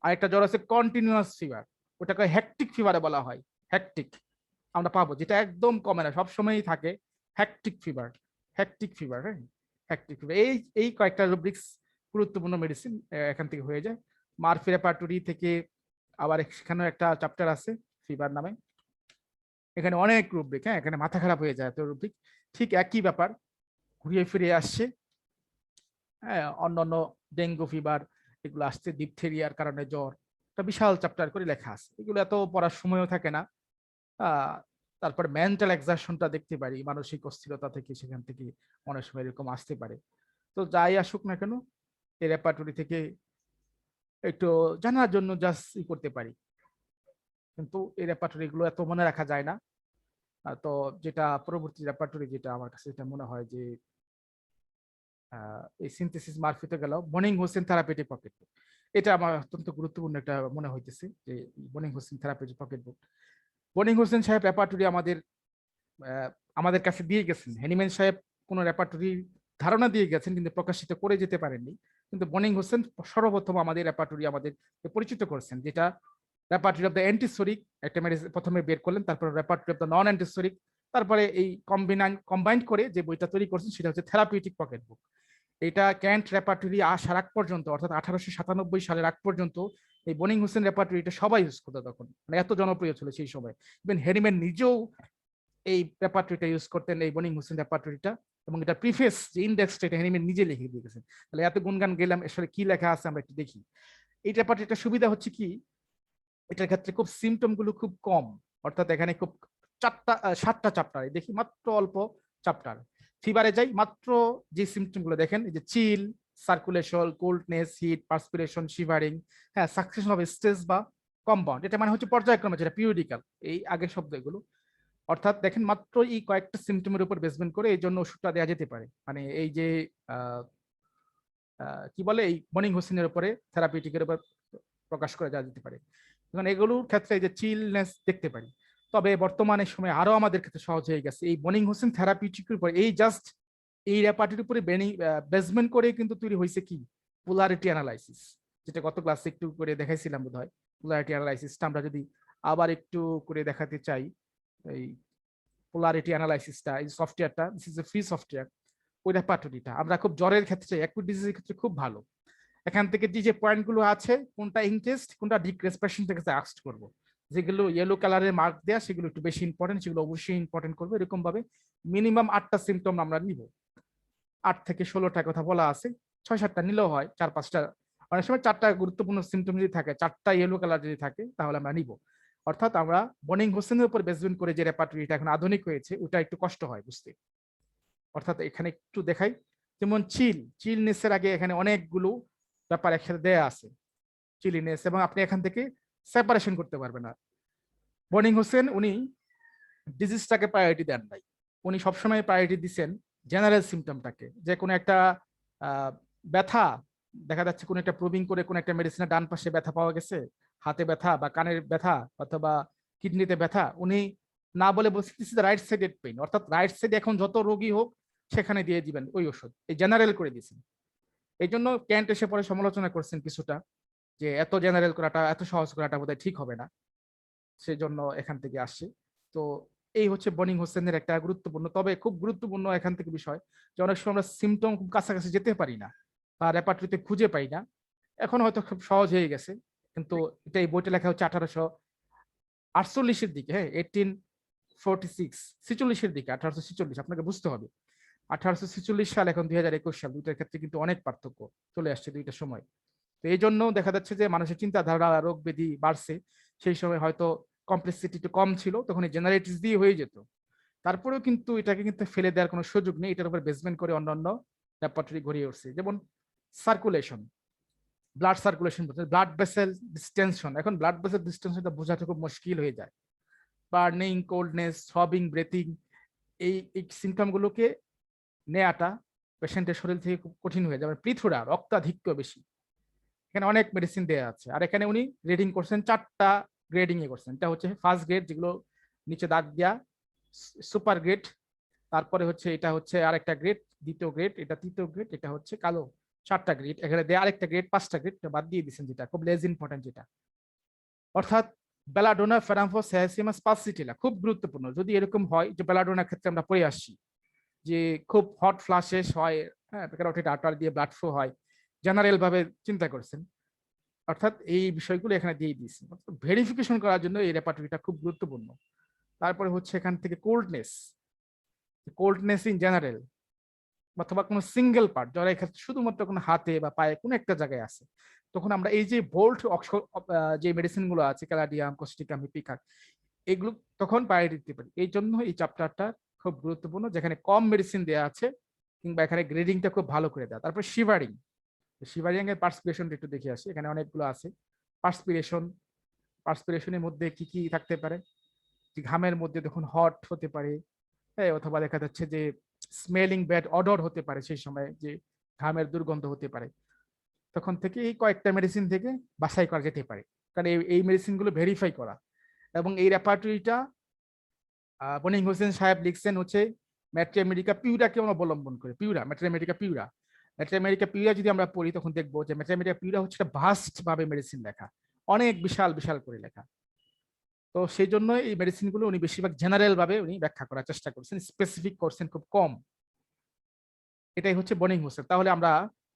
আরেকটা জ্বর আছে কন্টিনিউয়াস ফিভার, ওটাকে হ্যাকটিক ফিভারে বলা হয়। হ্যাকটিক আমরা পাবো, যেটা একদম কমে না, সবসময়ই থাকে, হ্যাকটিক ফিভার। হ্যাকটিক ফিভার, হ্যাঁ, হ্যাকটিক ফিভার। এই এই কয়েকটা রুব্রিক্স গুরুত্বপূর্ণ মেডিসিন এখান থেকে হয়ে যায়। মারফি রেপার্টরি থেকে আবার সেখানেও একটা চ্যাপ্টার আছে ফিভার নামে, এখানে অনেক রুব্রিক। হ্যাঁ, এখানে মাথা খারাপ হয়ে যায় তো রুব্রিক, ঠিক একই ব্যাপার ঘুরিয়ে ফিরে আসছে। হ্যাঁ, অন্যান্য ডেঙ্গু ফিভার এগুলো আসছে ডিপথেরিয়ার কারণে জ্বর, একটা বিশাল চ্যাপ্টার করে লেখা আছে, এগুলো এত পড়ার সময়ও থাকে না। তারপর মেন্টাল এক্সারশনটা দেখতে পারি, মানসিক অস্থিরতা থেকে, সেখান থেকে অনেক সময় এরকম আসতে পারে। তো যাই আসুক না কেন, এই রেপার্টরি থেকে একটু জানার জন্য জাস্ট করতে পারি, কিন্তু এই রেপার্টরি গুলো এত মনে রাখা যায় না। তো যেটা পরবর্তী রেপার্টরি, যেটা আমার কাছে যেটা মনে হয় যে এই সিনথেসিস মারফিতে গেল Boenninghausen therapeutic pocket book, এটা আমার অত্যন্ত গুরুত্বপূর্ণ একটা মনে হইতেছে, যে Boenninghausen therapeutic pocket book. Boenninghausen সাহেব রেপার্টরি আমাদের কাছে দিয়ে গেছেন। হ্যানিম্যান সাহেব কোন রেপার্টরি ধারণা দিয়ে গেছেন কিন্তু প্রকাশিত করে যেতে পারেননি, কিন্তু বনিং হোসেন সর্বপ্রথম আমাদের রেপার্টরি আমাদের পরিচিত করেছেন, যেটা রেপার্টরি অফ দ্য অ্যান্টিসোরিক একটা মেডিসিন প্রথমে বের করলেন, তারপর repertory of the non antipsoric, তারপরে এই কম্বাইন্ড করে যে বইটা তৈরি করছেন সেটা হচ্ছে থেরাপিউটিক পকেট বুক। এটা ক্যান্ট রেপার্টরি আসার আগ পর্যন্ত, অর্থাৎ 1897 সালের আগ পর্যন্ত এই বনিং হোসেন রেপার্টরি এটা সবাই ইউজ করতো তখন, মানে এত জনপ্রিয় ছিল সেই সময়। ইভেন হ্যানিম্যান নিজেও এই রেপার্টরিটা ইউজ করতেন, এই বনিং হোসেন রেপার্টরিটা, এবং এটা প্রিফেস যে ইন্ডেক্সটা এটা হ্যানিম্যান নিজে লিখে দিয়ে গেছেন। তাহলে এত গুণগান গেলাম, আসলে কি লেখা আছে আমরা একটু দেখি। এই রেপার্টরিটা সুবিধা হচ্ছে কি, এটার ক্ষেত্রে খুব সিমটম গুলো খুব কম, অর্থাৎ এখানে খুব 7টা চ্যাপ্টার, দেখি মাত্র অল্প চ্যাপ্টার। ফিভারে যাই, মাত্র যে সিমটম গুলো দেখেন, এই যে chill, circulation, coldness, heat, perspiration, shivering, হ্যাঁ, সাকসেশন অফ স্ট্রেস বা কম্পাউন্ড, এটা মানে হচ্ছে পর্যায়ক্রমে, যেটা পিরিয়ডিক্যাল, এই আগের শব্দ এগুলো। অর্থাৎ দেখেন মাত্র এই কয়েকটা সিমটমের উপর বেসমেন্ট করে এই জন্য ওষুধটা দেওয়া যেতে পারে, মানে এই যে কি বলে, এই বনিং হোসেনের উপরে থেরাপিউটিকের উপর প্রকাশ করে দেওয়া যেতে পারে। এগুলোর ক্ষেত্রে এই যে চিলনেস দেখতে পারি। তবে বর্তমানে সময় আরো আমাদের ক্ষেত্রে সহজ হয়ে গেছে, এই বনিং হোসেন থেরাপিউটিকের উপর এই জাস্ট এই রেপার্টির উপরে বেসমেন্ট করে কিন্তু তৈরি হয়েছে কি পোলারিটি অ্যানালাইসিস, যেটা গত ক্লাসে একটু করে দেখাইছিলাম বোধহয়। পোলারিটি অ্যানালাইসিসটা আমরা যদি আবার একটু করে দেখাতে চাই, এই পোলারিটি অ্যানালাইসিসটা, এই সফটওয়্যারটা, this is A free software. ওই রেপার্টরিটা আমরা খুব জ্বরের ক্ষেত্রে, অ্যাকুট ডিজিজের ক্ষেত্রে খুব ভালো। এখান থেকে যে পয়েন্টগুলো আছে, কোনটা ইনটেস্ট কোনটা ডিক্রেস, পেশেন্ট থেকে আস্ক করব, যেগুলো ইয়েলো কালারের মার্ক দেয়া সেগুলো একটু বেশি ইম্পর্টেন্ট, সেগুলো অবশ্যই ইম্পর্টেন্ট করবে। এরকম ভাবে মিনিমাম 8টা সিমটম আমরা নিব, 8 থেকে 16টা কথা বলা আছে, 6-7টা নিলেও হয়, 4-5টা, অনেক সময় 4টা গুরুত্বপূর্ণ সিমটম যদি থাকে, 4টা ইয়েলো কালার যদি থাকে, তাহলে আমরা নিব। অর্থাৎ আমরা বনিং হোসেনের উপর বেসমেন্ট করে যে রেপার্টরিটা এখন আধুনিক হয়েছে, ওটা একটু কষ্ট হয় বুঝতে। অর্থাৎ এখানে একটু দেখাই, যেমন চিলনেসের আগে এখানে অনেকগুলো ব্যাপার একসাথে দেয়া আছে, চিলিনেস, এবং আপনি এখান থেকে সেপারেশন করতে পারবেন না। বনিং হোসেন উনি ডিজিজটাকে প্রায়োরিটি দেন নাই, উনি সবসময় প্রায়োরিটি দিচ্ছেন জেনারেল সিমটমটাকে, যে কোনো একটা ব্যথা দেখা যাচ্ছে, কোনো একটা প্রুভিং করে কোনো একটা মেডিসিনের ডান পাশে ব্যথা পাওয়া গেছে, হাতে ব্যথা বা কানের ব্যথা অথবা কিডনিতে ব্যথা, উনি না বলে বলছে this is right sided pain, অর্থাৎ রাইট সাইডে এখন যত রোগী হোক সেখানে দিয়ে দিবেন ওই ওষুধ, এই জেনারেল করে দিয়েছেন। এই জন্য ক্যান্ট এসে পরে সমালোচনা করছেন কিছুটা, যে এত জেনারেল করাটা, এত সহজ করাটা বোধহয় ঠিক হবে না, সেজন্য এখান থেকে আসছে। তো এই হচ্ছে বনিং হোসেনের একটা গুরুত্বপূর্ণ, তবে খুব গুরুত্বপূর্ণ এখান থেকে বিষয় যে অনেক সময় আমরা সিমটম খুব কাছাকাছি যেতে পারি না বা রেপার্টরিতে খুঁজে পাই না। এখন হয়তো খুব সহজ হয়ে গেছে, কিন্তু এটা এই বইটা লেখা হচ্ছে 1848-এর দিকে, হ্যাঁ 1846-46-এর দিকে, 1846। আপনাকে বুঝতে হবে 1846 সাল এখন 2021 সাল, দুইটার ক্ষেত্রে কিন্তু অনেক পার্থক্য চলে আসছে দুইটার সময়। তো এই জন্য দেখা যাচ্ছে যে মানুষের চিন্তাধারা, রোগ ব্যাধি বাড়ছে। সেই সময় হয়তো কমপ্লেক্সিটি একটু কম ছিল, তখন এই জেনারেটিস দিয়ে হয়ে যেত। তারপরেও কিন্তু এটাকে কিন্তু ফেলে দেওয়ার কোনো সুযোগ নেই, এটার উপর বেসমেন্ট করে অন্যান্য রেপার্টরি গড়িয়ে উঠছে। যেমন circulation, blood circulation, blood vessel distinction. এখন ব্লাড ভেসেল ডিস্টেনশনটা বোঝাটা খুব মুশকিল হয়ে যায়। বার্নিং, কোল্ডনেস, থ্রবিং, ব্রেথিং, এই সিমটম গুলোকে নেওয়াটা পেশেন্টের শরীর থেকে খুব কঠিন হয়ে যাবে। পৃথুরা, রক্তাধিক্য বেশি, এখানে অনেক মেডিসিন দেওয়া আছে। আর এখানে উনি গ্রেডিং করছেন, 4টা গ্রেডিং এ করছেন। এটা হচ্ছে ফার্স্ট গ্রেড, যেগুলো নিচে দাগ দেয়া, সুপার গ্রেড, তারপরে হচ্ছে এটা হচ্ছে আরেকটা গ্রেড, দ্বিতীয় গ্রেড, এটা তৃতীয় গ্রেড, এটা হচ্ছে কালো। 4টা গ্রেড এখানে দেয়া, আরেকটা গ্রেড 5টা গ্রেড বাদ দিয়ে দিচ্ছেন, যেটা খুব লেস ইম্পর্টেন্ট, যেটা অর্থাৎ বেলাডোনা, ফেরাম্পোসায়াসিমাস পালসিটিলা খুব গুরুত্বপূর্ণ। যদি এরকম হয় যে বেলাডোনার ক্ষেত্রে আমরা পড়ে আসছি যে খুব হট ফ্লাশেস হয়, হ্যাঁ প্যারাটিড আর্টারি দিয়ে ব্লাড ফ্লো হয়, জেনারেল ভাবে চিন্তা করছেন, অর্থাৎ এই বিষয়গুলো এখানে দিয়ে দিয়েছি ভেরিফিকেশন করার জন্য। এই রেপার্টরিটা খুব গুরুত্বপূর্ণ। তারপরে হচ্ছে এখান থেকে কোল্ডনেস, কোল্ডনেস ইন জেনারেল, অথবা কোনো সিঙ্গেল পার্ট, যারা এক্ষেত্রে শুধুমাত্র কোনো হাতে বা পায়ে কোনো একটা জায়গায় আছে, তখন আমরা এই যে বোল্ট যে মেডিসিন গুলো আছে, ক্যালাডিয়াম, কোস্টিকাম, হিপিকাক, এগুলো তখন পায়ে দিতে পারি। এই জন্য এই চ্যাপ্টারটা খুব গুরুত্বপূর্ণ, যেখানে কম মেডিসিন দেওয়া আছে, কিংবা এখানে গ্রেডিংটা খুব ভালো করে দেওয়া। তারপর শিভারিং, শিভারিং এর পার্সপিরেশন একটু দেখে আসি, এখানে অনেকগুলো আছে। পার্সপিরেশন, পার্সপিরেশনের মধ্যে কি কি থাকতে পারে, ঘামের মধ্যে দেখুন হট হতে পারে, হ্যাঁ, অথবা দেখা যাচ্ছে যে স্মেলিং ব্যাড অডর হতে পারে, সেই সময় যে ঘামের দুর্গন্ধ হতে পারে। তখন থেকে এই কয়েকটা মেডিসিন থেকে বাছাই করা যেতে পারে, কারণ এই মেডিসিন গুলো ভেরিফাই করা। এবং এই রেপার্টরিটা বনিং হোসেন সাহেব লিখছেন হচ্ছে ম্যাট্রি আমেরিকা পিউরাকে অবলম্বন করে। পিউরা, ম্যাট্রি আমেরিকা পিউরা, ম্যাট্রি আমেরিকা পিউরা যদি আমরা পড়ি, তখন দেখবো যে ম্যাট্রি আমেরিকা পিউরা হচ্ছে ভাস্ট ভাবে মেডিসিন লেখা, অনেক বিশাল বিশাল করে লেখা। তো সেই জন্য এই মেডিসিন গুলো উনি বেশিরভাগ জেনারেল ভাবে উনি ব্যাখ্যা করার চেষ্টা করছেন, স্পেসিফিক করছেন খুব কম। এটাই হচ্ছে বনিং হোসেন। তাহলে আমরা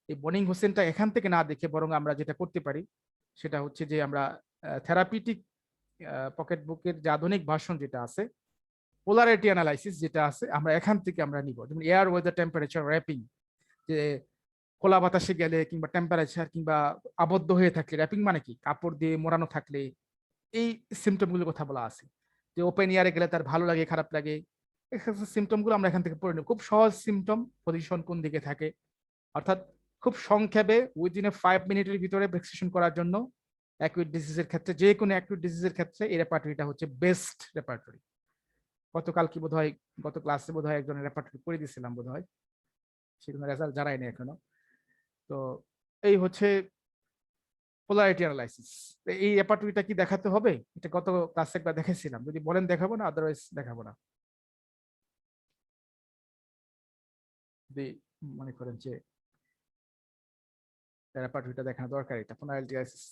এই বনিং হোসেনটা এখান থেকে না দেখে বরং আমরা যেটা করতে পারি সেটা হচ্ছে যে আমরা থেরাপিউটিক পকেট বুকের যে আধুনিক ভার্সন যেটা আছে, পোলারিটি অ্যানালাইসিস যেটা আছে, আমরা এখান থেকে আমরা নিব। যেমন এয়ার ওয়েদার টেম্পারেচার র্যাপিং, যে খোলা বাতাসে গেলে কিংবা টেম্পারেচার কিংবা আবদ্ধ হয়ে থাকলে, র্যাপিং মানে কি, কাপড় দিয়ে মোড়ানো থাকলে এই সিমটম গুলোর কথা বলা আছে। যে ওপেন এয়ারে গেলে তার ভালো লাগে, খারাপ লাগে, সিমটম গুলো আমরা এখান থেকে পড়ে নেব। খুব সহজ সিমটম, পজিশন কোন দিকে থাকে, অর্থাৎ খুব সংক্ষেপে উইদিন 5 মিনিটের ভিতরে প্রেসক্রিপশন করার জন্য অ্যাকুইট ডিজিজের ক্ষেত্রে, যে কোনো অ্যাকুইট ডিজিজের ক্ষেত্রে এই রেপার্টরিটা হচ্ছে বেস্ট রেপার্টরি। গতকাল কি বোধ হয়, গত ক্লাসে বোধ হয় একজনের রেপার্টরি করে দিয়েছিলাম বোধ হয়, সেগুলো রেজাল্ট জানায়নি এখনো। তো এই হচ্ছে পোলারিটি অ্যানালাইসিস। এই রেপার্টরিটা কি দেখাতে হবে? এটা গত ক্লাসে একবার দেখেছিলাম, যদি বলেন দেখাবো, না আদারওয়াইজ দেখাবো না। যদি মনে করেন যে রেপার্টরিটা দেখানো দরকার, এটা পোলারিটি অ্যানালাইসিস।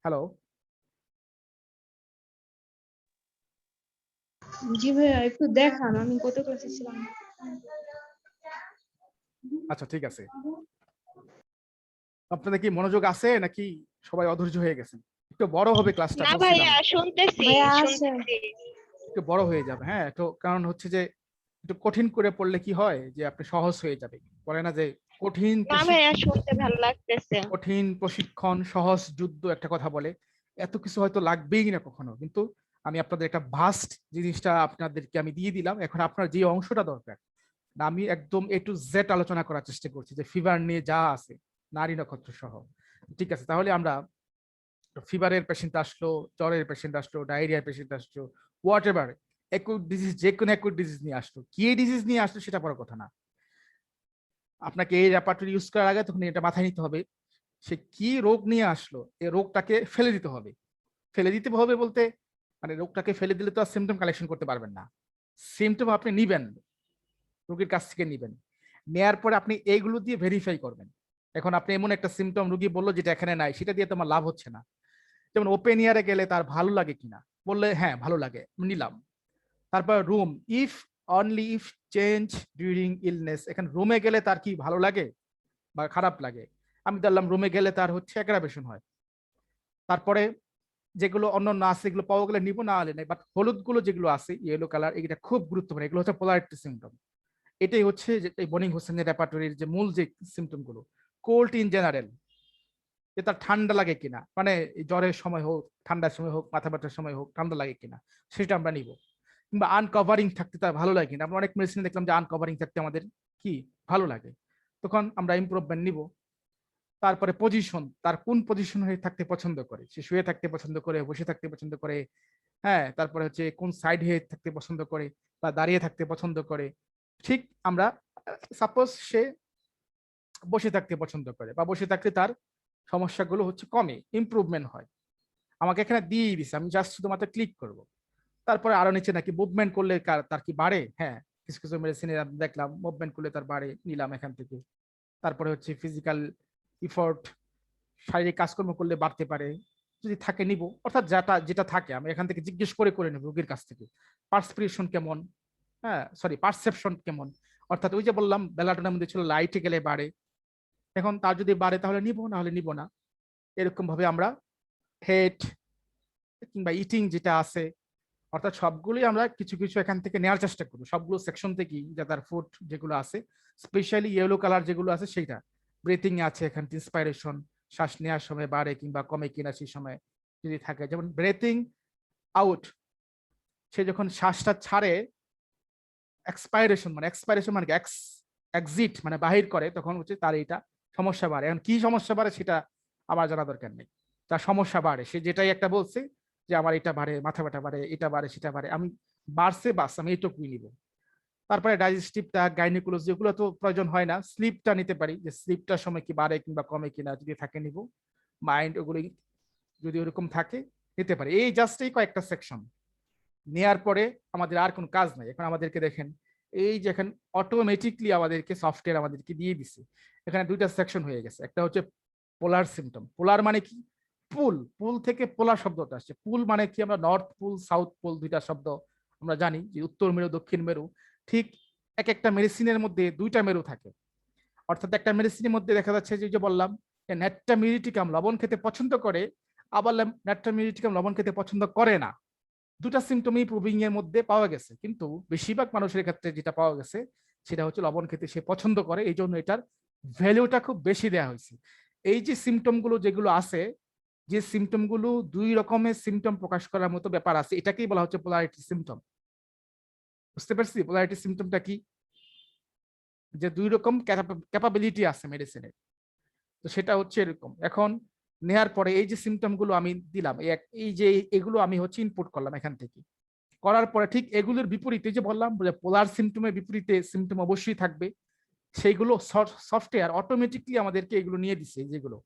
হ্যালো, জি ভাইয়া একটু দেখান, আমি গত ক্লাসে ছিলাম। আচ্ছা ঠিক আছে। আপনাদের কি মনোযোগ আছে নাকি সবাই অধৈর্য হয়ে গেছেন? একটু বড় হবে ক্লাসটা, না বলছিলাম ভাইয়া, শুনতেছি ভাইয়া আছে। শুনতেছি। একটু বড় হয়ে যাবে। হ্যাঁ, একটু কারণ হচ্ছে যে একটু কঠিন করে পড়লে কি হয় যে আপনি সহজ হয়ে যাবে, বলে না যে কঠিন না ভাইয়া, শুনতে ভালো লাগতেছে। কঠিন প্রশিক্ষণ সহজ যুদ্ধ একটা কথা বলে, এত কিছু হয়তো লাগবেই না কখনো, কিন্তু আমি আপনাদের একটা ভাস্ট জিনিসটা আপনাদেরকে আমি দিয়ে দিলাম। এখন আপনার যে অংশটা দরকার, না আমি একদম A to Z আলোচনা করার চেষ্টা করছি, যে ফিভার নিয়ে যা আছে, নারী নক্ষত্র সহ। ঠিক আছে, তাহলে আমরা ফিভারের পেশেন্ট আসলো, জ্বরের পেশেন্ট আসলো, ডায়রিয়ার পেশেন্ট আসলো, হোয়াট এভার অ্যাকুট ডিজিজ, যে কোনো অ্যাকুট ডিজিজ নিয়ে আসলো, কি ডিজিজ নিয়ে আসলো সেটা বড় কথা না। আপনাকে এই রেপার্টরি ইউজ করার আগে তখন এটা মাথায় নিতে হবে, সে কি রোগ নিয়ে আসলো, এই রোগটাকে ফেলে দিতে হবে। ফেলে দিতে হবে বলতে মানে রোগটাকে ফেলে দিলে তো আর সিমটম কালেকশন করতে পারবেন না। সিমটম আপনি নিবেন, রোগীর কাছ থেকে নিবেন, নেয়ার পরে আপনি এইগুলো দিয়ে ভেরিফাই করবেন। এখন আপনি এমন একটা সিমটম রোগী বললো যেটা এখানে নাই, সেটা দিয়ে তোমার লাভ হচ্ছে না। যেমন ওপেন ইয়ারে গেলে তার ভালো লাগে কিনা, বললে হ্যাঁ ভালো লাগে, নিলাম। তারপর room, if only if change during illness. এখানে রুমে গেলে তার কি ভালো লাগে বা খারাপ লাগে, আমি ধরলাম রুমে গেলে তার হচ্ছে অ্যাগ্রাভেশন হয়। তারপরে যেগুলো অন্য না আছে এগুলো পাওয়া গেলে নিবো, না হলে নেই। বাট হলুদ গুলো যেগুলো আছে ইয়েলো কালার, এটা খুব গুরুত্বপূর্ণ, এগুলো হচ্ছে পোলারিটি সিমটম। এটাই হচ্ছে যে এই বনিং হোসেনের রেপার্টরির যে মূল যে সিমটম গুলো। কোল্ড ইন জেনারেল, যে তার ঠান্ডা লাগে কিনা, মানে জ্বরের সময় হোক, ঠান্ডার সময় হোক, মাথা ব্যথার সময় হোক, ঠান্ডা লাগে কিনা সেটা আমরা নিব। কিংবা আনকভারিং থাকতে তার ভালো লাগে কিনা, আমরা অনেক মেডিসিনে দেখলাম যে আনকভারিং থাকতে আমাদের কি ভালো লাগে, তখন আমরা ইমপ্রুভমেন্ট নিব। তারপরে পজিশন, তার কোন পজিশন হয়ে থাকতে পছন্দ করে, সে শুয়ে থাকতে পছন্দ করে, বসে থাকতে পছন্দ করে, হ্যাঁ, তারপরে হচ্ছে কোন সাইড হয়ে থাকতে পছন্দ করে বা দাঁড়িয়ে থাকতে পছন্দ করে। ঠিক আমরা সাপোজ সে বসে থাকতে পছন্দ করে বা বসে থাকতে তার সমস্যাগুলো হচ্ছে কমে, ইমপ্রুভমেন্ট হয়, আমাকে এখানে দিয়ে দিছে, আমি জাস্ট শুধুমাত্র ক্লিক করব। তারপরে আরো নিচে নাকি মুভমেন্ট করলে তার কি বাড়ে, হ্যাঁ, কিছু কিছু মেডিসিনে দেখলাম মুভমেন্ট করলে তার বাড়ে, নিলাম এখান থেকে। তারপরে হচ্ছে ফিজিক্যাল ইফোর্ট, শারীরিক কাজকর্ম করলে বাড়তে পারে, যদি থাকে নিব। অর্থাৎ যেটা যেটা থাকে আমি এখান থেকে জিজ্ঞেস করে নেব রোগীর কাছ থেকে, পার্সপিরেশন কেমন, হ্যাঁ সরি পারসেপশন কেমন। অর্থাৎ ওই যে বললাম বেলাটোনের মধ্যে ছিল লাইটে গেলে বাড়ে, এখন তার যদি বাড়ে তাহলে নিব, না হলে নিব না। এরকম ভাবে আমরা হেড কিংবা ইটিং যেটা আছে, অর্থাৎ সবগুলোই আমরা কিছু কিছু এখান থেকে নেওয়ার চেষ্টা করবো, সবগুলো সেকশন থেকেই, যে তার ফুড যেগুলো আছে, স্পেশালি ইয়েলো কালার যেগুলো আছে সেইটা। ব্রিথিং আছে এখানে, ইন্সপাইরেশন, শ্বাস নেওয়ার সময় বাড়ে কিংবা কমে কিনা সেই সময় যদি থাকে, যেমন ব্রেথিং আউট, সে যখন শ্বাসটা ছাড়ে, এক্সপাইরেশন মানে এক্সিট মানে বাহির করে, তখন হচ্ছে তার এইটা সমস্যা বাড়ে। এখন কি সমস্যা বাড়ে সেটা আমার জানা দরকার নেই, তার সমস্যা বাড়ে, সে যেটাই একটা বলছে যে আমার এটা বাড়ে, মাথা ব্যথা বাড়ে, এটা বাড়ে, সেটা বাড়ে, আমি বাড়ছে বাস আমি এইটুকুই নিব। তারপরে ডাইজেস্টিভটা, গাইনোকোলজি, এগুলো তো প্রয়োজন হয় না, স্লিপটা নিতে পারি, যে স্লিপটার সময় কি বাড়ে কিংবা কমে কিনা, যদি থাকে নিব। মাইন্ড, ওগুলো যদি ওরকম থাকে নিতে পারি। এই জাস্ট এই কয়েকটা সেকশন নেয়ার পরে আমাদের আর কোনো কাজ নাই। এখন আমাদেরকে দেখেন, এই যে এখন অটোমেটিকলি আমাদেরকে সফটওয়্যার আমাদেরকে দিয়ে দিছে, এখানে দুইটা সেকশন হয়ে গেছে। একটা হচ্ছে পোলার সিমটম, পোলার মানে কি, পুল, পুল থেকে পোলার শব্দটা আসছে। পুল মানে কি, আমরা নর্থ পুল সাউথ পুল দুইটা শব্দ আমরা জানি, যে উত্তর মেরু দক্ষিণ মেরু। ঠিক এক একটা মেডিসিনের মধ্যে দুইটা মেরু থাকে, অর্থাৎ একটা মেডিসিনের মধ্যে দেখা যাচ্ছে যে বললাম ন্যাট্রামিউরিটিকাম লবণ খেতে পছন্দ করে, আবার ন্যাট্রামিউরিটিকাম লবণ খেতে পছন্দ করে না। দুটা সিমটমই প্রুভিং এর মধ্যে পাওয়া গেছে, কিন্তু বেশিরভাগ মানুষের ক্ষেত্রে যেটা পাওয়া গেছে সেটা হচ্ছে লবণ খেতে সে পছন্দ করে, এই জন্য এটার ভ্যালুটা খুব বেশি দেওয়া হয়েছে। এই যে সিমটম গুলো যেগুলো আছে, যে সিমটম গুলো দুই রকমের সিমটম প্রকাশ করার মতো ব্যাপার আছে, এটাকেই বলা হচ্ছে পোলারিটি সিমটম। বুঝতে পারছি পোলারিটি সিমটমটা কি, যে দুই রকম ক্যাপাবিলিটি আছে মেডিসিনের, তো সেটা হচ্ছে এরকম। এখন নেয়ার পরে এই যে সিমটম গুলো আমি দিলাম, এই যে এগুলো আমি হচ্ছে ইনপুট করলাম এখান থেকে, করার পরে ঠিক এগুলোর বিপরীতে, যে বললাম যে পোলার সিমটমের বিপরীতে সিমটম অবশ্যই থাকবে, সেইগুলো সফটওয়্যার অটোমেটিকলি আমাদেরকে এগুলো নিয়ে দিছে। যেগুলো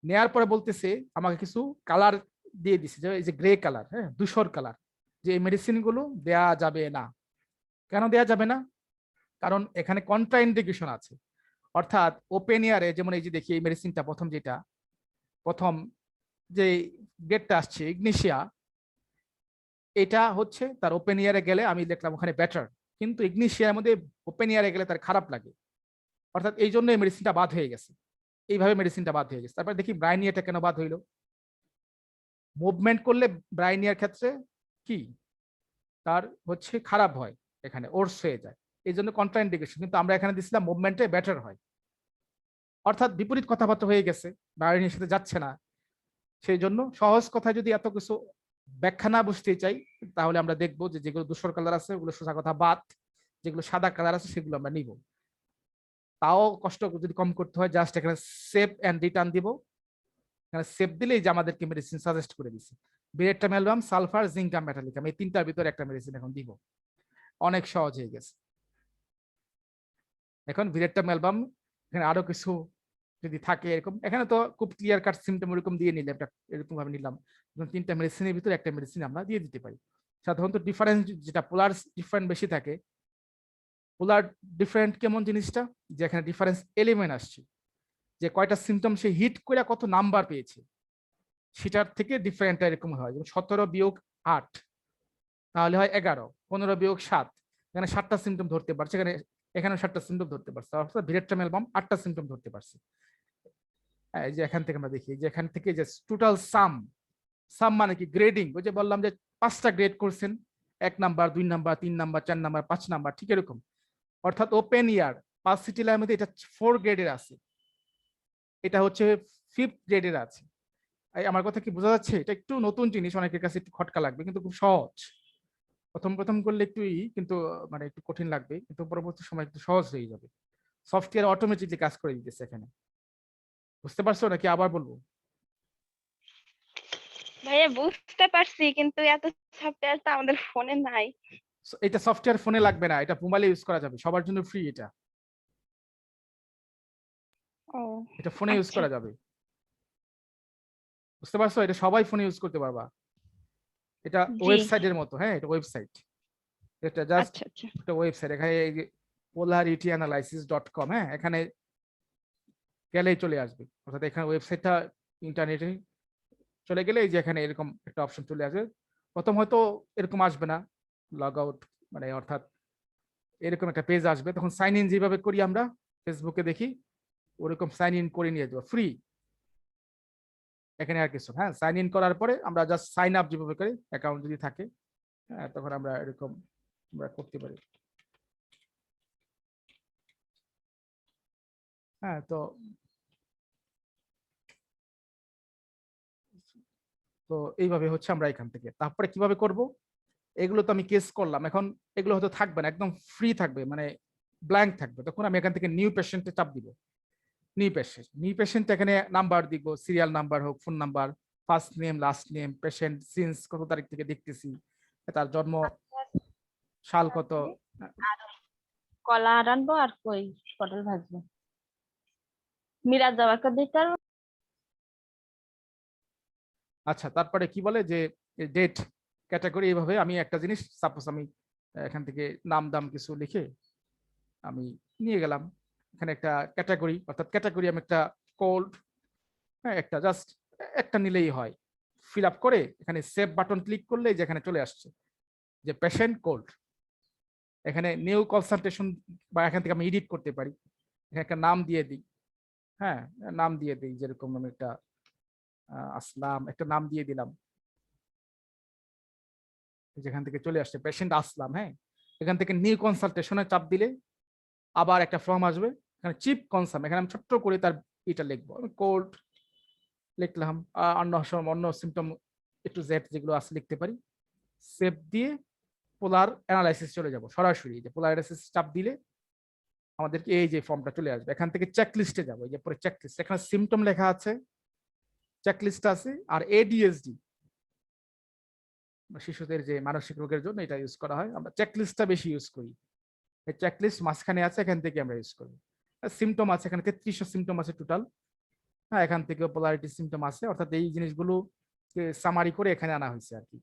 নেয়ার পরে বলতেছে আমাকে কিছু কালার দিয়ে দিছে, যে এই যে গ্রে কালার, হ্যাঁ ধূসর কালার, যে এই মেডিসিন গুলো দেয়া যাবে না। কেন দেয়া যাবে না? কারণ এখানে কন্ট্রাইন্ডিকেশন আছে। অর্থাৎ ওপেন এয়ারে, যেমন এই যে দেখি এই মেডিসিনটা প্রথম যে ডেটটা আসছে ইগনিশিয়া, এটা হচ্ছে তার ওপেন ইয়ারে গেলে আমি দেখলাম ওখানে বেটার, কিন্তু ইগনিশিয়ার মধ্যে ওপেন ইয়ারে গেলে তার খারাপ লাগে, অর্থাৎ এই জন্য এই মেডিসিনটা বাদ হয়ে গেছে, এইভাবে মেডিসিনটা বাদ হয়ে গেছে। তারপর দেখি ব্রাইনিয়াটা কেন বাদ হইলো, মুভমেন্ট করলে ব্রাইনিয়ার ক্ষেত্রে কি তার হচ্ছে খারাপ হয়, এখানে ওর্স হয়ে যায়, এই জন্য কন্ট্রাইন্ডিকেশন। কিন্তু আমরা এখানে দিছিলাম মুভমেন্টে বেটার হয়, অর্থাৎ বিপরীত কথাবার্তা হয়ে গেছে, ব্রাইনিয়ার সাথে যাচ্ছে না। সেই জন্য সহজ কথা যদি এত কিছু ব্যাখ্যা না বুঝতে চাই, তাহলে আমরা দেখবো যে যেগুলো ধূসর কালার আছে ওগুলো সোজা কথা বাদ, যেগুলো সাদা কালার আছে সেগুলো আমরা নিব। তাও কষ্ট যদি কম করতে হয়, জাস্ট এখানে সেভ এন্ড রিটার্ন দিব। এখানে সেভ দিলেই যে আমাদেরকে মেডিসিন সাজেস্ট করে দিছে, বিরেট্টামেলবাম, সালফার, জিঙ্কাম, মেটালিকাম, এই তিনটার ভিতরে একটা মেডিসিন এখন দিব। অনেক সহজ হয়ে গেছে। এখন বিরেট্টামেলবাম, এখানে আরো কিছু যদি থাকে এরকম, এখানে তো খুব ক্লিয়ার কাট সিমটম এরকম দিয়ে নিলে একটা এরকম ভাবে নিলাম, তিনটা মেডিসিনের ভিতরে একটা মেডিসিন আমরা দিয়ে দিতে পারি। সাধারণত ডিফারেন্স যেটা পোলার ডিফারেন্ট বেশি থাকে, পোলার ডিফারেন্ট কেমন জিনিসটা, যে এখানে ডিফারেন্স এলিমেন্ট আসছে, যে কয়টা সিমটম সে হিট করে কত নাম্বার পেয়েছে, সেটার থেকে ডিফারেন্টটা এরকম হয়, যেমন 17 - 8 তাহলে হয় 11, 15 বিয়োগ 7, এখানে 7টা সিমটম ধরতে পারছে, এখানে 7টা সিমটম ধরতে পারছে, অর্থাৎ ভিরেট্রাম অ্যালবাম 8টা সিমটম ধরতে পারছে। এই যে এখান থেকে আমরা দেখি যে এখান থেকে যে টোটাল সাম, সাম মানে কি গ্রেডিং, ওই যে বললাম যে 5টা গ্রেড করছেন, 1 number 2 number 3 number 4 number 5 number, ঠিক এরকম। অর্থাৎ ওপেন ইয়ার 5 সিটি লাইনের মধ্যে এটা 4 গ্রেডের আছে, এটা হচ্ছে 5th গ্রেডের আছে। আমার কথা কি বোঝা যাচ্ছে? এটা একটু নতুন জিনিস, অনেকের কাছে একটু খটকা লাগবে, কিন্তু খুব সহজ। প্রথম প্রথম করলে একটু কিন্তু মানে একটু কঠিন লাগবে, কিন্তু পরবর্তী সময় একটু সহজ হয়ে যাবে। সফটওয়্যার অটোমেটিকলি কাজ করে দিতেছে এখানে। বুঝতে পারছো নাকি আবার বলবো? ভাইয়া বুঝতে পারছি, কিন্তু এত সফটওয়্যার তো আমাদের ফোনে নাই। এটা সফটওয়্যার ফোনে লাগবে না, এটা মোবাইলে ইউজ করা যাবে, সবার জন্য ফ্রি এটা। ও এটা ফোনে ইউজ আচ্ছা করা যাবে। বুঝতে পারছো? এটা সবাই ফোনে ইউজ করতে পারবা। এটা জি ওয়েবসাইটের মতো, হ্যাঁ এটা ওয়েবসাইট, এটা জাস্ট আচ্ছা আচ্ছা একটা ওয়েবসাইট। এখানে polarityanalysis.com, হ্যাঁ এখানে গেলেই চলে আসবে, অর্থাৎ এখানে ওয়েবসাইটটা ইন্টারনেটে চলে গেলে এই যে এখানে এরকম একটা অপশন চলে আসবে। প্রথম হয়তো এরকম আসবে না, লগ আউট মানে অর্থাৎ এরকম একটা পেজ আসবে, তখন সাইন ইন যেভাবে করি আমরা ফেসবুকে দেখি, ওরকম সাইন ইন করে নিয়ে যাবো ফ্রি। এখানে আর কিছু, হ্যাঁ সাইন ইন করার পরে আমরা জাস্ট সাইন আপ যেভাবে করি, অ্যাকাউন্ট যদি থাকে, হ্যাঁ তখন আমরা এরকম আমরা করতে পারি। হ্যাঁ তো তো এইভাবে হচ্ছে আমরা এখান থেকে তারপরে কিভাবে করব, এগুলো তো আমি কেস করলাম, এখন এগুলো হয়তো থাকবে না, একদম ফ্রি থাকবে, মানে ব্ল্যাঙ্ক থাকবে, তখন আমি এখান থেকে নিউ পেশেন্টে চাপ দিব। নিউ পেশেন্ট এখানে নাম্বার দিব, সিরিয়াল নাম্বার হোক, phone number, first name last name, patient since কত তারিখ থেকে দেখতেছি, তার জন্ম সাল কত। আর কলা আনবো আর কই পটল ভাজবো, মিরাজ যাওয়াকে দিতে পারবো। আচ্ছা তারপরে কি বলে যে ডেট ক্যাটাগরি, এইভাবে আমি একটা জিনিস সাপোজ আমি এখান থেকে নাম দাম কিছু লিখে আমি নিয়ে গেলাম, এখানে একটা ক্যাটাগরি, অর্থাৎ ক্যাটাগরি আমি একটা কোল্ড, হ্যাঁ একটা জাস্ট একটা নিলেই হয়, ফিল আপ করে এখানে সেভ বাটন ক্লিক করলে যেখানে চলে আসছে যে পেশেন্ট কোল্ড। এখানে নিউ কনসালটেশন বা এখান থেকে আমি এডিট করতে পারি, এখানে একটা নাম দিয়ে দিই, হ্যাঁ নাম দিয়ে দিই, যেরকম আমি একটা আসলাম একটা নাম দিয়ে দিলাম, যেখান থেকে চলে আসছে পেশেন্ট আসলাম, হ্যাঁ এখান থেকে নিউ কনসালটেশনে চাপ দিলে আবার একটা ফর্ম আসবে, এখানে চিপ কনসাম, এখানে আমি ছোট্ট করে তার এটা লিখবো, আমি কোল্ড লিখলাম, অন্য সিমটম একটু জেড যেগুলো আছে লিখতে পারি, সেভ দিয়ে পোলার অ্যানালাইসিস চলে যাব সরাসরি, যে পোলার অ্যানালাইসিস চাপ দিলে আমাদেরকে এই যে ফর্মটা চলে আসবে, এখান থেকে চেক লিস্টে যাবো, এই যে পরে চেক লিস্ট, এখানে সিমটম লেখা আছে, চেক লিস্ট আছে, আর এডিএসডি শিশুদের যে মানসিক রোগের জন্য এটা ইউজ করা হয়, আমরা চেক লিস্টটা বেশি ইউজ করি, এই চেক লিস্ট মাঝখানে আছে, এখান থেকে আমরা ইউজ করি। সিমটম আছে এখানে 3300 সিমটম আছে টোটাল, হ্যাঁ এখান থেকে পোলারিটি সিমটম আছে, অর্থাৎ এই জিনিসগুলো সামারি করে এখানে আনা হয়েছে আর কি।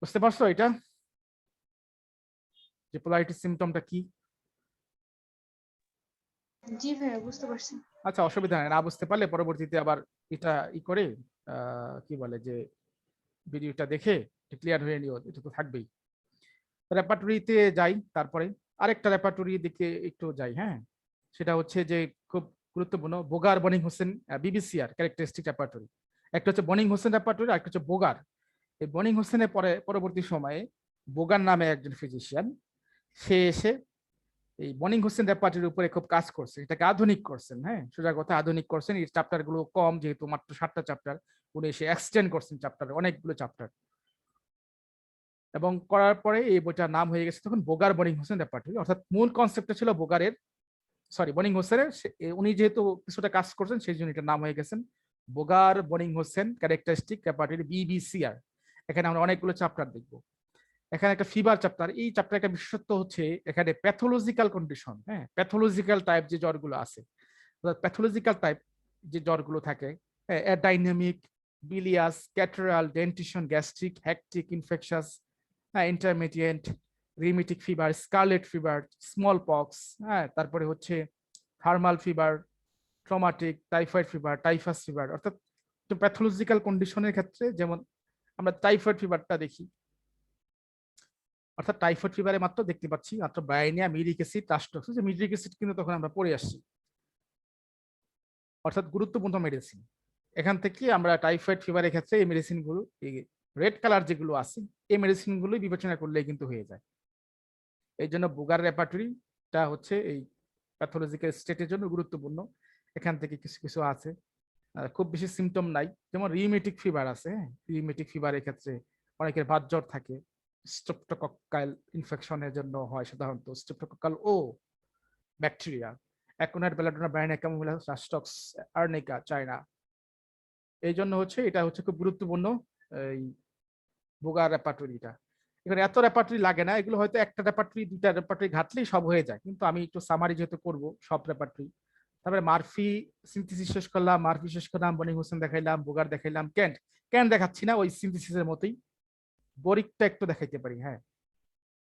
বুঝতে পারছো এটা যে পোলারিটি সিমটমটা কি? জি ভাইয়া বুঝতে পারছি। আচ্ছা অসুবিধা নেই, না বুঝতে পারলে পরবর্তীতে আবার এটা করে কি বলে যে ভিডিওটা দেখে ক্লিয়ার হয়ে নিও, এটা তো থাকবেই। রেপার্টরিতে যাই, তারপরে আরেকটা রেপার্টরি দিকে একটু যাই, হ্যাঁ সেটা হচ্ছে যে খুব গুরুত্বপূর্ণ, বোগার বনিং হোসেন বিবিসিআর ক্যারেক্টারিস্টিক রেপার্টরি। একটা হচ্ছে বনিং হোসেন রেপার্টরি, আর একটা হচ্ছে বোগার। এই বনিং হোসেনের পরবর্তী সময়ে বোগার নামে একজন ফিজিশিয়ান, সে এসে এই বনিং হোসেন রেপার্টরির উপরে খুব কাজ করছে, এটাকে আধুনিক করছেন, হ্যাঁ সোজা কথা আধুনিক করছেন। এই চ্যাপ্টার গুলো কম, যেহেতু মাত্র 7টা চ্যাপ্টার, উনি এসে এক্সটেন্ড করছেন চ্যাপ্টার, অনেকগুলো চ্যাপ্টার, এবং করার পরে এই বইটার নাম হয়ে গেছে তখন বোগার বনিং হোসেন রেপার্টরি। অর্থাৎ মূল কনসেপ্টটা ছিল বোগারের, সরি বনিং হোসেনের, উনি যেহেতু কিছুটা কাজ করছেন সেই জন্য এটার নাম হয়ে গেছেন বোগার বনিং হোসেন ক্যারেক্টারিস্টিক রেপার্টরি বিবিসিআর। এখানে আমরা অনেকগুলো চ্যাপ্টার দেখবো। এখানে একটা ফিভার চ্যাপ্টার, এই চ্যাপ্টার একটা বিশেষত্ব হচ্ছে এখানে প্যাথোলজিক্যাল কন্ডিশন, হ্যাঁ প্যাথোলজিক্যাল টাইপ যে জ্বরগুলো আছে, প্যাথোলজিক্যাল টাইপ যে জ্বরগুলো থাকে, dynamic, bilious, catarrhal, dentition, gastric, hectic, infectious, intermediate, remittent fever, scarlet fever, small pox, হ্যাঁ তারপরে হচ্ছে thermal fever, traumatic, typhoid fever, typhus fever. অর্থাৎ প্যাথোলজিক্যাল কন্ডিশনের ক্ষেত্রে যেমন আমরা টাইফয়েড ফিভারটা দেখি, অর্থাৎ টাইফয়েড ফিভারে মাত্র দেখতে পাচ্ছি মাত্র ব্রাইনিয়া, মিরিক অ্যাসিড, রাস্টক্স, যে মিরিক অ্যাসিড কিন্তু তখন আমরা পড়ে আসছি, অর্থাৎ গুরুত্বপূর্ণ মেডিসিন। এখান থেকে আমরা টাইফয়েড ফিভারের ক্ষেত্রে এই মেডিসিনগুলো, এই রেড কালার যেগুলো আছে এই মেডিসিনগুলোই বিবেচনা করলে কিন্তু হয়ে যায়। এই জন্য বুগার রেপার্টরিটা হচ্ছে এই প্যাথোলজিক্যাল স্টেটের জন্য গুরুত্বপূর্ণ। এখান থেকে কিছু কিছু আছে, খুব বেশি সিমটম নাই, যেমন রিউমেটিক ফিভার আছে। রিউমেটিক ফিভারের ক্ষেত্রে অনেকের বাত জ্বর থাকে, স্ট্রেপ্টোকক্কাল ইনফেকশনের জন্য হয় সাধারণত, স্ট্রেপ্টোকক্কাল ও bacteria, অ্যাকুনাইট belladonna ব্রাইনিয়া chamomilla রাস্টক্স arnica China. এই জন্য হচ্ছে এটা হচ্ছে খুব গুরুত্বপূর্ণ এই বুগার রেপার্টরিটা। এখানে এত রেপার্টরি লাগে না, এগুলো হয়তো একটা রেপার্টরি দুইটা রেপার্টরি ঘাটলেই সব হয়ে যায়, কিন্তু আমি একটু সামারি যেহেতু করবো সব রেপার্টরি। তারপরে মার্ফি সিনথেসিস শেষ করলাম, মার্ফি শেষ করলাম, বনিং হোসেন দেখাইলাম, বুগার দেখাইলাম, ক্যান্ট ক্যান্ট দেখাচ্ছি না, ওই সিনথেসিসের মতোই। বরিকটা একটু দেখাইতে পারি, হ্যাঁ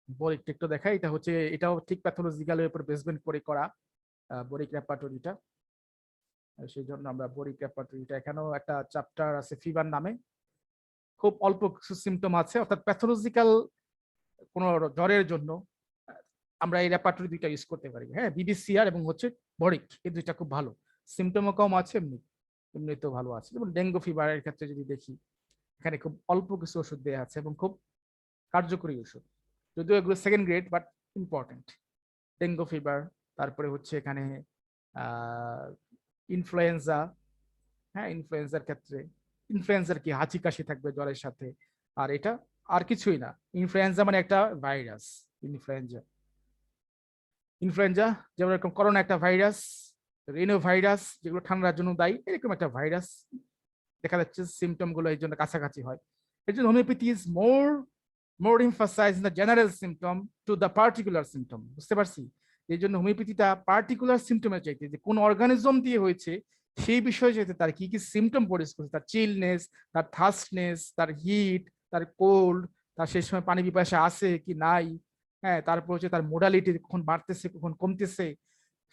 বরিকটা একটু দেখাই। এটা হচ্ছে, এটাও ঠিক প্যাথোলজিক্যালের উপর বেসমেন্ট করে করা বরিক রেপার্টরিটা। সেই জন্য আমরা বরিক রেপার্টরিটা, এখানেও একটা চ্যাপ্টার আছে ফিভার নামে, খুব অল্প কিছু সিমটম আছে, অর্থাৎ প্যাথোলজিক্যাল কোন জ্বরের জন্য আমরা এই রেপার্টরি দুইটা ইউজ করতে পারি। হ্যাঁ, বিবিসিআর এবং হচ্ছে বরিক, এই দুইটা খুব ভালো, সিমটমও কম আছে, এমনিতেও ভালো আছে। যেমন ডেঙ্গু ফিভারের ক্ষেত্রে যদি দেখি, এখানে খুব অল্প কিছু ওষুধ দেওয়া আছে এবং খুব কার্যকরী ওষুধ, যদিও এগুলো second grade but important. Dengue fever, তারপরে হচ্ছে এখানে ইনফ্লুয়েঞ্জা। হ্যাঁ, ইনফ্লুয়েঞ্জার ক্ষেত্রে ইনফ্লুয়েঞ্জার কি হাঁচি কাশি থাকবে জ্বরের সাথে, আর এটা আর কিছুই না। ইনফ্লুয়েঞ্জা মানে একটা ভাইরাস, ইনফ্লুয়েঞ্জা ইনফ্লুয়েঞ্জা যেমন এরকম করোনা একটা ভাইরাস, রিনো ভাইরাস যেগুলো ঠান্ডার জন্য দায়ী, এরকম একটা ভাইরাস। দেখা যাচ্ছে সিমটম গুলো এই জন্য কাছাকাছি হয়। এই জন্য homeopathy is more emphasise in the general symptom to the particular symptom. বুঝতে পারছি? এই জন্য হোমিওপ্যাথিটা পার্টিকুলার সিমটমের চাইতে, যে কোন অর্গানিজম দিয়ে হয়েছে সেই বিষয়ে চাইতে তার কি কি সিমটম প্রডিউস করছে, তার চিলনেস, তার থার্স্টনেস, তার হিট, তার কোল্ড, তার সেই সময় পানি পিপাসা আছে কি নাই, হ্যাঁ, তারপর হচ্ছে তার মোডালিটি কখন বাড়তেছে কখন কমতেছে,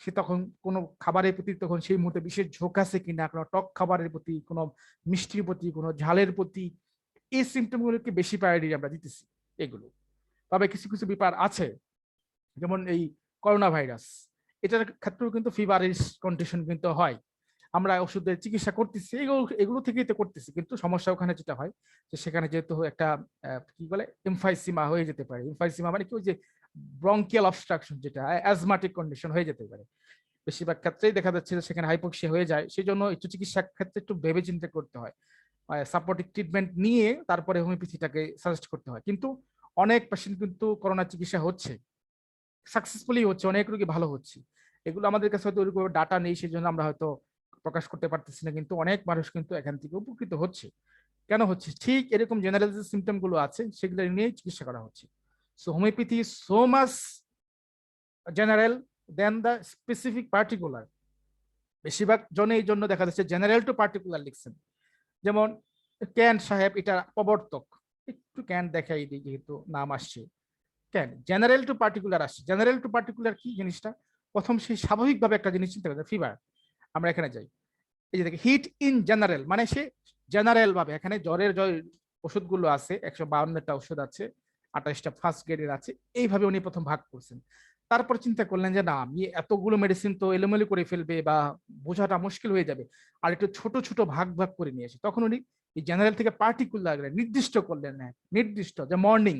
সে তখন কোনো খাবারের প্রতি তখন সেই মুহূর্তে বিশেষ ঝোঁক আছে কিনা, কোনো টক খাবারের প্রতি, কোনো মিষ্টির প্রতি, কোনো ঝালের প্রতি, এই সিমটম গুলোকে বেশি প্রায়োরিটি আমরা দিতেছি এগুলো। তবে কিছু কিছু ব্যাপার আছে, যেমন এই করোনা ভাইরাস, এটার ক্ষেত্রেও কিন্তু ফিভারের কন্ডিশন কিন্তু হয়। আমরা ওষুধের চিকিৎসা করতেছি, এগুলো থেকেই তো করতেছি, কিন্তু সমস্যা ওখানে যেটা হয় যে সেখানে যেহেতু একটা কি বলে এমফাইসিমা হয়ে যেতে পারে। এমফাইসিমা মানে কি, ওই যে ব্রঙ্কিয়াল অবস্ট্রাকশন, যেটা অ্যাজমাটিক কন্ডিশন হয়ে যেতে পারে। বেশিরভাগ ক্ষেত্রেই দেখা যাচ্ছে যে সেখানে হাইপোক্সিয়া হয়ে যায়, সেই জন্য একটু চিকিৎসার ক্ষেত্রে একটু ভেবে চিন্তা করতে হয়, সাপোর্টিভ ট্রিটমেন্ট নিয়ে তারপরে হোমিওপ্যাথিটাকে সাজেস্ট করতে হয়। কিন্তু অনেক পেশেন্ট কিন্তু করোনা চিকিৎসা হচ্ছে, সাকসেসফুলি হচ্ছে, অনেক রোগী ভালো হচ্ছে। এগুলো আমাদের কাছে হয়তো ওইরকম ডাটা নেই, সেই জন্য আমরা হয়তো প্রকাশ করতে পারতেছি না, কিন্তু অনেক মানুষ কিন্তু এখান থেকে উপকৃত হচ্ছে। কেন হচ্ছে? ঠিক এরকম জেনারেল যে সিমটম গুলো আছে সেগুলো নিয়ে চিকিৎসা করা হচ্ছে। So homeopathy so much general than the specific particular. বেশিরভাগ জনে এই জন্য দেখা যাচ্ছে জেনারেল টু পার্টিকুলার লিখছেন। যেমন ক্যান্ট সাহেব, এটা প্রবর্তক, একটু ক্যান্ট দেখাই দিই যেহেতু নাম আসছে। কেন জেনারেল টু পার্টিকুলার আসছে? জেনারেল টু পার্টিকুলার কি জিনিসটা? প্রথম সেই স্বাভাবিকভাবে একটা জিনিস চিন্তা করতে, ফিভার, আমরা এখানে যাই, এই যে দেখি হিট ইন জেনারেল, মানে সে জেনারেল ভাবে, এখানে জ্বরের ওষুধগুলো আছে 152টা ওষুধ আছে, 28টা ফার্স্ট গ্রেডের আছে, এইভাবে উনি প্রথম ভাগ করছেন। তারপর চিন্তা করলেন যে না, আমি এতগুলো মেডিসিন তো এলোমেলো করে ফেলবে বা বোঝাটা মুশকিল হয়ে যাবে, আর একটু ছোট ছোট ভাগ ভাগ করে নিয়ে এসে তখন উনি এই জেনারেল থেকে পার্টিকুলার নির্দিষ্ট করলেন। না, নির্দিষ্ট যে মর্নিং,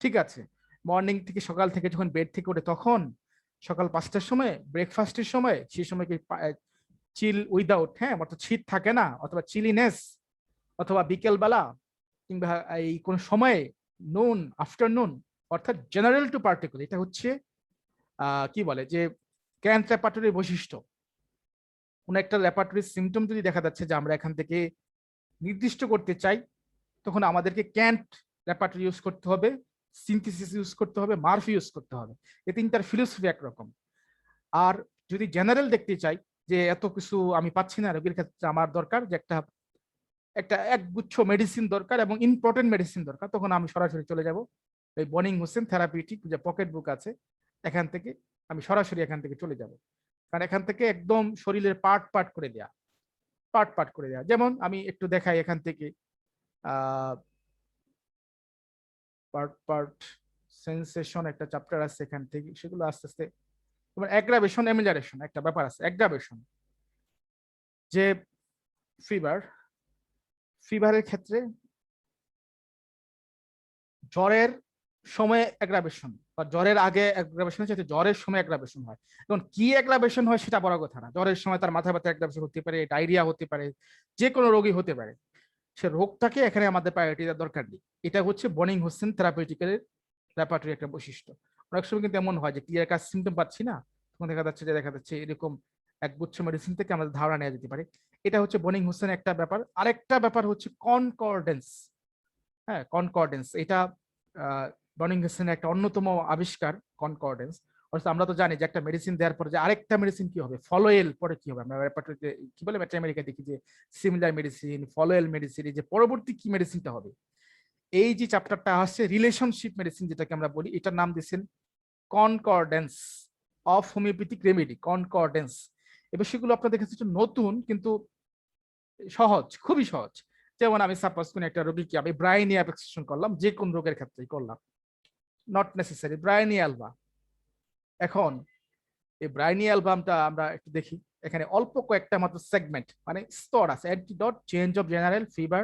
ঠিক আছে, মর্নিং থেকে সকাল থেকে যখন বেড থেকে ওঠে তখন, সকাল 5টার সময় ব্রেকফাস্টের সময়, সেই সময় কি চিল উইদাউট, হ্যাঁ, অর্থাৎ শীত থাকে না, অথবা চিলিনেস, অথবা বিকেল বেলা, কিংবা এই কোন সময়ে, নুন, আফটারনুন, অর্থাৎ জেনারেল টু পার্টিকুলার। এটা হচ্ছে কি বলে যে ক্যান্ট রেপার্টরির বৈশিষ্ট্য। কোন একটা রেপার্টরির সিমটম যদি দেখা যাচ্ছে যে আমরা এখান থেকে নির্দিষ্ট করতে চাই, তখন আমাদেরকে ক্যান্ট রেপার্টরি ইউজ করতে হবে, সিনথেসিস ইউজ করতে হবে, মার্ফি ইউজ করতে হবে। এই তিনটার ফিলোসফি একরকম। আর যদি জেনারেল দেখতে চাই যে এত কিছু আমি পাচ্ছি না রোগীর ক্ষেত্রে, আমার দরকার যে একটা একটা একগুচ্ছ মেডিসিন দরকার এবং ইম্পর্টেন্ট মেডিসিন দরকার, তখন আমি সরাসরি চলে যাব এই বনিং হোসেন থেরাপিউটিক যে পকেট বুক আছে, এখান থেকে আমি সরাসরি এখান থেকে চলে যাব। কারণ এখান থেকে একদম শরীরের পার্ট পার্ট করে দেয়া, পার্ট পার্ট করে দেয়া। যেমন আমি একটু দেখাই এখান থেকে পার্ট পার্ট সেন্সেশন একটা চ্যাপ্টার আছে এখান থেকে, সেগুলো আস্তে আস্তে। তোমার অ্যাগ্রাভেশন এমিলারেশন একটা ব্যাপার আছে। অ্যাগ্রাভেশন যে ফিভারের ক্ষেত্রে জ্বরের সময় অ্যাগ্রাভেশন বা জ্বরের আগে অ্যাগ্রাভেশন হচ্ছে জ্বরের সময় অ্যাগ্রাভেশন হয়। এখন কি অ্যাগ্রাভেশন হয় সেটা বড় কথা না। জ্বরের সময় তার মাথা ব্যথা অ্যাগ্রাভেশন হতে পারে, ডায়রিয়া হতে পারে, যে কোনো রোগী হতে পারে। সে রোগটাকে এখানে আমাদের প্রায়োরিটি দেওয়ার দরকার নেই। এটা হচ্ছে বনিং হোসেন থেরাপিউটিক্যাল ল্যাবরেটরি একটা বৈশিষ্ট্য। অনেক সময় কিন্তু এমন হয় যে ক্লিয়ার কাজ সিমটম পাচ্ছি না, তখন দেখা যাচ্ছে এরকম একগুচ্ছ মেডিসিন থেকে আমাদের ধারণা নেওয়া যেতে পারে। এটা হচ্ছে বনিং হোসেন একটা ব্যাপার। আরেকটা ব্যাপার হচ্ছে কনকর্ডেন্স। হ্যাঁ, কনকর্ডেন্স এটা বনিং হোসেনের একটা অন্যতম আবিষ্কার, কনকর্ডেন্স। অর্থাৎ আমরা তো জানি যে একটা মেডিসিন দেওয়ার পরে যে আরেকটা মেডিসিন কি হবে, ফলোএল পরে কি হবে। আমরা ব্যাপারটাতে কি বলে ম্যাট্রা আমেরিকা দেখি যে সিমিলার মেডিসিন, ফলোএল মেডিসিন, যে পরবর্তী কি মেডিসিনটা হবে। এই যে চ্যাপ্টারটা আসছে রিলেশনশিপ মেডিসিন যেটাকে আমরা বলি, এটার নাম দিয়েছেন কনকর্ডেন্স অফ হোমিওপ্যাথিক রেমেডি, কনকর্ডেন্স। এবার সেগুলো আপনাদের কাছে একটু নতুন কিন্তু সহজ, খুবই সহজ। যেমন আমি সাপোজ কোন একটা রোগীকে আমি ব্রাইনিয়া প্রেসক্রিপশন করলাম, যে কোন রোগের ক্ষেত্রেই করলাম, নট নেসেসারি ব্রাইনিয়া অ্যালবা। এখন এই ব্রাইনিয়া অ্যালবামটা আমরা একটু দেখি। এখানে অল্প কয়েকটা মাত্র সেগমেন্ট মানে স্তর আছে। Antidote, change of general, fever,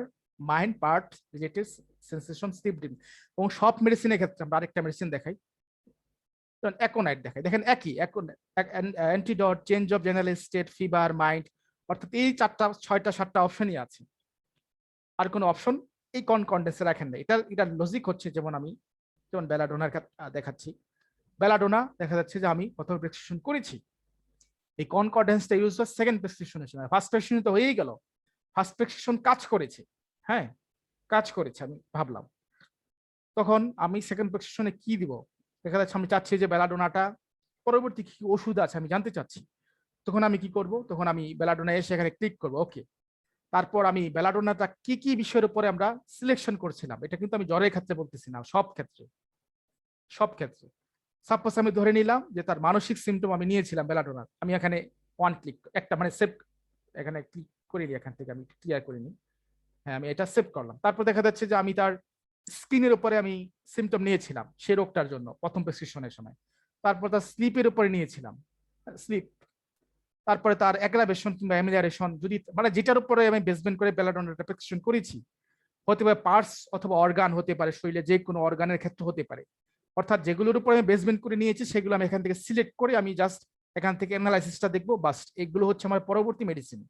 mind, part, relatives, sensation, sleep. এবং সব মেডিসিনের ক্ষেত্রে আমরা আরেকটা মেডিসিন দেখাই, অ্যাকোনাইট দেখাই। দেখেন একই antidote, change of general state, fever, mind, অর্থাৎ এই 4টা-6টা-7টা অপশনই আছে। আর কোনো অপশন এই কনকর্ডেন্সে রাখেন না। এটার লজিক হচ্ছে যেমন আমি যেমন বেলাডোনার দেখাচ্ছি, বেলাডোনা দেখা যাচ্ছে যে আমি প্রথম প্রেসক্রিপশন করেছি, এই কনকর্ডেন্সটা ইউজ হয় সেকেন্ড প্রেসক্রিপশনের সময়। ফার্স্ট প্রেসক্রিপশন তো হয়েই গেল, ফার্স্ট প্রেসক্রিপশন কাজ করেছে, হ্যাঁ কাজ করেছে আমি ভাবলাম। তখন আমি সেকেন্ড প্রেসক্রিপশনে কি দিব, দেখা যাচ্ছে আমি চাচ্ছি যে বেলাডোনাটা পরবর্তী কি ওষুধ আছে আমি জানতে চাচ্ছি। তখন আমি কি করব, তখন আমি বেলাডোনা এসে এখানে ক্লিক করবো, ওকে। তারপর আমি বেলাডোনাটা কি কি বিষয়ের উপরে আমরা সিলেকশন করছিলাম, এটা কিন্তু আমি জ্বরের ক্ষেত্রে বলতেছি না, সব ক্ষেত্রে। সাপোজ আমি ধরে নিলাম যে তার মানসিক সিমটম আমি নিয়েছিলাম বেলাডোনার, আমি এখানে ওয়ান ক্লিক একটা মানে সেভ, এখানে ক্লিক করিনি, এখান থেকে আমি ক্লিয়ার করিনি, হ্যাঁ আমি এটা সেভ করলাম। তারপর দেখা যাচ্ছে যে আমি তার স্কিনের উপরে আমি সিমটম নিয়েছিলাম সেই রোগটার জন্য প্রথম প্রেসক্রিপশনের সময়। তারপর তার স্লিপের উপরে নিয়েছিলাম, স্লিপ। তারপরে তার অ্যাগ্রাভেশন কিংবা অ্যামিলারেশন, যদি মানে যেটার উপরে আমি বেসমেন্ট করে বেলাডোনাটা প্রেসক্রিপশন করেছি, হতে পারে পার্টস অথবা অর্গান হতে পারে, শরীরে যে কোনো অর্গানের ক্ষেত্রে হতে পারে। অর্থাৎ যেগুলোর উপরে আমি বেসমেন্ট করে নিয়েছি সেগুলো আমি এখান থেকে সিলেক্ট করে আমি জাস্ট এখান থেকে অ্যানালাইসিসটা দেখবো, বাস এগুলো হচ্ছে আমার পরবর্তী মেডিসিন।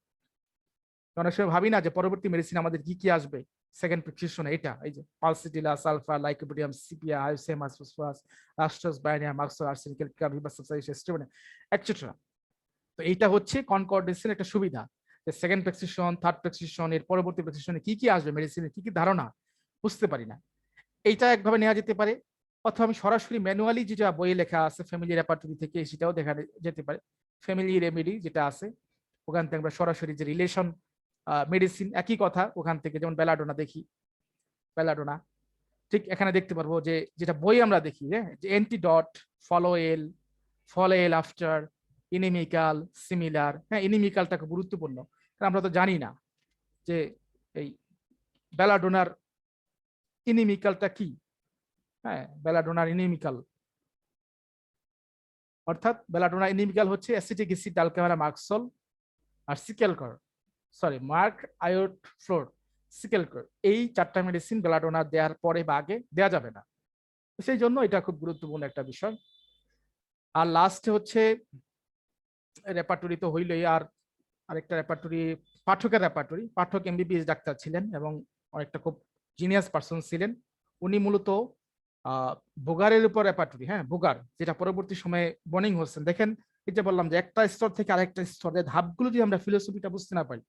অনেক সময় ভাবি না যে পরবর্তী মেডিসিন আমাদের কি কি আসবে সেকেন্ড প্রেসক্রিপশনে, এটা এই যে pulsatilla, sulphur, lycopodium, sepia, hyoscyamus, phosphorus, rhus tox, bryonia, মাক্সো, আর্সেনিক, ক্যাভিবাস, এটসেট্রা। তো এইটা হচ্ছে কনকর্ডেন্সের একটা সুবিধা, যে সেকেন্ড প্রেসক্রিপশন, থার্ড প্রেসক্রিপশন, এর পরবর্তী প্রেসক্রিপশনে কি কি আসবে মেডিসিনের কি কি ধারণা বুঝতে পারি না। এইটা একভাবে নেওয়া যেতে পারে, অথবা আমি সরাসরি ম্যানুয়ালি যেটা বইয়ে লেখা আছে ফ্যামিলি রেপার্টরি থেকে সেটাও দেখা যেতে পারে। ফ্যামিলি রেমেডি যেটা আছে ওখান থেকে আমরা সরাসরি যে রিলেশন মেডিসিন একই কথা, ওখান থেকে যেমন বেলাডোনা দেখি, বেলাডোনা ঠিক এখানে দেখতে পারবো যে যেটা বই আমরা দেখি, হ্যাঁ, যে অ্যান্টিডট, ফলোএল আফটার, ইনিমিক্যাল, সিমিলার। হ্যাঁ, ইনিমিক্যালটা খুব গুরুত্বপূর্ণ, কারণ আমরা তো জানি না যে এই বেলাডোনার ইনিমিক্যালটা কি। হ্যাঁ, বেলাডোনার ইনিমিক্যাল অর্থাৎ বেলাডোনা ইনিমিক্যাল হচ্ছে অ্যাসিটিক অ্যাসিড, ডালকামারা, মার্কসল আর সিকেলকর, মার্ক আয়োড ফ্লোর, সিকেলকর। এই 4টা মেডিসিন বেলাডোনা দেওয়ার পরে বা আগে দেওয়া যাবে না। সেই জন্য এটা খুব গুরুত্বপূর্ণ একটা বিষয়। আর লাস্টে হচ্ছে রেপার্টরি তো হইলই, আর আরেকটা রেপার্টরি পাঠকের রেপার্টরি। পাঠক এমবিবিএস ডাক্তার ছিলেন এবং অনেকটা খুব জিনিয়াস পার্সন ছিলেন। উনি মূলত বুগারের উপর রেপার্টরি, হ্যাঁ বুগার, যেটা পরবর্তী সময়ে বনিং হোসেন। দেখেন এই যে বললাম যে একটা স্তর থেকে আরেকটা স্তরের ধাপগুলো যদি আমরা ফিলোসফিটা বুঝতে না পারি,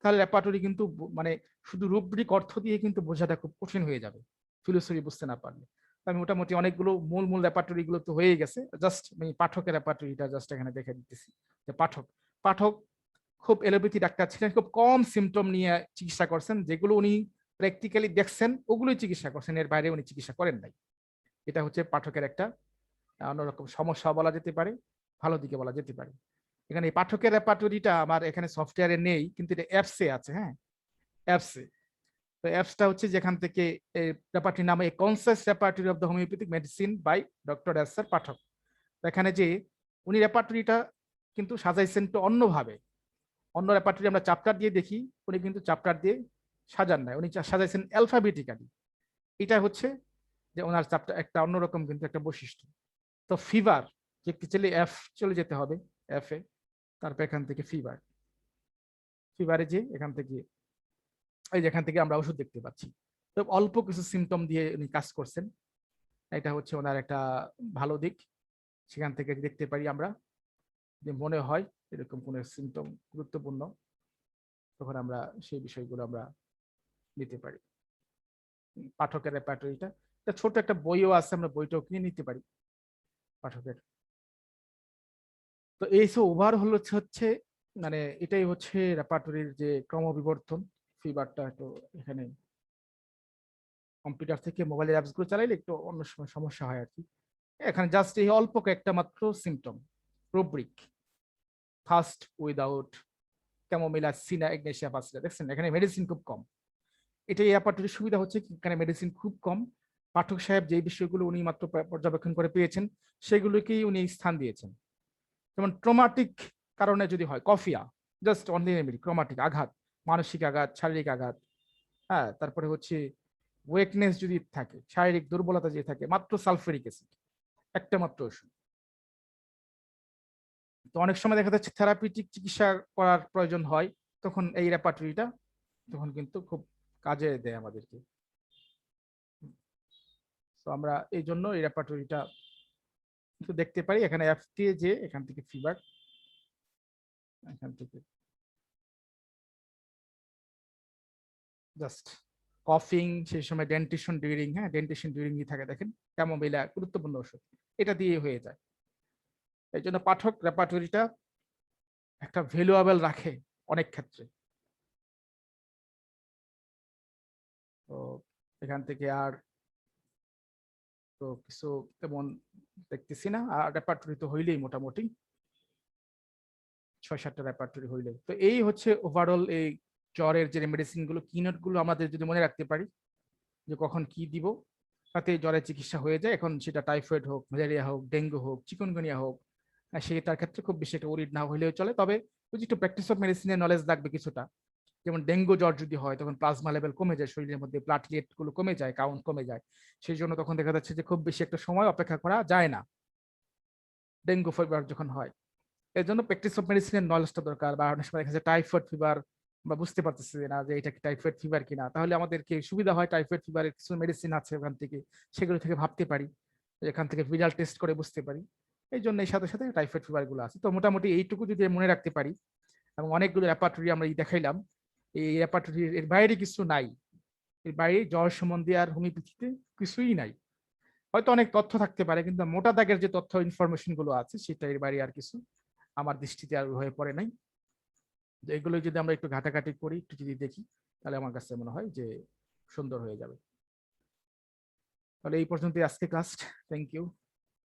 তাহলে রেপার্টরি কিন্তু মানে শুধু রূপরিক অর্থ দিয়ে কিন্তু বোঝাটা খুব কঠিন হয়ে যাবে ফিলোসফি বুঝতে না পারলে। আমি মোটামুটি অনেকগুলো মূল রেপার্টরি গুলো তো হয়ে গেছে, জাস্ট আমি পাঠকের রেপার্টরিটা জাস্ট এখানে দেখে দিতেছি। যে পাঠক খুব এলোপ্যাথি ডাক্তার ছিলেন, খুব কম সিমটম নিয়ে চিকিৎসা করছেন, যেগুলো উনি প্র্যাকটিক্যালি দেখছেন ওগুলোই চিকিৎসা করছেন, এর বাইরে উনি চিকিৎসা করেন নাই। এটা হচ্ছে পাঠকের একটা অন্যরকম সমস্যা বলা যেতে পারে, ভালো দিকে বলা যেতে পারে। এখানে এই পাঠকের রেপার্টরিটা আমার এখানে সফটওয়্যারে নেই, কিন্তু এটা অ্যাপসে আছে। হ্যাঁ, অ্যাপসে তো অ্যাপসটা হচ্ছে যেখান থেকে এই রেপার্টরি নামে concise repertory of the homeopathic medicine by doctor S R Pathak. এখানে যে উনি রেপার্টরিটা কিন্তু সাজাইছেন তো অন্যভাবে, অন্য রেপার্টরি আমরা চ্যাপ্টার দিয়ে দেখি, উনি কিন্তু চ্যাপ্টার দিয়ে সাজান নাই, উনি সাজাইছেন অ্যালফাবেটিক্যালি। এটা হচ্ছে যে ওনার চ্যাপ্টার একটা অন্যরকম কিন্তু একটা বৈশিষ্ট্য। তো ফিভার যে চলে এফ চলে যেতে হবে, এফ এ, তারপর এখান থেকে ফিভার, ফিভারে যে এখান থেকে এই যেখান থেকে আমরা ওষুধ দেখতে পাচ্ছি। তো অল্প কিছু সিমটম দিয়ে উনি কাজ করছেন, এটা হচ্ছে ওনার একটা ভালো দিক। সেখান থেকে দেখতে পারি আমরা যে মনে হয় এরকম কোন সিমটম গুরুত্বপূর্ণ, তখন আমরা সেই বিষয়গুলো আমরা নিতে পারি। পাঠকের রেপার্টরিটা ছোট একটা বইও আছে, আমরা বইটাও কিনে নিতে পারি পাঠকের। তো এই ওভার হচ্ছে মানে এটাই হচ্ছে রেপার্টরির যে ক্রমবিবর্তন। ফিভারটা তো এখানে কম্পিউটার থেকে মোবাইলের অ্যাপস গুলো চালাইলে একটু অন্য সময় সমস্যা হয় আর কি। এখানে জাস্ট এই অল্প কয়েকটা মাত্র symptom, rubric first without chamomilla cina ignatia pulsatilla, দেখছেন এখানে মেডিসিন খুব কম। এটা এই রেপার্টরির সুবিধা হচ্ছে এখানে মেডিসিন খুব কম। পাঠক সাহেব যে বিষয়গুলো উনি মাত্র পর্যবেক্ষণ করে পেয়েছেন সেগুলোকেই উনি স্থান দিয়েছেন। যেমন ট্রমাটিক কারণে যদি হয় কফিয়া, জাস্ট অনলি ট্রমাটিক আঘাত, মানসিক আঘাত, শারীরিক আঘাত, হ্যাঁ, তারপরে হচ্ছে ওয়েকনেস যদি থাকে, শারীরিক দুর্বলতা যদি থাকে, মাত্র সালফারিক অ্যাসিড একটা মাত্র ওষুধ। তো অনেক সময় দেখা যাচ্ছে থেরাপিউটিক চিকিৎসা করার প্রয়োজন হয়, তখন এই রেপার্টরিটা তখন কিন্তু খুব কাজে দেয় আমাদেরকে। তো আমরা এই জন্য এই রেপার্টরিটা দেখতে পারি। এখানে অ্যাপস দিয়ে যে এখান থেকে ফিভার, এখান থেকে জাস্ট কফিং, সেই সময় ডেন্টিশন ডিউরিং, হ্যাঁ ডেন্টিশন ডিউরিং থাকে, দেখেন ক্যামোমিলা গুরুত্বপূর্ণ ওষুধ, এটা দিয়ে হয়ে যায়। এই জন্য পাঠক রেপার্টরিটা একটা ভ্যালুয়েবল রাখে অনেক ক্ষেত্রে। তো এখান থেকে আর তো কিছু তেমন দেখতেছি না। আর রেপার্টরি তো হইলেই মোটামুটি 6-7টা রেপার্টরি হইলে। তো এই হচ্ছে ওভারঅল এই জ্বরের যে মেডিসিন গুলো, কিনোট গুলো আমাদের যদি মনে রাখতে পারি যে কখন কি দিব, তাতে জ্বরের চিকিৎসা হয়ে যায়। এখন সেটা টাইফয়েড হোক, ম্যালেরিয়া হোক, ডেঙ্গু হোক, চিকুনগুনিয়া হোক, সেটার ক্ষেত্রে খুব বেশি একটা ওরিড না হলেও চলে। তবে একটু প্র্যাকটিস অফ মেডিসিনের নলেজ লাগবে কিছুটা। যেমন ডেঙ্গু জ্বর যদি হয় তখন প্লাজমা লেভেল কমে যায়, শরীরের মধ্যে প্লাটলেট গুলো কমে যায়, কাউন্ট কমে যায়। সেই জন্য তখন দেখা যাচ্ছে যে খুব বেশি একটা সময় অপেক্ষা করা যায় না ডেঙ্গু ফিভার যখন হয়। এর জন্য প্র্যাকটিস অফ মেডিসিনের নলেজটা দরকার। বা অনেক সময় দেখা যায় টাইফয়েড ফিভার, বা বুঝতে পারতেছি না যে এটা কি টাইফয়েড ফিভার কিনা, তাহলে আমাদেরকে সুবিধা হয় টাইফয়েড ফিভারের কিছু মেডিসিন আছে ওখান থেকে, সেগুলো থেকে ভাবতে পারি, এখান থেকে ভিরাল টেস্ট করে বুঝতে পারি। এই জন্য এই সাথে সাথে টাইফয়েড ফিভার গুলো আছে। তো মোটামুটি এইটুকু যদি মনে রাখতে পারি, এবং অনেকগুলো রেপার্টরি আমরা দেখাইলাম, এই রেপার্টরির এর বাইরে কিছু নাই, এর বাইরে জ্বর সম্বন্ধে আর হোমিওপ্যাথিতে কিছুই নাই। হয়তো অনেক তথ্য থাকতে পারে, কিন্তু মোটা দাগের যে তথ্য ইনফরমেশন গুলো আছে সেটা এর বাইরে আর কিছু আমার দৃষ্টিতে আর হয়ে পড়ে নাই। এগুলো যদি আমরা একটু ঘাটাঘাটি করি, একটু যদি দেখি, তাহলে আমার কাছে মনে হয় যে সুন্দর হয়ে যাবে। তাহলে এই পর্যন্ত আজকে ক্লাস। Thank you.